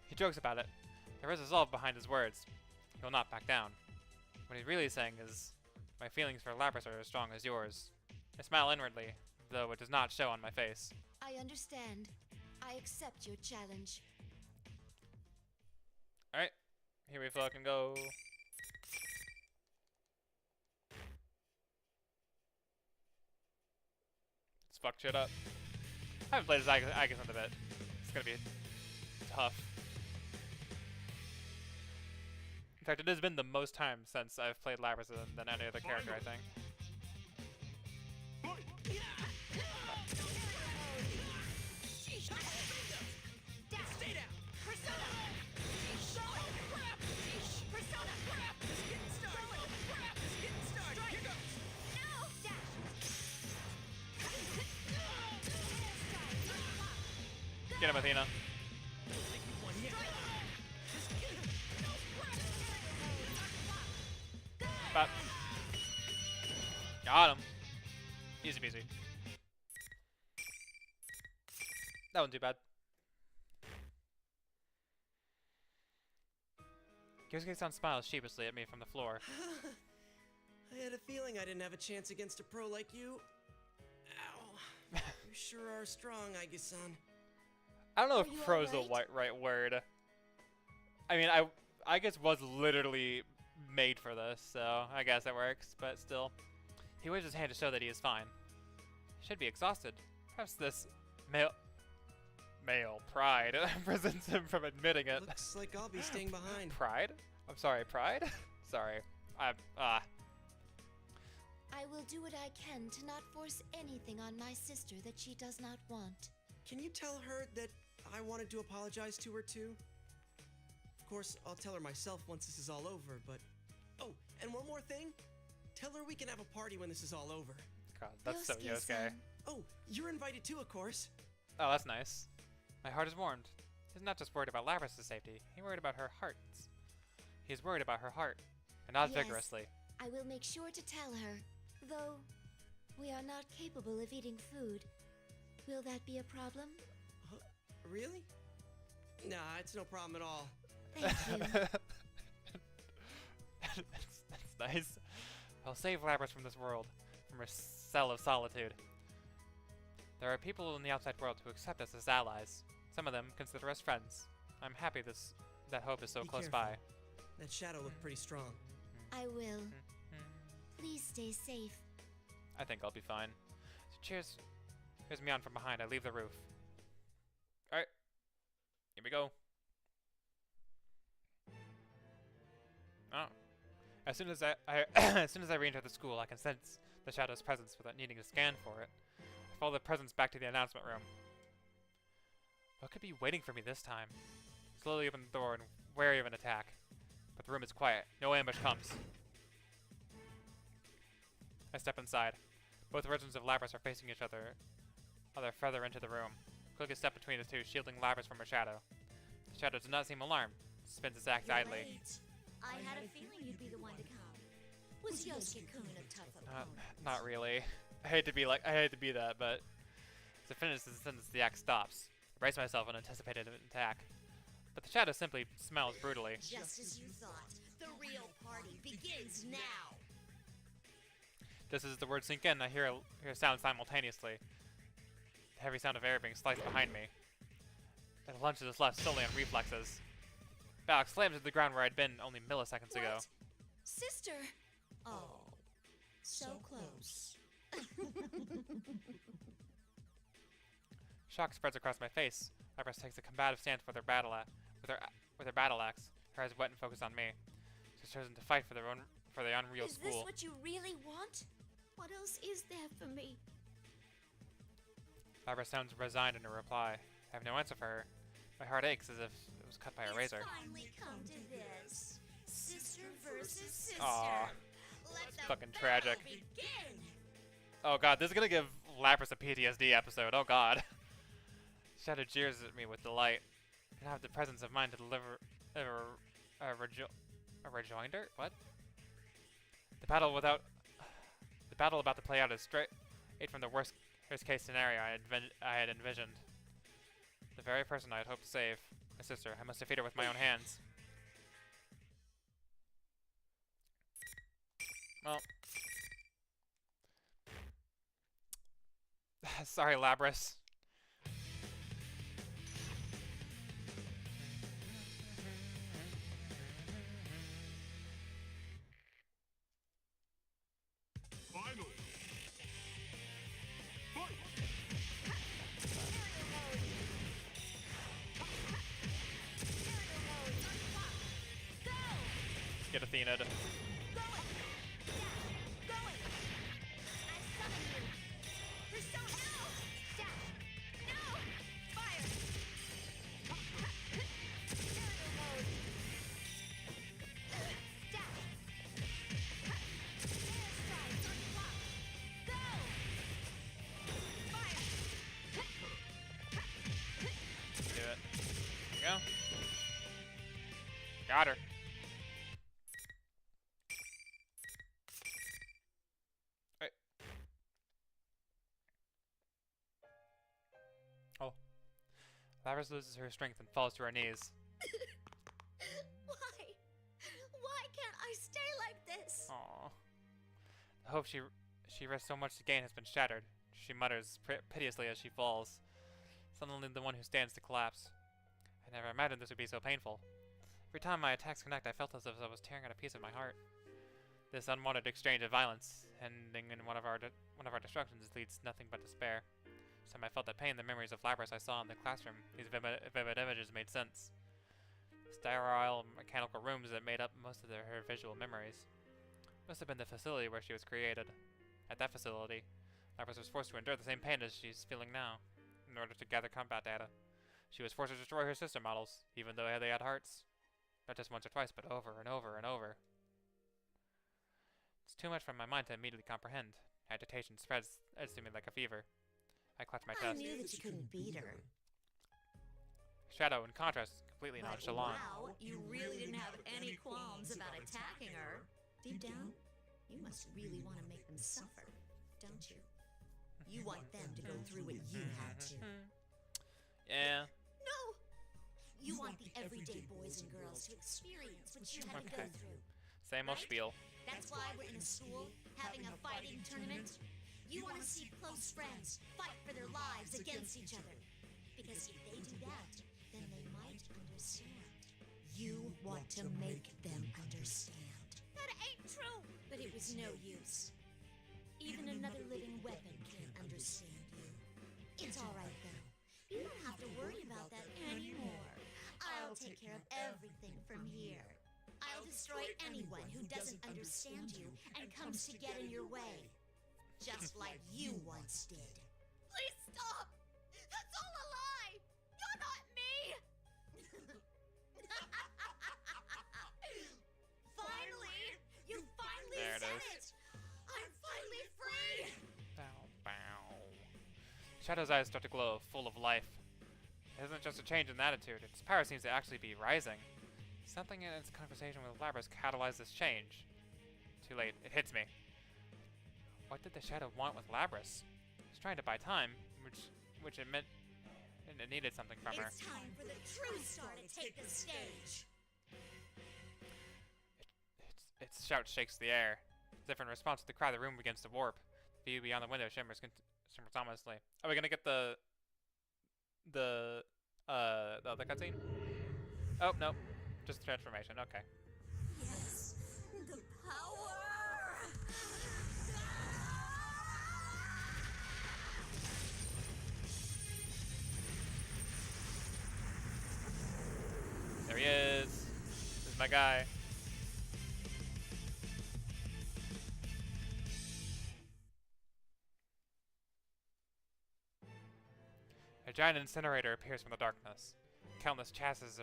He jokes about it. There is resolve behind his words. He will not back down. What he's really saying is, my feelings for Lapras are as strong as yours. I smile inwardly, though it does not show on my face. I understand. I accept your challenge. Alright, here we fucking go. Let's fuck shit up. I haven't played as Aegisand a bit. It's gonna be tough. In fact, it has been the most time since I've played Lapras than any other character, I think. Get him, Athena. But got him. Easy peasy. That wasn't too bad. Kyosuke-san smiles sheepishly at me from the floor. I had a feeling I didn't have a chance against a pro like you. Ow. You sure are strong, Aegisand. I don't know if pro's the right word. I mean, I guess was literally made for this, so I guess it works, but still. He waves his hand to show that he is fine. He should be exhausted. Perhaps this male pride prevents him from admitting it. Looks like I'll be staying behind. Pride? I'm sorry, pride? Sorry. I will do what I can to not force anything on my sister that she does not want. Can you tell her that I wanted to apologize to her too? Of course, I'll tell her myself once this is all over, but... Oh, and one more thing. Tell her we can have a party when this is all over. God, that's so Yosuke. Oh, you're invited too, of course. Oh, that's nice. My heart is warmed. He's not just worried about Lapras' safety. He's worried about her heart. He's worried about her heart. And not vigorously. I will make sure to tell her. Though, we are not capable of eating food. Will that be a problem? Really? Nah, it's no problem at all. Thank you. that's nice. I'll save Lapras from this world, from her cell of solitude. There are people in the outside world who accept us as allies. Some of them consider us friends. I'm happy that hope is so close by. That shadow looked pretty strong. I will. Please stay safe. I think I'll be fine. So cheers. Here's me on from behind. I leave the roof. Alright. Here we go. Oh. As soon as I re-enter the school, I can sense the shadow's presence without needing to scan for it. I follow the presence back to the announcement room. What could be waiting for me this time? Slowly open the door and wary of an attack. But the room is quiet. No ambush comes. I step inside. Both versions of Lapras are facing each other further into the room. Quick a step between the two, shielding Lapras from her shadow. The shadow does not seem alarmed. Spins its act idly. I had a feeling you'd be the one to come. Was Yosuke-kun a tough opponent? Not really. I hate to be that, but as I finish the sentence, the act stops. I brace myself in anticipated attack. But the shadow simply smells brutally. Just as you thought. The real party begins now. Just as the words sink in, I hear a sound simultaneously. The heavy sound of air being sliced behind me. The lunge is left solely on reflexes. Balak slams into the ground where I'd been only milliseconds ago. Sister! Oh, so close. Shock spreads across my face. Lapras takes a combative stance with her battle axe. Her eyes wet and focused on me. She's chosen to fight for the unreal school. Is this what you really want? What else is there for me? Lapras sounds resigned in her reply. I have no answer for her. My heart aches as if it was cut by a razor. It's finally come to this. Sister versus sister. Aww. Let the fucking battle tragic. begin. Oh god, this is gonna give Lapras a PTSD episode. Oh god. Shadow jeers at me with delight. I don't have the presence of mind to deliver a rejoinder? What? The battle about to play out is straight from the worst case scenario I had envisioned. The very person I had hoped to save, my sister, I must defeat her with my own hands. Well. Sorry, Labris. Finally. Fight. Get Athena to... Go. Got her. Right. Oh. Labris loses her strength and falls to her knees. Why? Why can't I stay like this? Aww. The hope she risked so much to gain has been shattered. She mutters piteously as she falls, suddenly the one who stands to collapse. I never imagined this would be so painful. Every time my attacks connect, I felt as if I was tearing out a piece of my heart. This unwanted exchange of violence, ending in one of our destructions, leads nothing but despair. Each time I felt that pain, the memories of Labris I saw in the classroom, these vivid images made sense. Sterile, mechanical rooms that made up most of her visual memories. Must have been the facility where she was created. At that facility, Labris was forced to endure the same pain as she's feeling now, in order to gather combat data. She was forced to destroy her system models, even though they had hearts. Not just once or twice, but over and over and over. It's too much for my mind to immediately comprehend. Agitation spreads to me like a fever. I clutch my I chest. knew that you couldn't beat her. Shadow, in contrast, is completely But nonchalant. wow, you really didn't have any qualms about attacking her. Deep down, you must really want to make them suffer, don't you? You want them to go through what you had to. Yeah. No! You want the everyday boys and girls to experience what you had to go Okay. through. Same old Right? spiel. That's why we're in a school, having a fighting tournament. You want to see close friends fight for their lives against each other. Because if they do that, then they might understand. You want to make them understand. That ain't true! But it was no use. Even another living weapon can't understand you. It's alright though. You don't have to worry about that anymore. I'll take care of everything from here. I'll destroy anyone who doesn't understand you and comes to get in your way. Just like you once did. Please stop! That's all a lie! You're not me! Finally! You finally There it said is. it! I'm finally free! Bow, bow. Shadow's eyes start to glow, full of life. It isn't just a change in attitude, its power seems to actually be rising. Something in its conversation with Labris catalyzed this change. Too late, it hits me. What did the Shadow want with Labris? He's trying to buy time, which it meant it needed something from her. It's time for the true star to take the stage! Its shout shakes the air. As if in response to the cry, the room begins to warp. The view beyond the window shimmers ominously. Are we gonna get the other cutscene? Oh, no. Just the transformation, okay. Yes, the power! There he is. This is my guy. A giant incinerator appears from the darkness. Countless chassis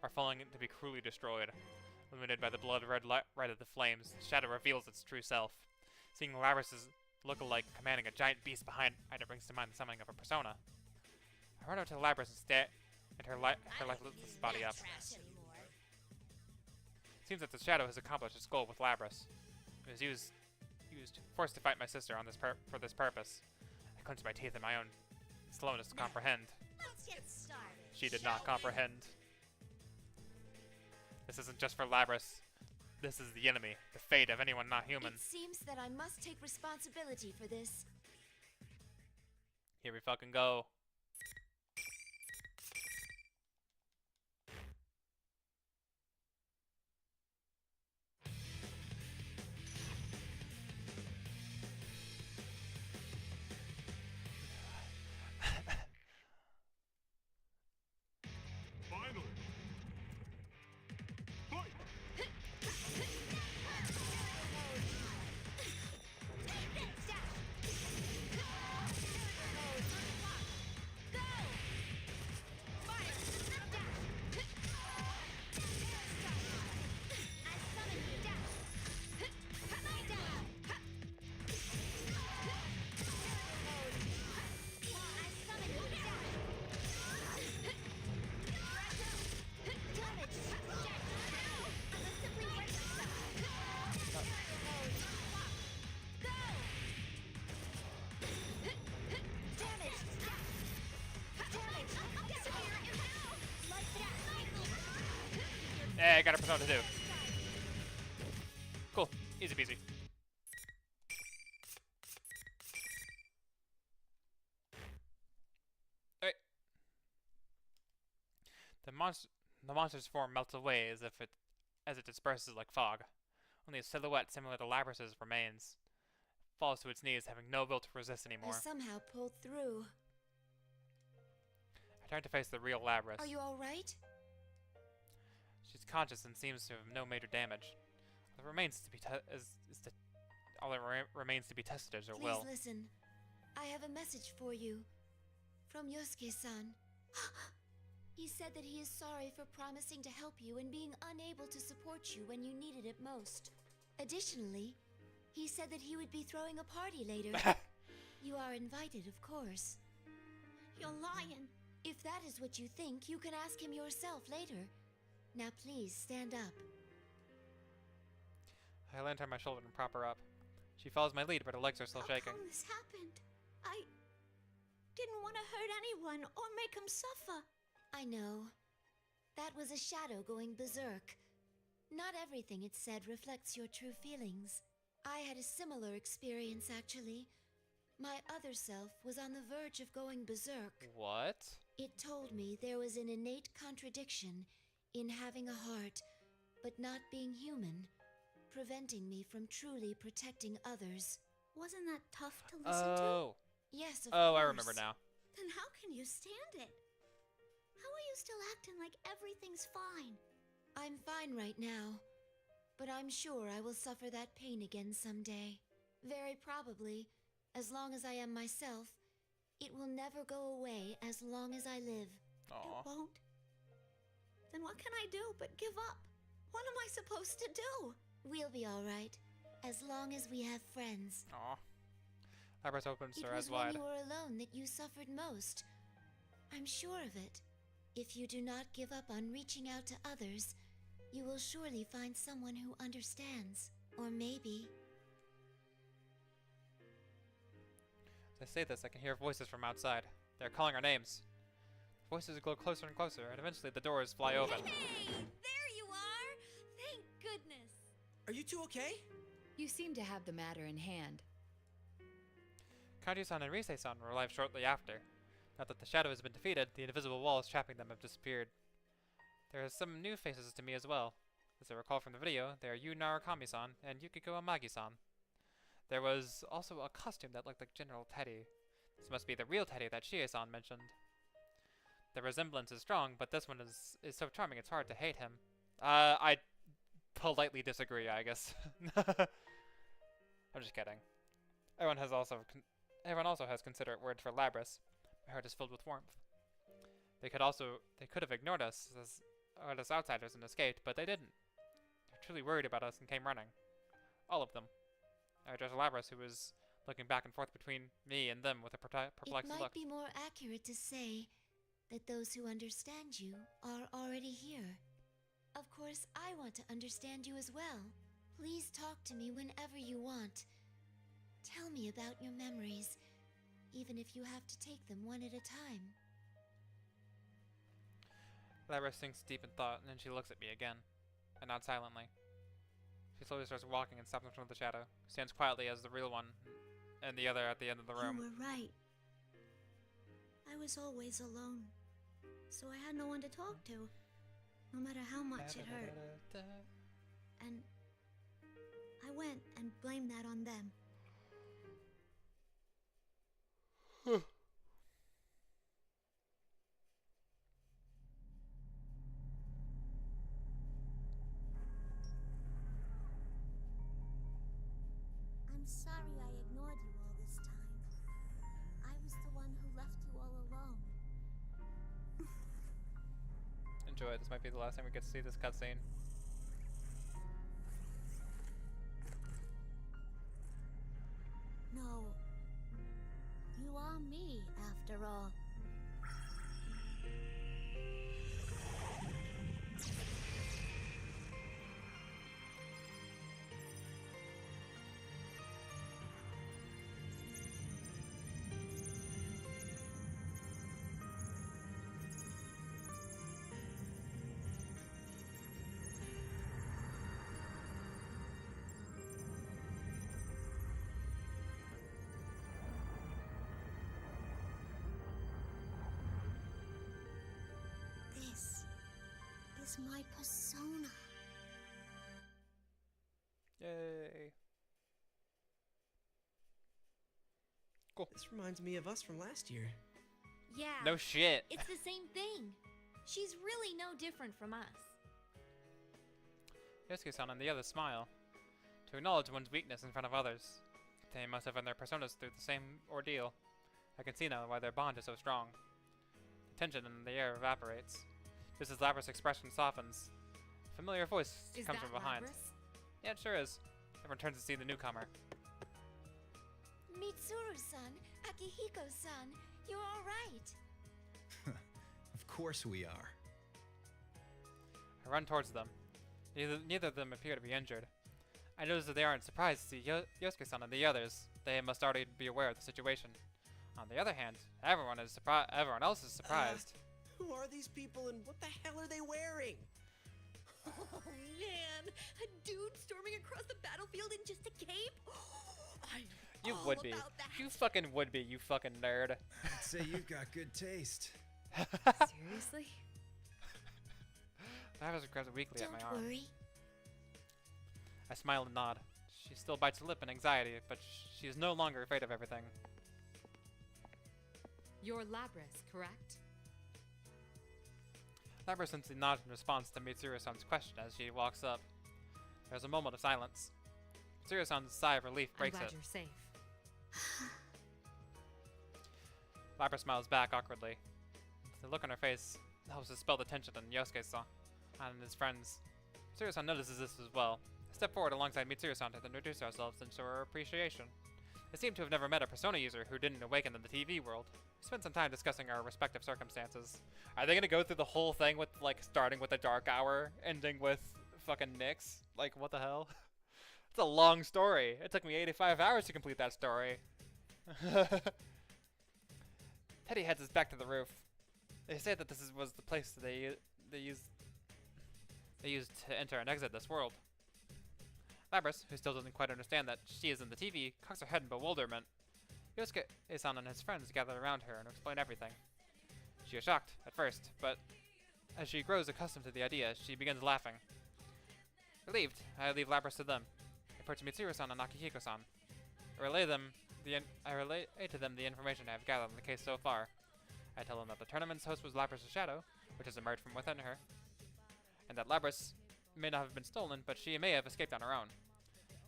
are falling to be cruelly destroyed. Illuminated by the blood-red light of the flames, Shadow reveals its true self. Seeing Labris's look-alike commanding a giant beast behind it brings to mind the summoning of a persona. I run up to Labris and her lifeless body up. It seems that the shadow has accomplished its goal with Labras. It was forced to fight my sister on for this purpose. I clenched my teeth in my own slowness to comprehend. Let's get started. She did not comprehend. This isn't just for Labras. This is the enemy, the fate of anyone not human. It seems that I must take responsibility for this. Here we fucking go. Hey, I got a Persona 2. Cool. Easy peasy. Alright. The monster's form melts away as it disperses like fog. Only a silhouette similar to Labras's remains. Falls to its knees, having no will to resist anymore. I somehow pulled through. I turn to face the real Labras. Are you all right? She's conscious and seems to have no major damage. All that remains to be tested is her Please will. listen. I have a message for you. From Yosuke-san. He said that he is sorry for promising to help you and being unable to support you when you needed it most. Additionally, he said that he would be throwing a party later. You are invited, of course. You're lying. If that is what you think, you can ask him yourself later. Now please, stand up. I land her on my shoulder and prop her up. She follows my lead, but her legs are still shaking. How come this happened? I didn't want to hurt anyone or make them suffer. I know. That was a shadow going berserk. Not everything it said reflects your true feelings. I had a similar experience, actually. My other self was on the verge of going berserk. What? It told me there was an innate contradiction in having a heart, but not being human, preventing me from truly protecting others. Wasn't that tough to listen to? Yes, of Oh, course. I remember now. Then how can you stand it? How are you still acting like everything's fine? I'm fine right now, but I'm sure I will suffer that pain again someday. Very probably, as long as I am myself, it will never go away as long as I live. Aww. It won't? Then what can I do but give up? What am I supposed to do? We'll be all right, as long as we have friends. Aw. Labras opens It her was eyes when wide. you were alone that you suffered most. I'm sure of it. If you do not give up on reaching out to others, you will surely find someone who understands. Or maybe... As I say this, I can hear voices from outside. They're calling our names. Voices grow closer and closer, and eventually the doors fly open. Hey! There you are! Thank goodness! Are you two okay? You seem to have the matter in hand. Kaiju-san and Rise-san were alive shortly after. Now that the shadow has been defeated, the invisible walls trapping them have disappeared. There are some new faces to me as well. As I recall from the video, they are Yu Narukami-san and Yukiko Amagi-san. There was also a costume that looked like General Teddy. This must be the real Teddy that Chie-san mentioned. The resemblance is strong, but this one is so charming it's hard to hate him. I politely disagree, I guess. I'm just kidding. Everyone also has considerate words for Labras. My heart is filled with warmth. They could have ignored us as outsiders and escaped, but they didn't. They were truly worried about us and came running. All of them. There's Labras, who was looking back and forth between me and them with a perplexed It might look. be more accurate to say that those who understand you are already here. Of course, I want to understand you as well. Please talk to me whenever you want. Tell me about your memories, even if you have to take them one at a time. Labra sinks deep in thought, and then she looks at me again, and nods silently. She slowly starts walking and stops in front of the shadow, stands quietly as the real one, and the other at the end of the room. You were right. I was always alone, so I had no one to talk to, no matter how much it hurt. And I went and blamed that on them. I'm sorry I ignored you all this time. I was the one who left you all alone. Enjoy. This might be the last time we get to see this cutscene. No. You are me, after all. This is my persona. Yay. Cool. This reminds me of us from last year. Yeah. No shit. It's the same thing. She's really no different from us. Yosuke-san and the others smile. To acknowledge one's weakness in front of others. They must have run their personas through the same ordeal. I can see now why their bond is so strong. The tension in the air evaporates. Just as Labrys' expression softens, a familiar voice comes from behind. Labrys? Yeah, it sure is. Everyone turns to see the newcomer. Mitsuru-san, Akihiko-san, you're all right. Of course we are. I run towards them. Neither of them appear to be injured. I notice that they aren't surprised to see Yosuke-san and the others. They must already be aware of the situation. On the other hand, everyone else is surprised. Who are these people and what the hell are they wearing? Oh man, a dude storming across the battlefield in just a cape? I'm You all would be. about that. You fucking would be, you fucking nerd. I'd say you've got good taste. Seriously? Labrys grabs weakly at my Don't arm. worry. I smile and nod. She still bites her lip in anxiety, but she is no longer afraid of everything. You're Labrys, correct? Labrys simply nods in response to Mitsuru-san's question as she walks up. There's a moment of silence. Mitsuru-san's sigh of relief I'm breaks glad it. you're safe. Labrys smiles back awkwardly. The look on her face helps dispel the tension in Yosuke-san and his friends. Mitsuru-san notices this as well. I step forward alongside Mitsuru-san to introduce ourselves and show our appreciation. I seem to have never met a Persona user who didn't awaken in the TV world. We spent some time discussing our respective circumstances. Are they gonna go through the whole thing with, like, starting with the Dark Hour, ending with fucking Nyx? Like, what the hell? It's a long story. It took me 85 hours to complete that story. Teddy heads us back to the roof. They say that was the place that they used to enter and exit this world. Labrys, who still doesn't quite understand that she is in the TV, cocks her head in bewilderment. Yosuke-san and his friends gather around her and explain everything. She is shocked at first, but as she grows accustomed to the idea, she begins laughing. Relieved, I leave Labrys to them. I approach Mitsuru-san and Akihiko-san. I relay to them the information I have gathered on the case so far. I tell them that the tournament's host was Labrys' shadow, which has emerged from within her, and that Labrys may not have been stolen, but she may have escaped on her own.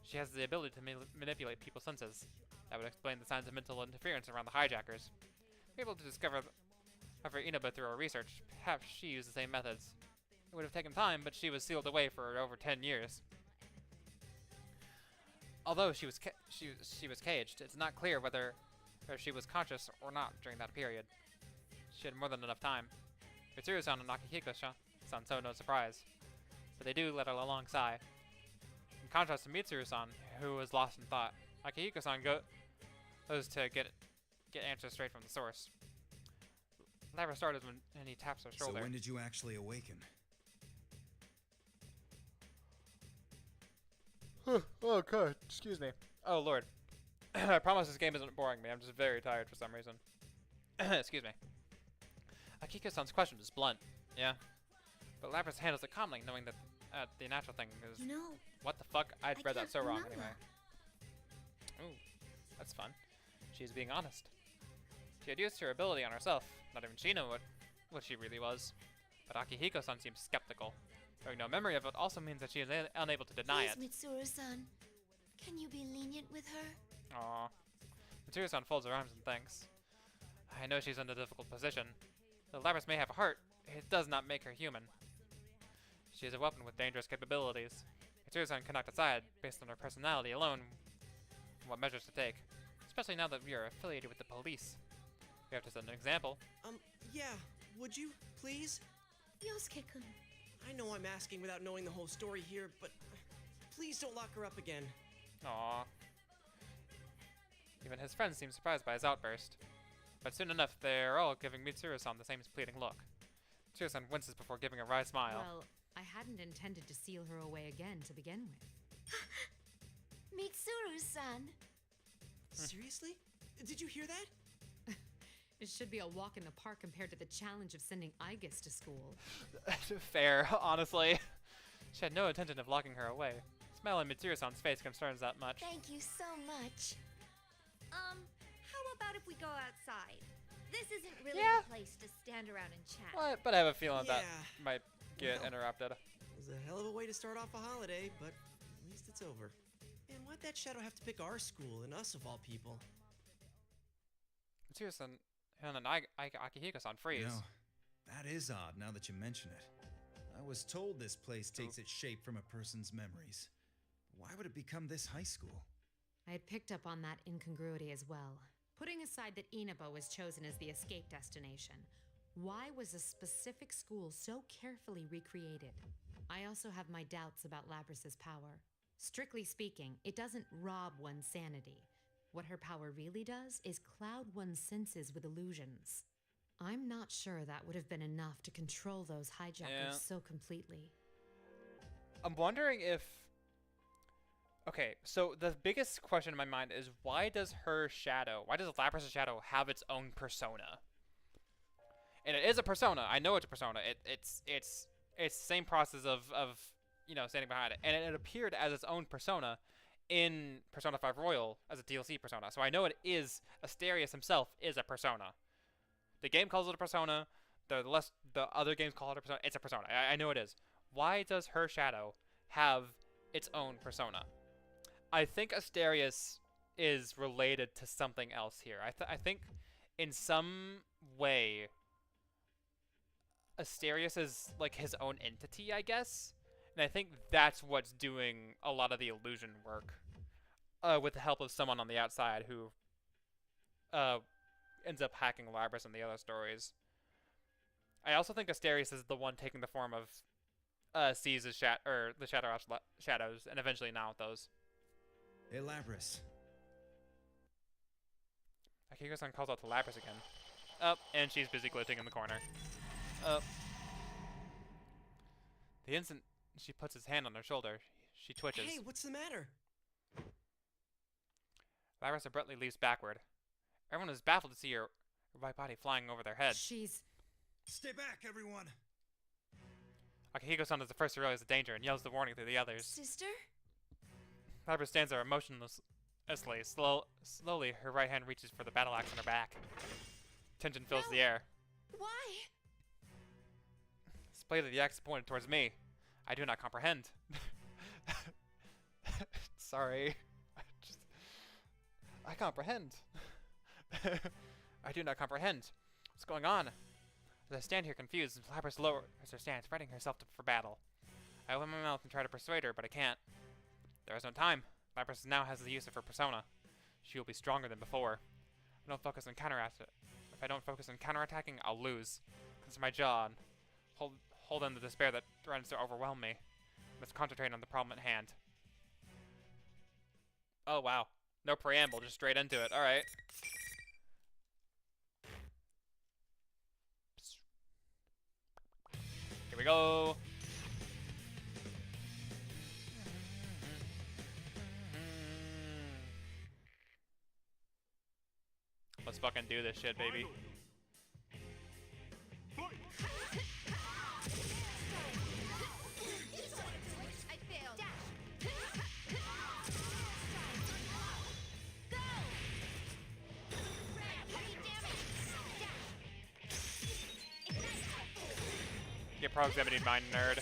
She has the ability to manipulate people's senses. That would explain the signs of mental interference around the hijackers. We're able to discover Inaba through our research. Perhaps she used the same methods. It would have taken time, but she was sealed away for over 10 years. Although she was caged, it's not clear whether she was conscious or not during that period. she had more than enough time. Mitsuru-san and Akihiko-san show no surprise, but they do let her along sigh. In contrast to Mitsuru-san, who was lost in thought, Akihiko-san goes to get answers straight from the source. Labra started when he taps her shoulder. So when did you actually awaken? Oh god, excuse me. Oh lord. I promise this game isn't boring me, I'm just very tired for some reason. Excuse me. Akiko-san's question was blunt, yeah. But Lapras handles it calmly, knowing that the natural thing is... You know, What the fuck? I'd read that so can't wrong remember. anyway. Ooh, that's fun. She's being honest. She had used her ability on herself. Not even she knew what she really was. But Akihiko-san seems skeptical. Having no memory of it also means that she is unable to deny it. Please, Mitsuru-san, can you be lenient with her? Aww. Mitsuru-san folds her arms and thinks. I know she's in a difficult position. Though Lapras may have a heart, it does not make her human. She is a weapon with dangerous capabilities. Mitsuru-san cannot decide, based on her personality alone, what measures to take. Especially now that we are affiliated with the police. We have to set an example. Yeah, would you, please? Yosuke-kun. I know I'm asking without knowing the whole story here, but please don't lock her up again. Aww. Even his friends seem surprised by his outburst. But soon enough, they're all giving Mitsuru-san the same pleading look. Mitsuru-san winces before giving a wry smile. Well, I hadn't intended to seal her away again to begin with. Mitsuru-san. Seriously? Did you hear that? It should be a walk in the park compared to the challenge of sending Aigis to school. Fair, honestly. She had no intention of locking her away. The smile on Mitsuru-san's face concerns that much. Thank you so much. How about if we go outside? This isn't really Yeah. the place to stand around and chat. But I have a feeling that Yeah. might get Well. interrupted. It was a hell of a way to start off a holiday, but at least it's over. And why'd that shadow have to pick our school and us of all people? Mitsuru-san and Akihiko-san freeze. You know, that is odd now that you mention it. I was told this place takes its shape from a person's memories. Why would it become this high school? I had picked up on that incongruity as well. Putting aside that Inaba was chosen as the escape destination, why was a specific school so carefully recreated? I also have my doubts about Labras's power. Strictly speaking, it doesn't rob one's sanity. What her power really does is cloud one's senses with illusions. I'm not sure that would have been enough to control those hijackers Yeah. so completely. I'm wondering if... Okay, so the biggest question in my mind is why does Lapras' shadow have its own persona? And it is a persona. I know it's a persona. It's the same process of standing behind it. And it appeared as its own persona in Persona 5 Royal as a DLC persona. So I know it is Asterius himself is a persona. The game calls it a persona. The other games call it a persona. It's a persona. I know it is. Why does her shadow have its own persona? I think Asterius is related to something else here. I think in some way Asterius is like his own entity, I guess. And I think that's what's doing a lot of the illusion work, with the help of someone on the outside who ends up hacking Labras and the other stories. I also think Asterius is the one taking the form of C's the shadows, and eventually now those. Hey, Lapras. Akiko-san calls out to Lapras again. Up, and she's busy glitching in the corner. Up. The instant she puts his hand on her shoulder, she twitches. Hey, what's the matter? Lapras abruptly leaps backward. Everyone is baffled to see her white body flying over their head. She's... Stay back, everyone! Akihiko-san is the first to realize the danger and yells the warning to the others. Sister? Lapras stands there emotionlessly. Slowly, her right hand reaches for the battle axe on her back. Tension fills the air. Why? The blade of the axe is pointed towards me. I do not comprehend. Sorry. I comprehend. I do not comprehend. What's going on? As I stand here confused, Lapras lowers her stance, readying herself for battle. I open my mouth and try to persuade her, but I can't. There is no time. Lapras now has the use of her persona. She will be stronger than before. I don't focus on If I don't focus on counterattacking, I'll lose. This is my job. Hold in the despair that threatens to overwhelm me. Must concentrate on the problem at hand. Oh wow. No preamble, just straight into it. Alright. Here we go. Let's fucking do this shit, baby. I failed. Get proximity mine, nerd.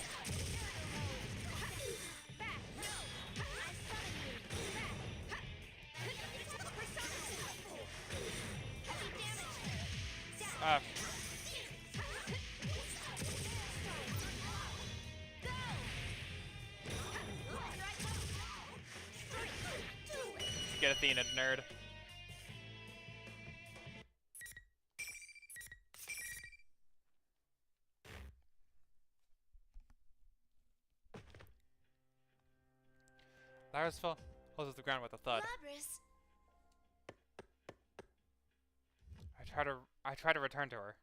Get Athena, nerd. Lyra's falls to the ground with a thud. Labrys! I try to return to her,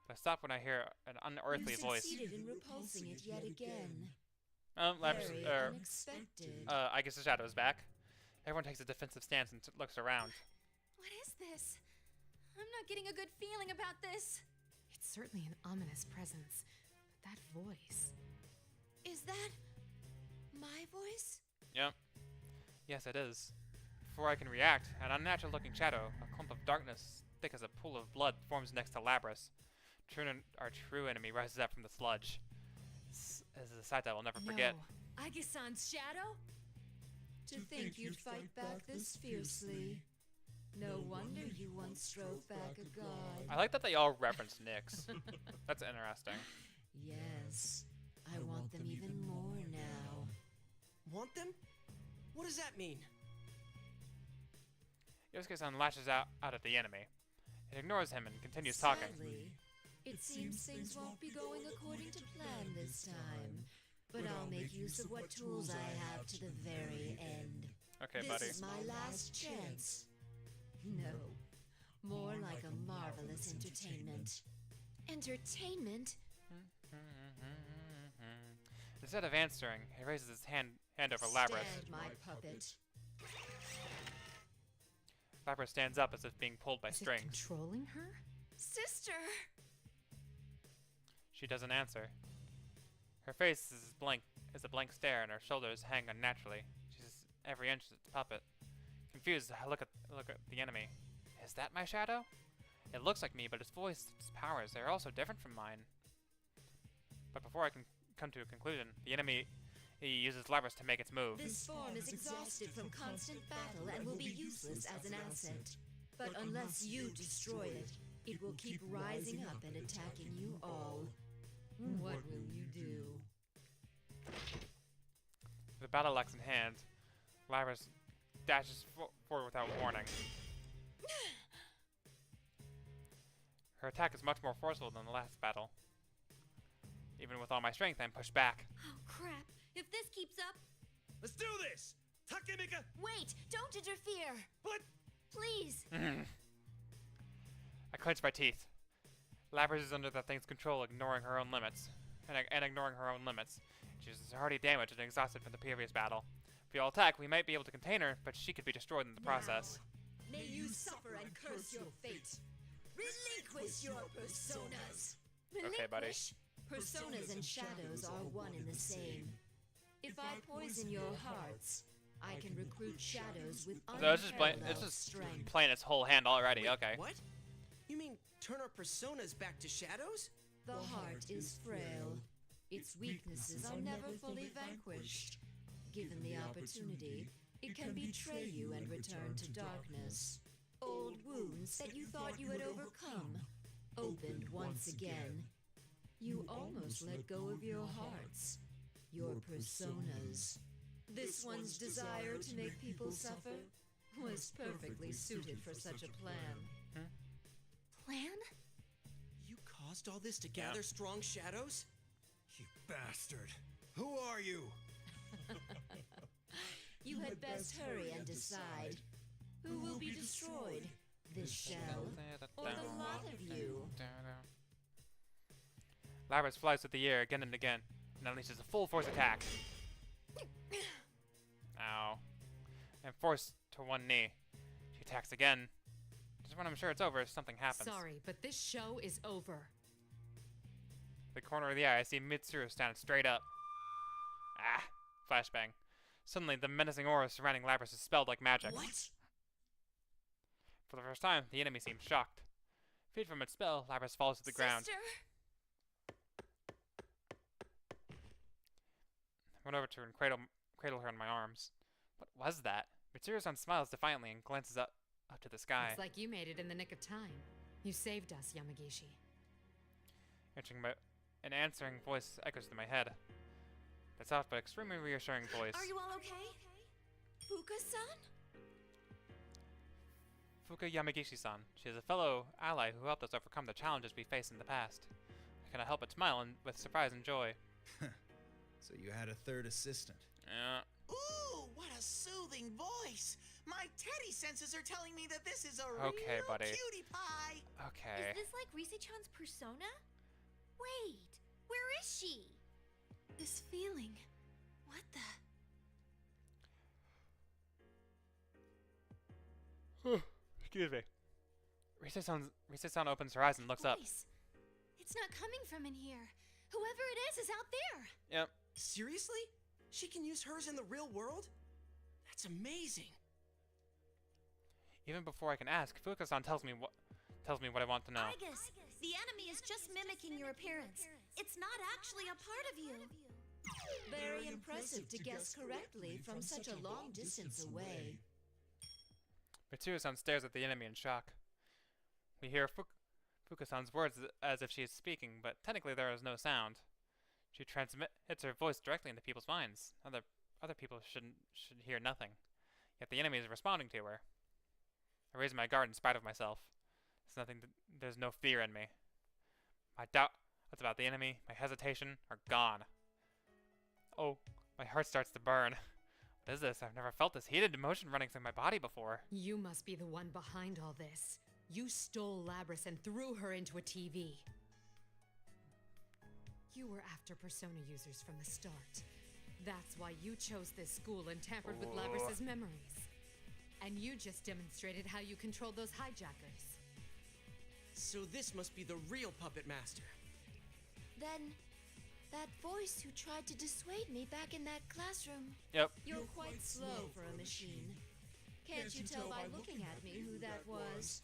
but I stop when I hear an unearthly voice. You succeeded in repulsing it yet again. Lapis, Very unexpected. I guess the shadow is back. Everyone takes a defensive stance and looks around. What is this? I'm not getting a good feeling about this. It's certainly an ominous presence. But that voice. Is that my voice? Yep. Yes, it is. Before I can react, an unnatural-looking shadow, a clump of darkness thick as a pool of blood, forms next to Labrys. Our true enemy rises up from the sludge. This is a sight I will never forget. No. Agisan's shadow? To think you'd fight back this fiercely. No wonder you once drove back a god. I like that they all reference Nyx. That's interesting. Yes, I want them even more now. Want them? What does that mean? Yosuke-san lashes out at the enemy. It ignores him and continues talking. Sadly, it seems things won't be going according to plan this time. But I'll make use of what tools I have to the very end. Okay, buddy. This is my last chance. No, more like a marvelous entertainment. Entertainment? Instead of answering, he raises his hand over Labrys. Stand, my puppet. Labrys stands up as if being pulled by Is it strings. controlling her? Sister! She doesn't answer. Her face is a blank stare, and her shoulders hang unnaturally. She's every inch of the puppet. Confused, I look at the enemy. Is that my shadow? It looks like me, but its voice, its powers, they're also different from mine. But before I can come to a conclusion, the enemy uses Labrys to make its move. This form is exhausted from constant battle and will be useless as an asset. But unless you destroy it, it will keep rising up and attacking you all. What will you do? With the battle axe in hand, Labrys dashes forward without warning. Her attack is much more forceful than the last battle. Even with all my strength, I'm pushed back. Oh crap! If this keeps up... Let's do this! Takemika! Wait! Don't interfere! What? Please! I clench my teeth. Labrys is under the thing's control, ignoring her own limits. And ignoring her own limits. She's already damaged and exhausted from the previous battle. If we all attack, we might be able to contain her, but she could be destroyed in the process. May you suffer and curse your fate. Relinquish your personas. Okay, buddy. Personas and shadows are one and the same. If I poison your hearts, I can recruit shadows with So it's unparalleled just strength. playing its whole hand already. Okay. What? You mean turn our personas back to shadows? The heart is frail. Its weaknesses are never fully vanquished. Given the opportunity, it can betray you and return to darkness. Old wounds that you thought you had overcome, opened once again. You almost let go of your hearts, your personas. This one's desire to make people suffer was perfectly suited for such a plan. plan? You caused all this to gather strong shadows? You bastard. Who are you? You had best hurry and decide who will be destroyed, this shell or the lot of you. Labrys flies through the air again and again, and unleashes a full force attack. Ow. And forced to one knee. She attacks again. Just when I'm sure it's over, something happens. Sorry, but this show is over. The corner of the eye, I see Mitsuru stand straight up. Ah! Flashbang. Suddenly, the menacing aura surrounding Labrys is spelled like magic. What? For the first time, the enemy seems shocked. Freed from its spell, Labrys falls to the ground. Sister! I went over to her and cradle her in my arms. What was that? Mitsuru-san smiles defiantly and glances up to the sky. It's like you made it in the nick of time. You saved us, Yamagishi. An answering voice echoes through my head. The soft but extremely reassuring voice. Are you all okay? Fuka-san? Fuka Yamagishi-san. She is a fellow ally who helped us overcome the challenges we faced in the past. I cannot help but smile with surprise and joy. So you had a third assistant. Yeah. Ooh, what a soothing voice! My teddy senses are telling me that this is a Okay, real buddy. cutie pie. Okay. Is this like Rise-chan's persona? Wait, where is she? This feeling. What the? Excuse me. Rise-san opens her eyes and looks up. Voice. It's not coming from in here. Whoever it is out there. Yep. Seriously? She can use hers in the real world? That's amazing. Even before I can ask, Fuka-san tells me what I want to know. Igus, the enemy is just mimicking your appearance. It's not actually a part of you. Very impressive to guess correctly from such a long distance away. Mitsuru-san stares at the enemy in shock. We hear Fuka-san's words as if she is speaking, but technically there is no sound. She transmits her voice directly into people's minds. Other people should hear nothing. Yet the enemy is responding to her. I raise my guard in spite of myself. There's no fear in me. My doubts about the enemy, my hesitation, are gone. Oh, my heart starts to burn. What is this? I've never felt this heated emotion running through my body before. You must be the one behind all this. You stole Labrys and threw her into a TV. You were after Persona users from the start. That's why you chose this school and tampered with Labrys' memories. And you just demonstrated how you controlled those hijackers. So this must be the real puppet master. Then, that voice who tried to dissuade me back in that classroom. Yep. You're quite slow for a machine. Can't you tell by looking at me who that was?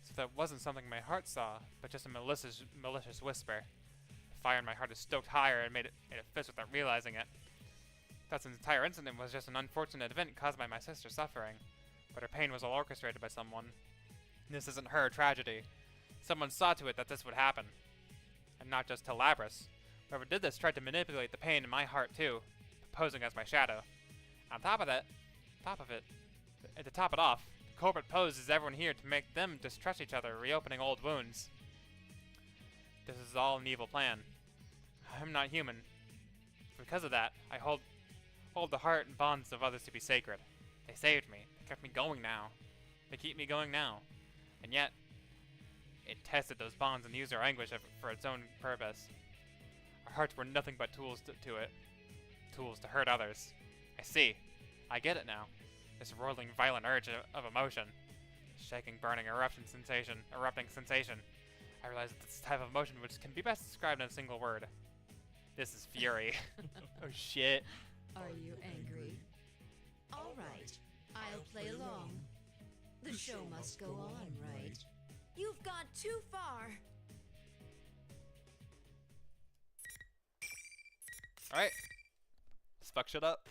So that wasn't something my heart saw, but just a malicious whisper. The fire in my heart is stoked higher and made it fist without realizing it. That entire incident was just an unfortunate event caused by my sister's suffering, but her pain was all orchestrated by someone. This isn't her tragedy. Someone saw to it that this would happen. And not just to Labrys. Whoever did this tried to manipulate the pain in my heart too, posing as my shadow. On top of it, to top it off, the culprit poses everyone here to make them distrust each other, reopening old wounds. This is all an evil plan. I'm not human. Because of that, I hold the heart and bonds of others to be sacred. They saved me. They kept me going now. They keep me going now. And yet, it tested those bonds and used our anguish for its own purpose. Our hearts were nothing but tools to it. Tools to hurt others. I see. I get it now. This roiling, violent urge of emotion. Shaking, burning, erupting sensation. I realize that this type of emotion which can be best described in a single word. This is fury. Oh shit. Are you angry? All right, I'll play along. The show must go on, right? You've gone too far. Alright. Let's fuck shit up.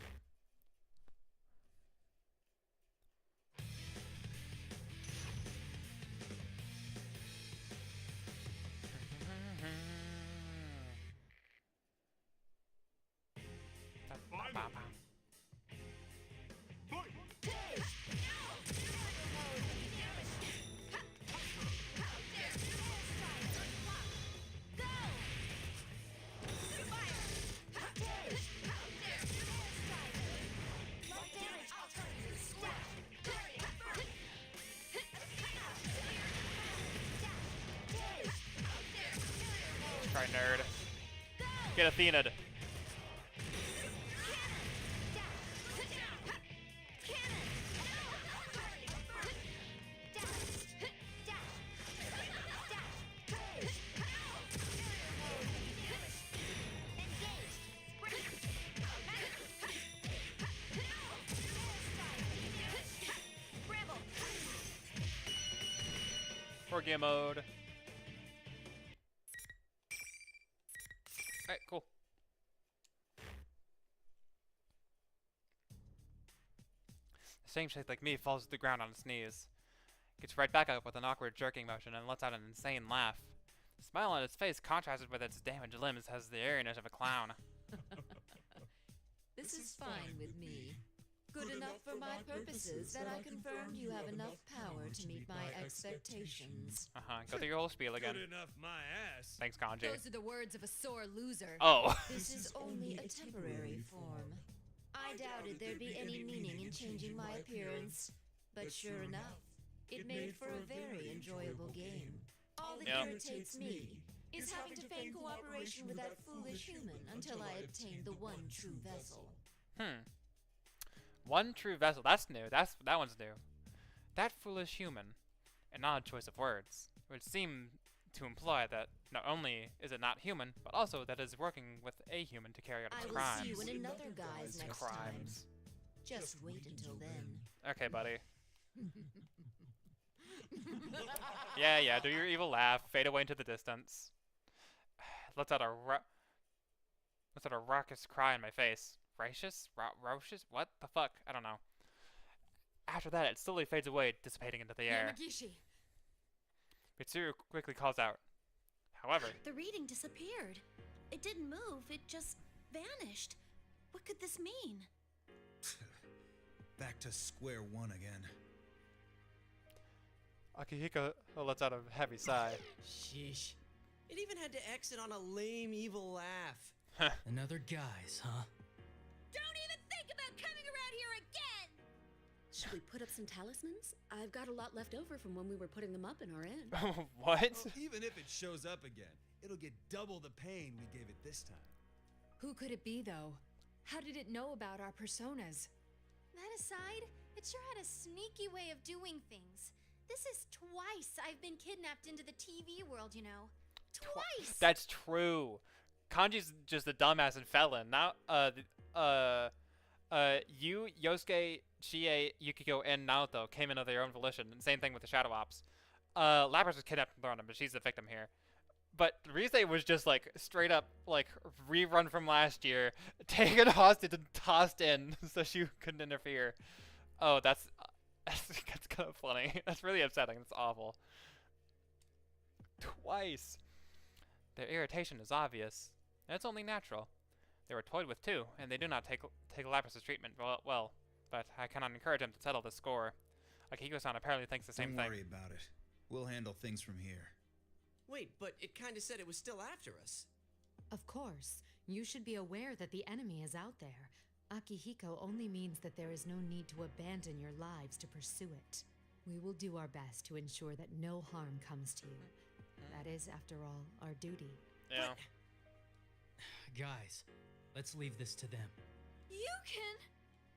Alright, nerd. Get Athena'd. Game mode. Alright, cool. The same shade like me falls to the ground on its knees. Gets right back up with an awkward jerking motion and lets out an insane laugh. The smile on its face, contrasted with its damaged limbs, has the airiness of a clown. This is fine with me. Good enough for my purposes that I confirmed you have enough power to meet my expectations. Go through your whole spiel again. Good enough, my ass. Thanks, Kanji. Those are the words of a sore loser. Oh. This is only a temporary form. I doubted there'd be any meaning in changing my appearance, but sure enough, it made for a very enjoyable game. All that irritates me is having to feign cooperation with that foolish human until I obtain the one true vessel. One true vessel. That's new. That one's new. That foolish human. An odd choice of words. It would seem to imply that not only is it not human, but also that it is working with a human to carry out its crimes. I will see you in another guise next time. Just wait until then. Okay, buddy. Yeah, do your evil laugh, fade away into the distance. Lets out a raucous cry in my face. Raucous? Raucous? What the fuck? I don't know. After that, it slowly fades away, dissipating into the air. Yamagishi. Mitsuru quickly calls out. However... The reading disappeared. It didn't move, it just vanished. What could this mean? Back to square one again. Akihiko lets out a heavy sigh. Sheesh. It even had to exit on a lame, evil laugh. Another guise, huh? Don't even think about coming around here again! Should we put up some talismans? I've got a lot left over from when we were putting them up in our inn. What? Well, even if it shows up again, it'll get double the pain we gave it this time. Who could it be, though? How did it know about our personas? That aside, it sure had a sneaky way of doing things. This is twice I've been kidnapped into the TV world, you know. Twice! That's true. Kanji's just a dumbass and felon. Now, you, Yosuke, Chie, Yukiko, and Naoto came in of their own volition. And same thing with the Shadow Ops. Lapras was kidnapped and thrown in, but she's the victim here. But Rise was just like straight up like rerun from last year, taken hostage and tossed in so she couldn't interfere. Oh, that's kind of funny. That's really upsetting. That's awful. Twice. Their irritation is obvious, and it's only natural. They were toyed with too, and they do not take Lapras' treatment well, but I cannot encourage them to settle this score. Akihiko-san apparently thinks the same thing. Don't worry about it. We'll handle things from here. Wait, but it kinda said it was still after us. Of course. You should be aware that the enemy is out there. Akihiko only means that there is no need to abandon your lives to pursue it. We will do our best to ensure that no harm comes to you. That is, after all, our duty. Yeah. Guys, let's leave this to them. You can...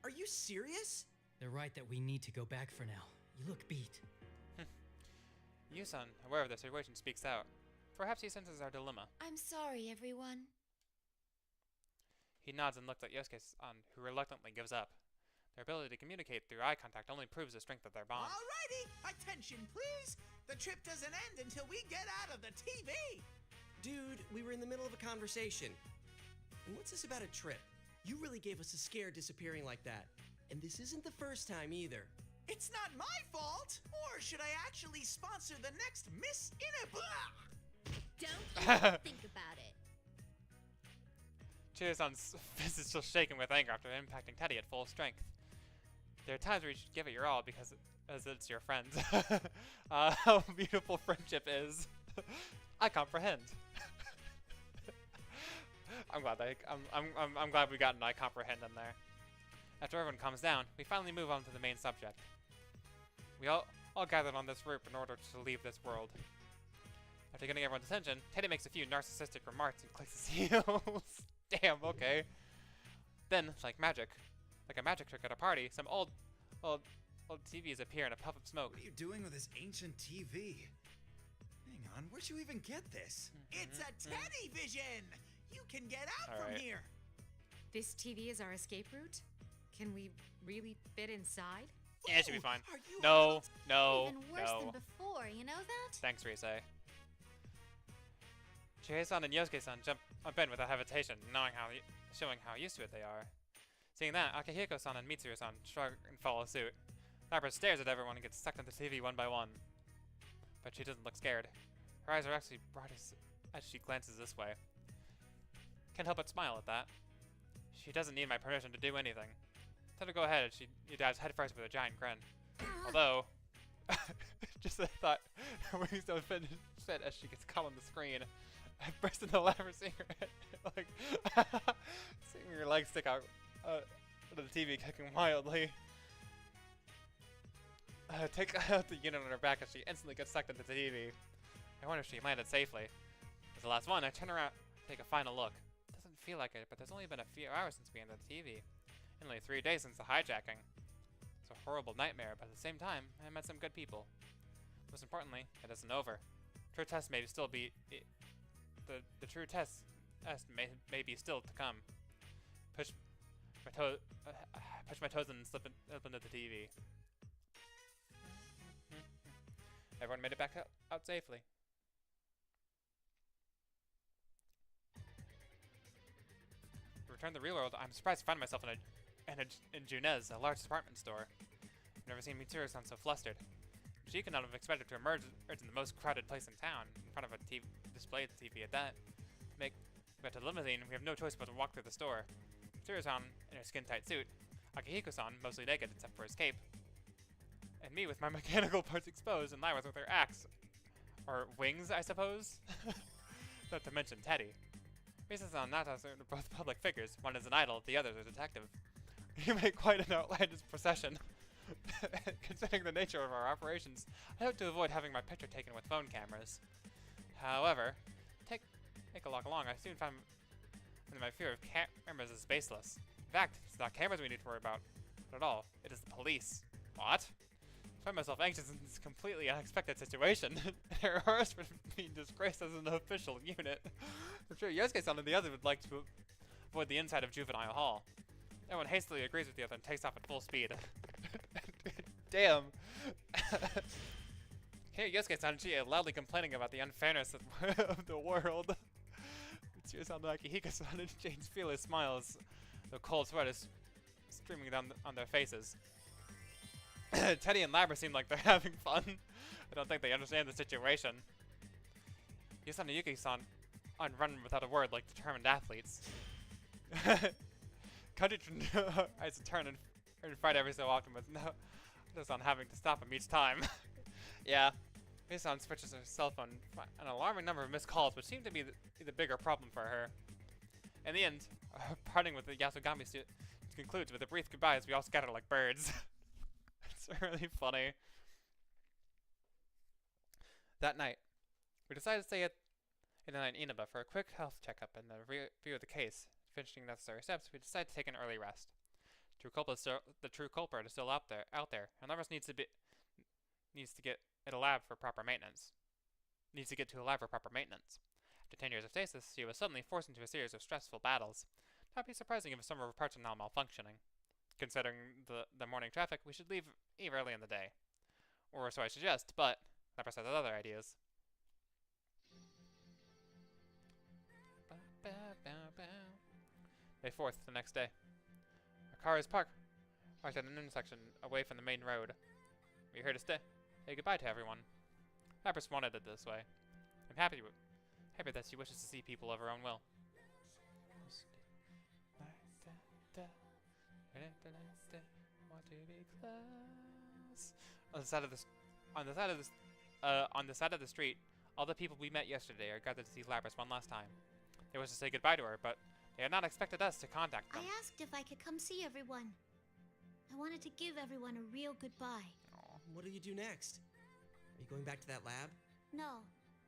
Are you serious? They're right that we need to go back for now. You look beat. Yusan, aware of the situation, speaks out. Perhaps he senses our dilemma. I'm sorry, everyone. He nods and looks at Yosuke-san, who reluctantly gives up. Their ability to communicate through eye contact only proves the strength of their bond. Alrighty, attention please. The trip doesn't end until we get out of the TV. Dude, we were in the middle of a conversation. And what's this about a trip? You really gave us a scare disappearing like that. And this isn't the first time either. It's not my fault. Or should I actually sponsor the next Miss Inaba? Don't even think about it. Chie-san's fist is still shaking with anger after impacting Teddy at full strength. There are times where you should give it your all because as it's your friends. How beautiful friendship is. I comprehend. I'm glad we got an I comprehend in there. After everyone calms down, we finally move on to the main subject. We all gathered on this route in order to leave this world. After getting everyone's attention, Teddy makes a few narcissistic remarks and clicks his heels. Damn, okay. Then, like a magic trick at a party, some old TVs appear in a puff of smoke. What are you doing with this ancient TV? Hang on, where'd you even get this? It's a Teddy Vision! You can get out All from right. here! This TV is our escape route? Can we really fit inside? Yeah, it should be fine. Are you No, no, Even worse no. than before, you know that? Thanks, Rise. Chihei-san and Yosuke-san jump in without hesitation, showing how used to it they are. Seeing that, Akihiko-san and Mitsuru-san shrug and follow suit. Lapras stares at everyone and gets sucked into the TV one by one. But she doesn't look scared. Her eyes are actually bright as she glances this way. Can't help but smile at that. She doesn't need my permission to do anything. Tell her to go ahead, and she dives headfirst with a giant grin. Although, just a thought, her wings don't fit as she gets caught on the screen. I burst into laughter seeing her, like, seeing her legs stick out of the TV, kicking wildly. Take out the unit on her back as she instantly gets sucked into the TV. I wonder if she landed safely. As the last one, I turn around to take a final look. Doesn't feel like it, but there's only been a few hours since we entered the TV. And only 3 days since the hijacking. It's a horrible nightmare, but at the same time, I met some good people. Most importantly, it isn't over. True test may still be... The true test may be still to come. Push my toes and slip into the TV. Everyone made it back out safely. To return to the real world, I'm surprised to find myself in Junez, a large department store. I've never seen Mitsuru sound so flustered. She could not have expected to emerge in the most crowded place in town, in front of a displayed TV at that. But to the limousine, we have no choice but to walk through the store. Mitsuru-san in her skin-tight suit, Akihiko-san mostly naked except for his cape, and me with my mechanical parts exposed, and Lyra's with her axe. Or wings, I suppose? Not to mention Teddy. Risa-san and Nata are both public figures. One is an idol, the other is a detective. You make quite an outlandish procession. Considering the nature of our operations, I hope to avoid having my picture taken with phone cameras. However, take a look along, I soon found that my fear of cameras is baseless. In fact, it's not cameras we need to worry about at all. It is the police. What? I find myself anxious in this completely unexpected situation. Her horse for being disgraced as an official unit. I'm sure Yosuke-san and the other would like to avoid the inside of Juvenile Hall. Everyone hastily agrees with the other and takes off at full speed. Damn. Here, Yosuke-san and Chie loudly complaining about the unfairness of the world. Mitsuru-san and Akihiko-san exchange fearless smiles. The cold sweat is streaming down on their faces. Teddy and Labra seem like they're having fun. I don't think they understand the situation. Yusan and Yuki-san on run without a word like determined athletes. Country tries to turn and fight every so often, but no, just on having to stop him each time. Yeah, Yusan switches her cell phone, an alarming number of missed calls, which seem to be the bigger problem for her. In the end, parting with the Yasogami student concludes with a brief goodbye as we all scatter like birds. It's really funny. That night, we decided to stay in the night in Inaba for a quick health checkup and a review of the case. Finishing necessary steps, we decided to take an early rest. The true culprit is still out there, and Lovers needs to get to a lab for proper maintenance. After 10 years of stasis, she was suddenly forced into a series of stressful battles. Not be surprising if some of her parts are now malfunctioning. Considering the morning traffic, we should leave early in the day. Or so I suggest, but Leprous has other ideas. May 4th, the next day. Our car is parked at an intersection away from the main road. We're here to say goodbye to everyone. Leprous wanted it this way. I'm happy that she wishes to see people of her own will. On the side of the street, all the people we met yesterday are gathered to see Lapras one last time. They wish to say goodbye to her, but they had not expected us to contact them. I asked if I could come see everyone. I wanted to give everyone a real goodbye. What do you do next? Are you going back to that lab? No,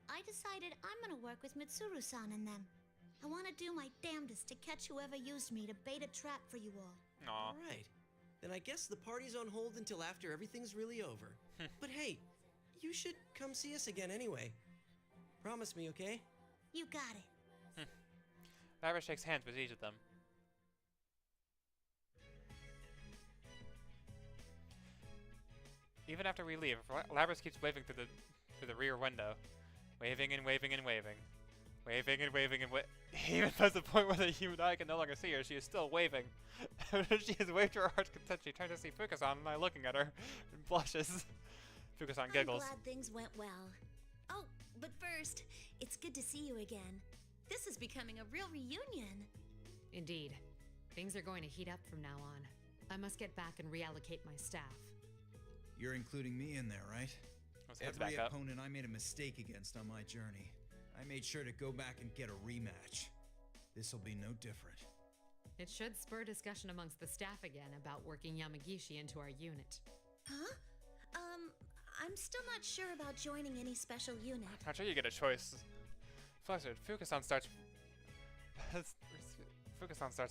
I decided I'm gonna work with Mitsuru-san and them. I want to do my damnedest to catch whoever used me to bait a trap for you all. Aw. Alright. Then I guess the party's on hold until after everything's really over. But hey, you should come see us again anyway. Promise me, okay? You got it. Labras shakes hands with each of them. Even after we leave, Labras keeps waving through the rear window. Waving and waving and waving. Waving and waving and even past the point where the human eye can no longer see her, she is still waving. She has waved her heart's content. She turns to see Fukusan and I looking at her and blushes. Fukusan giggles. I'm glad things went well. Oh, but first, it's good to see you again. This is becoming a real reunion. Indeed. Things are going to heat up from now on. I must get back and reallocate my staff. You're including me in there, right? Let's head Every back up. opponent I made a mistake against on my journey, I made sure to go back and get a rematch. This'll be no different. It should spur discussion amongst the staff again about working Yamagishi into our unit. Huh? I'm still not sure about joining any special unit. Not sure you get a choice. Flustered, Fukusan starts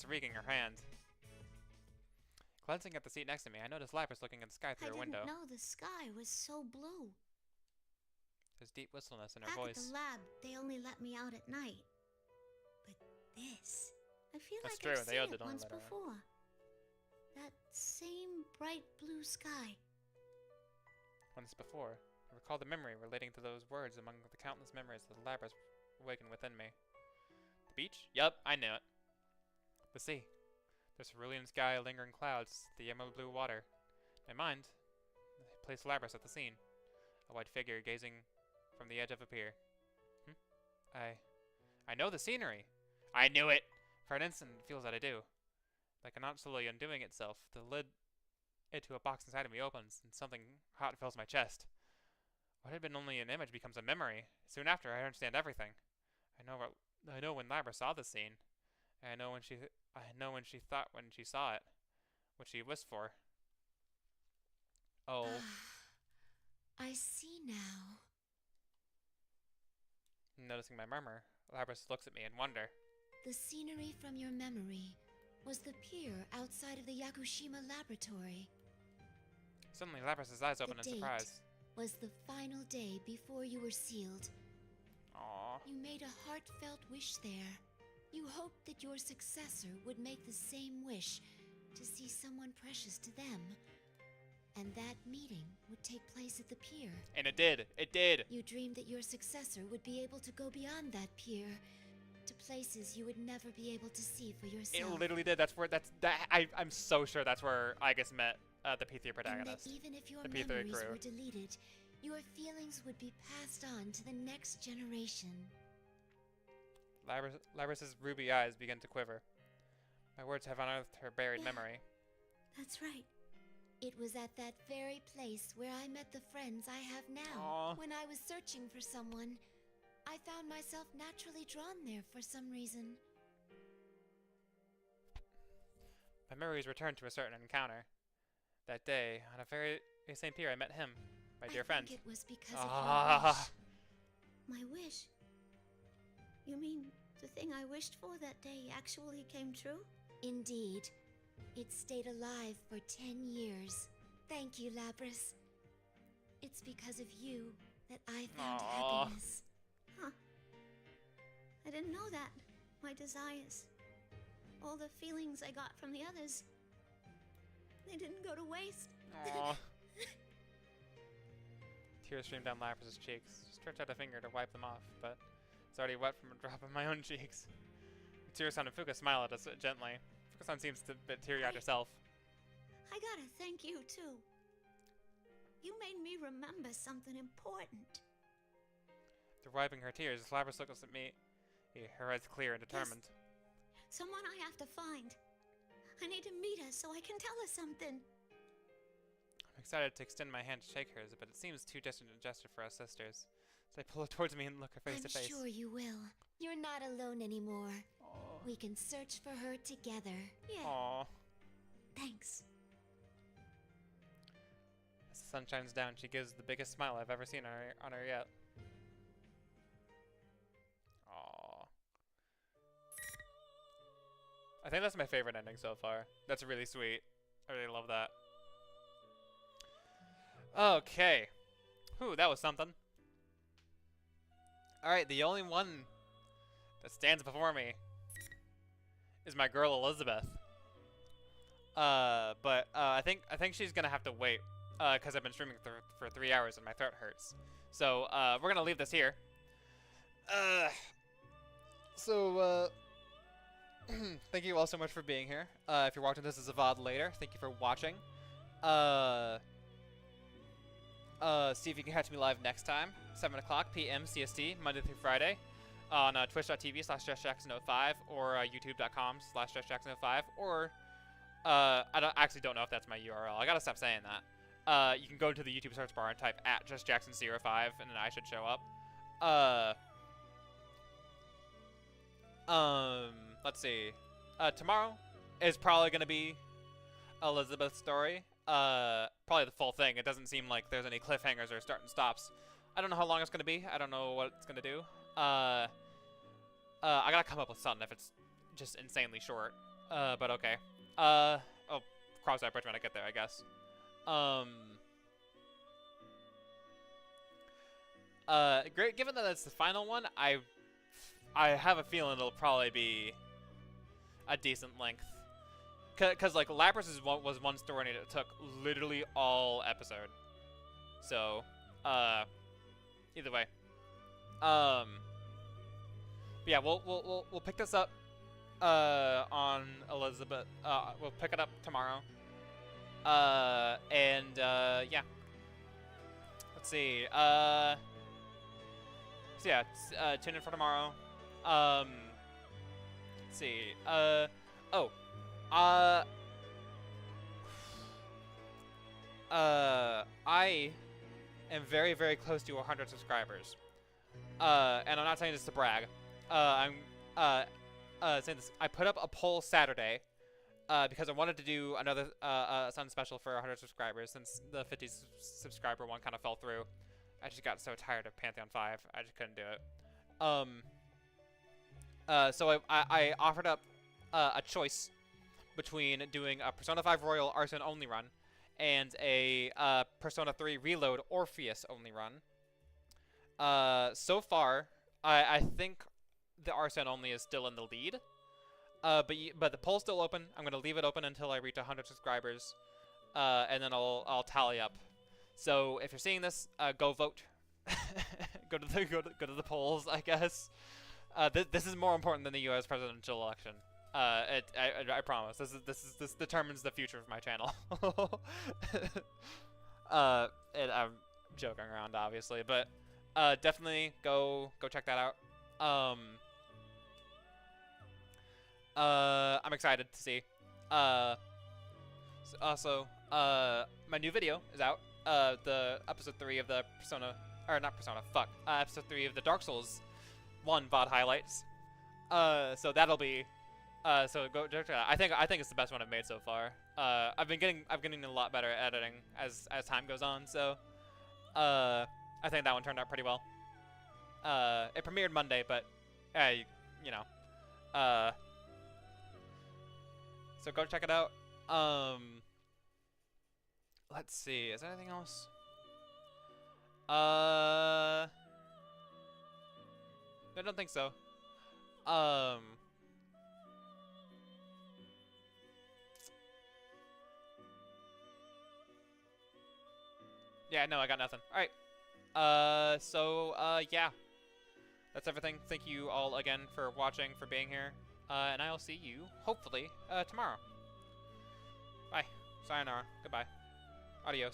wringing her hand. Glancing at the seat next to me, I noticed Lapras looking at the sky through her window. I didn't know the sky was so blue. There's deep whistleness in her Back voice. at the lab, they only let me out at night. But this, I feel That's like true, I've they all seen did it only once let her out. before. That same bright blue sky. Once before, I recalled the memory relating to those words among the countless memories that Lapras awakened within me. The beach? Yup, I knew it. The sea. The cerulean sky, lingering clouds, the emerald blue water. In my mind, I placed Lapras at the scene, a white figure gazing from the edge of a pier. I know the scenery. I knew it! For an instant, it feels that I do. Like a knot slowly undoing itself, the lid into a box inside of me opens, and something hot fills my chest. What had been only an image becomes a memory. Soon after, I understand everything. I know when Labra saw the scene. I know when she thought when she saw it, what she wished for. Oh. I see now. Noticing my murmur, Labras looks at me in wonder. The scenery from your memory was the pier outside of the Yakushima laboratory. Suddenly, Labras' eyes open in surprise. Was the final day before you were sealed. Aww. You made a heartfelt wish there. You hoped that your successor would make the same wish to see someone precious to them. And that meeting would take place at the pier. And it did. It did. You dreamed that your successor would be able to go beyond that pier to places you would never be able to see for yourself. It literally did. I'm so sure that's where I guess met the P3 protagonist. And that even if your the P3 memories crew. were deleted, your feelings would be passed on to the next generation. Labras' ruby eyes begin to quiver. My words have unearthed her buried memory. That's right. It was at that very place where I met the friends I have now. Aww. When I was searching for someone, I found myself naturally drawn there for some reason. My memories returned to a certain encounter. That day, on a very same pier, I met him, my dear friend. I think it was because of your wish. My wish? You mean the thing I wished for that day actually came true? Indeed. It stayed alive for 10 years. Thank you, Labras. It's because of you that I found happiness. Huh. I didn't know that. My desires. All the feelings I got from the others. They didn't go to waste. Aww. Tears streamed down Lapras' cheeks. She stretched out a finger to wipe them off, but it's already wet from a drop on my own cheeks. Tears-san and Fuka smile at us gently. Fuka-san seems a bit teary-eyed herself. I gotta thank you, too. You made me remember something important. Through wiping her tears, Labras looks at me, her eyes clear and determined. Yes. Someone I have to find. I need to meet her so I can tell her something. I'm excited to extend my hand to shake hers, but it seems too distant a gesture for us sisters. So I pull her towards me and look her face to face. I'm sure you will. You're not alone anymore. Aww. We can search for her together. Yeah. Aww. Thanks. As the sun shines down, she gives the biggest smile I've ever seen on her yet. I think that's my favorite ending so far. That's really sweet. I really love that. Okay. Whew, that was something. Alright, the only one that stands before me is my girl Elizabeth. But I think she's gonna have to wait, cause I've been streaming for 3 hours and my throat hurts. So we're gonna leave this here. Thank you all so much for being here. If you're watching this as a VOD later, thank you for watching. See if you can catch me live next time, 7 o'clock p.m. CST, Monday through Friday, on twitch.tv/JessJackson05 or youtube.com/JessJackson05, or I actually don't know if that's my URL. I gotta stop saying that. You can go to the YouTube search bar and type @JessJackson05, and then I should show up. Let's see. Tomorrow is probably gonna be Elizabeth's story. Probably the full thing. It doesn't seem like there's any cliffhangers or start and stops. I don't know how long it's gonna be. I don't know what it's gonna do. I gotta come up with something if it's just insanely short. But okay. I'll cross that bridge when I get there, I guess. Great. Given that it's the final one, I have a feeling it'll probably be a decent length. Cause like Lapras was one story and it took literally all episode. So, either way. Yeah, we'll pick this up on Elizabeth. We'll pick it up tomorrow. Yeah. Let's see. So yeah, tune in for tomorrow. Let's see. I am very, very close to 100 subscribers. And I'm not saying this to brag. I'm saying this. I put up a poll Saturday, because I wanted to do another Sun special for 100 subscribers since the 50 subscriber one kind of fell through. I just got so tired of Pantheon 5, I just couldn't do it. So I offered up a choice between doing a Persona 5 Royal Arsene only run and a Persona 3 Reload Orpheus only run. So far, I think the Arsene only is still in the lead. But the poll's still open. I'm gonna leave it open until I reach 100 subscribers, and then I'll tally up. So if you're seeing this, go vote. go to the polls, I guess. This is more important than the U.S. presidential election. I promise. This determines the future of my channel. And I'm joking around, obviously, but definitely go check that out. I'm excited to see. Also, my new video is out. The episode 3 of the Persona, or not Persona, fuck. Episode 3 of the Dark Souls 1 VOD highlights. So that'll be. So go check it out. I think it's the best one I've made so far. I'm getting a lot better at editing as time goes on. So, I think that one turned out pretty well. It premiered Monday, but, you know, so go check it out. Let's see. Is there anything else? I don't think so. Yeah, no, I got nothing. Alright. Yeah. That's everything. Thank you all again for watching, for being here. And I'll see you, hopefully, tomorrow. Bye. Sayonara. Goodbye. Adios.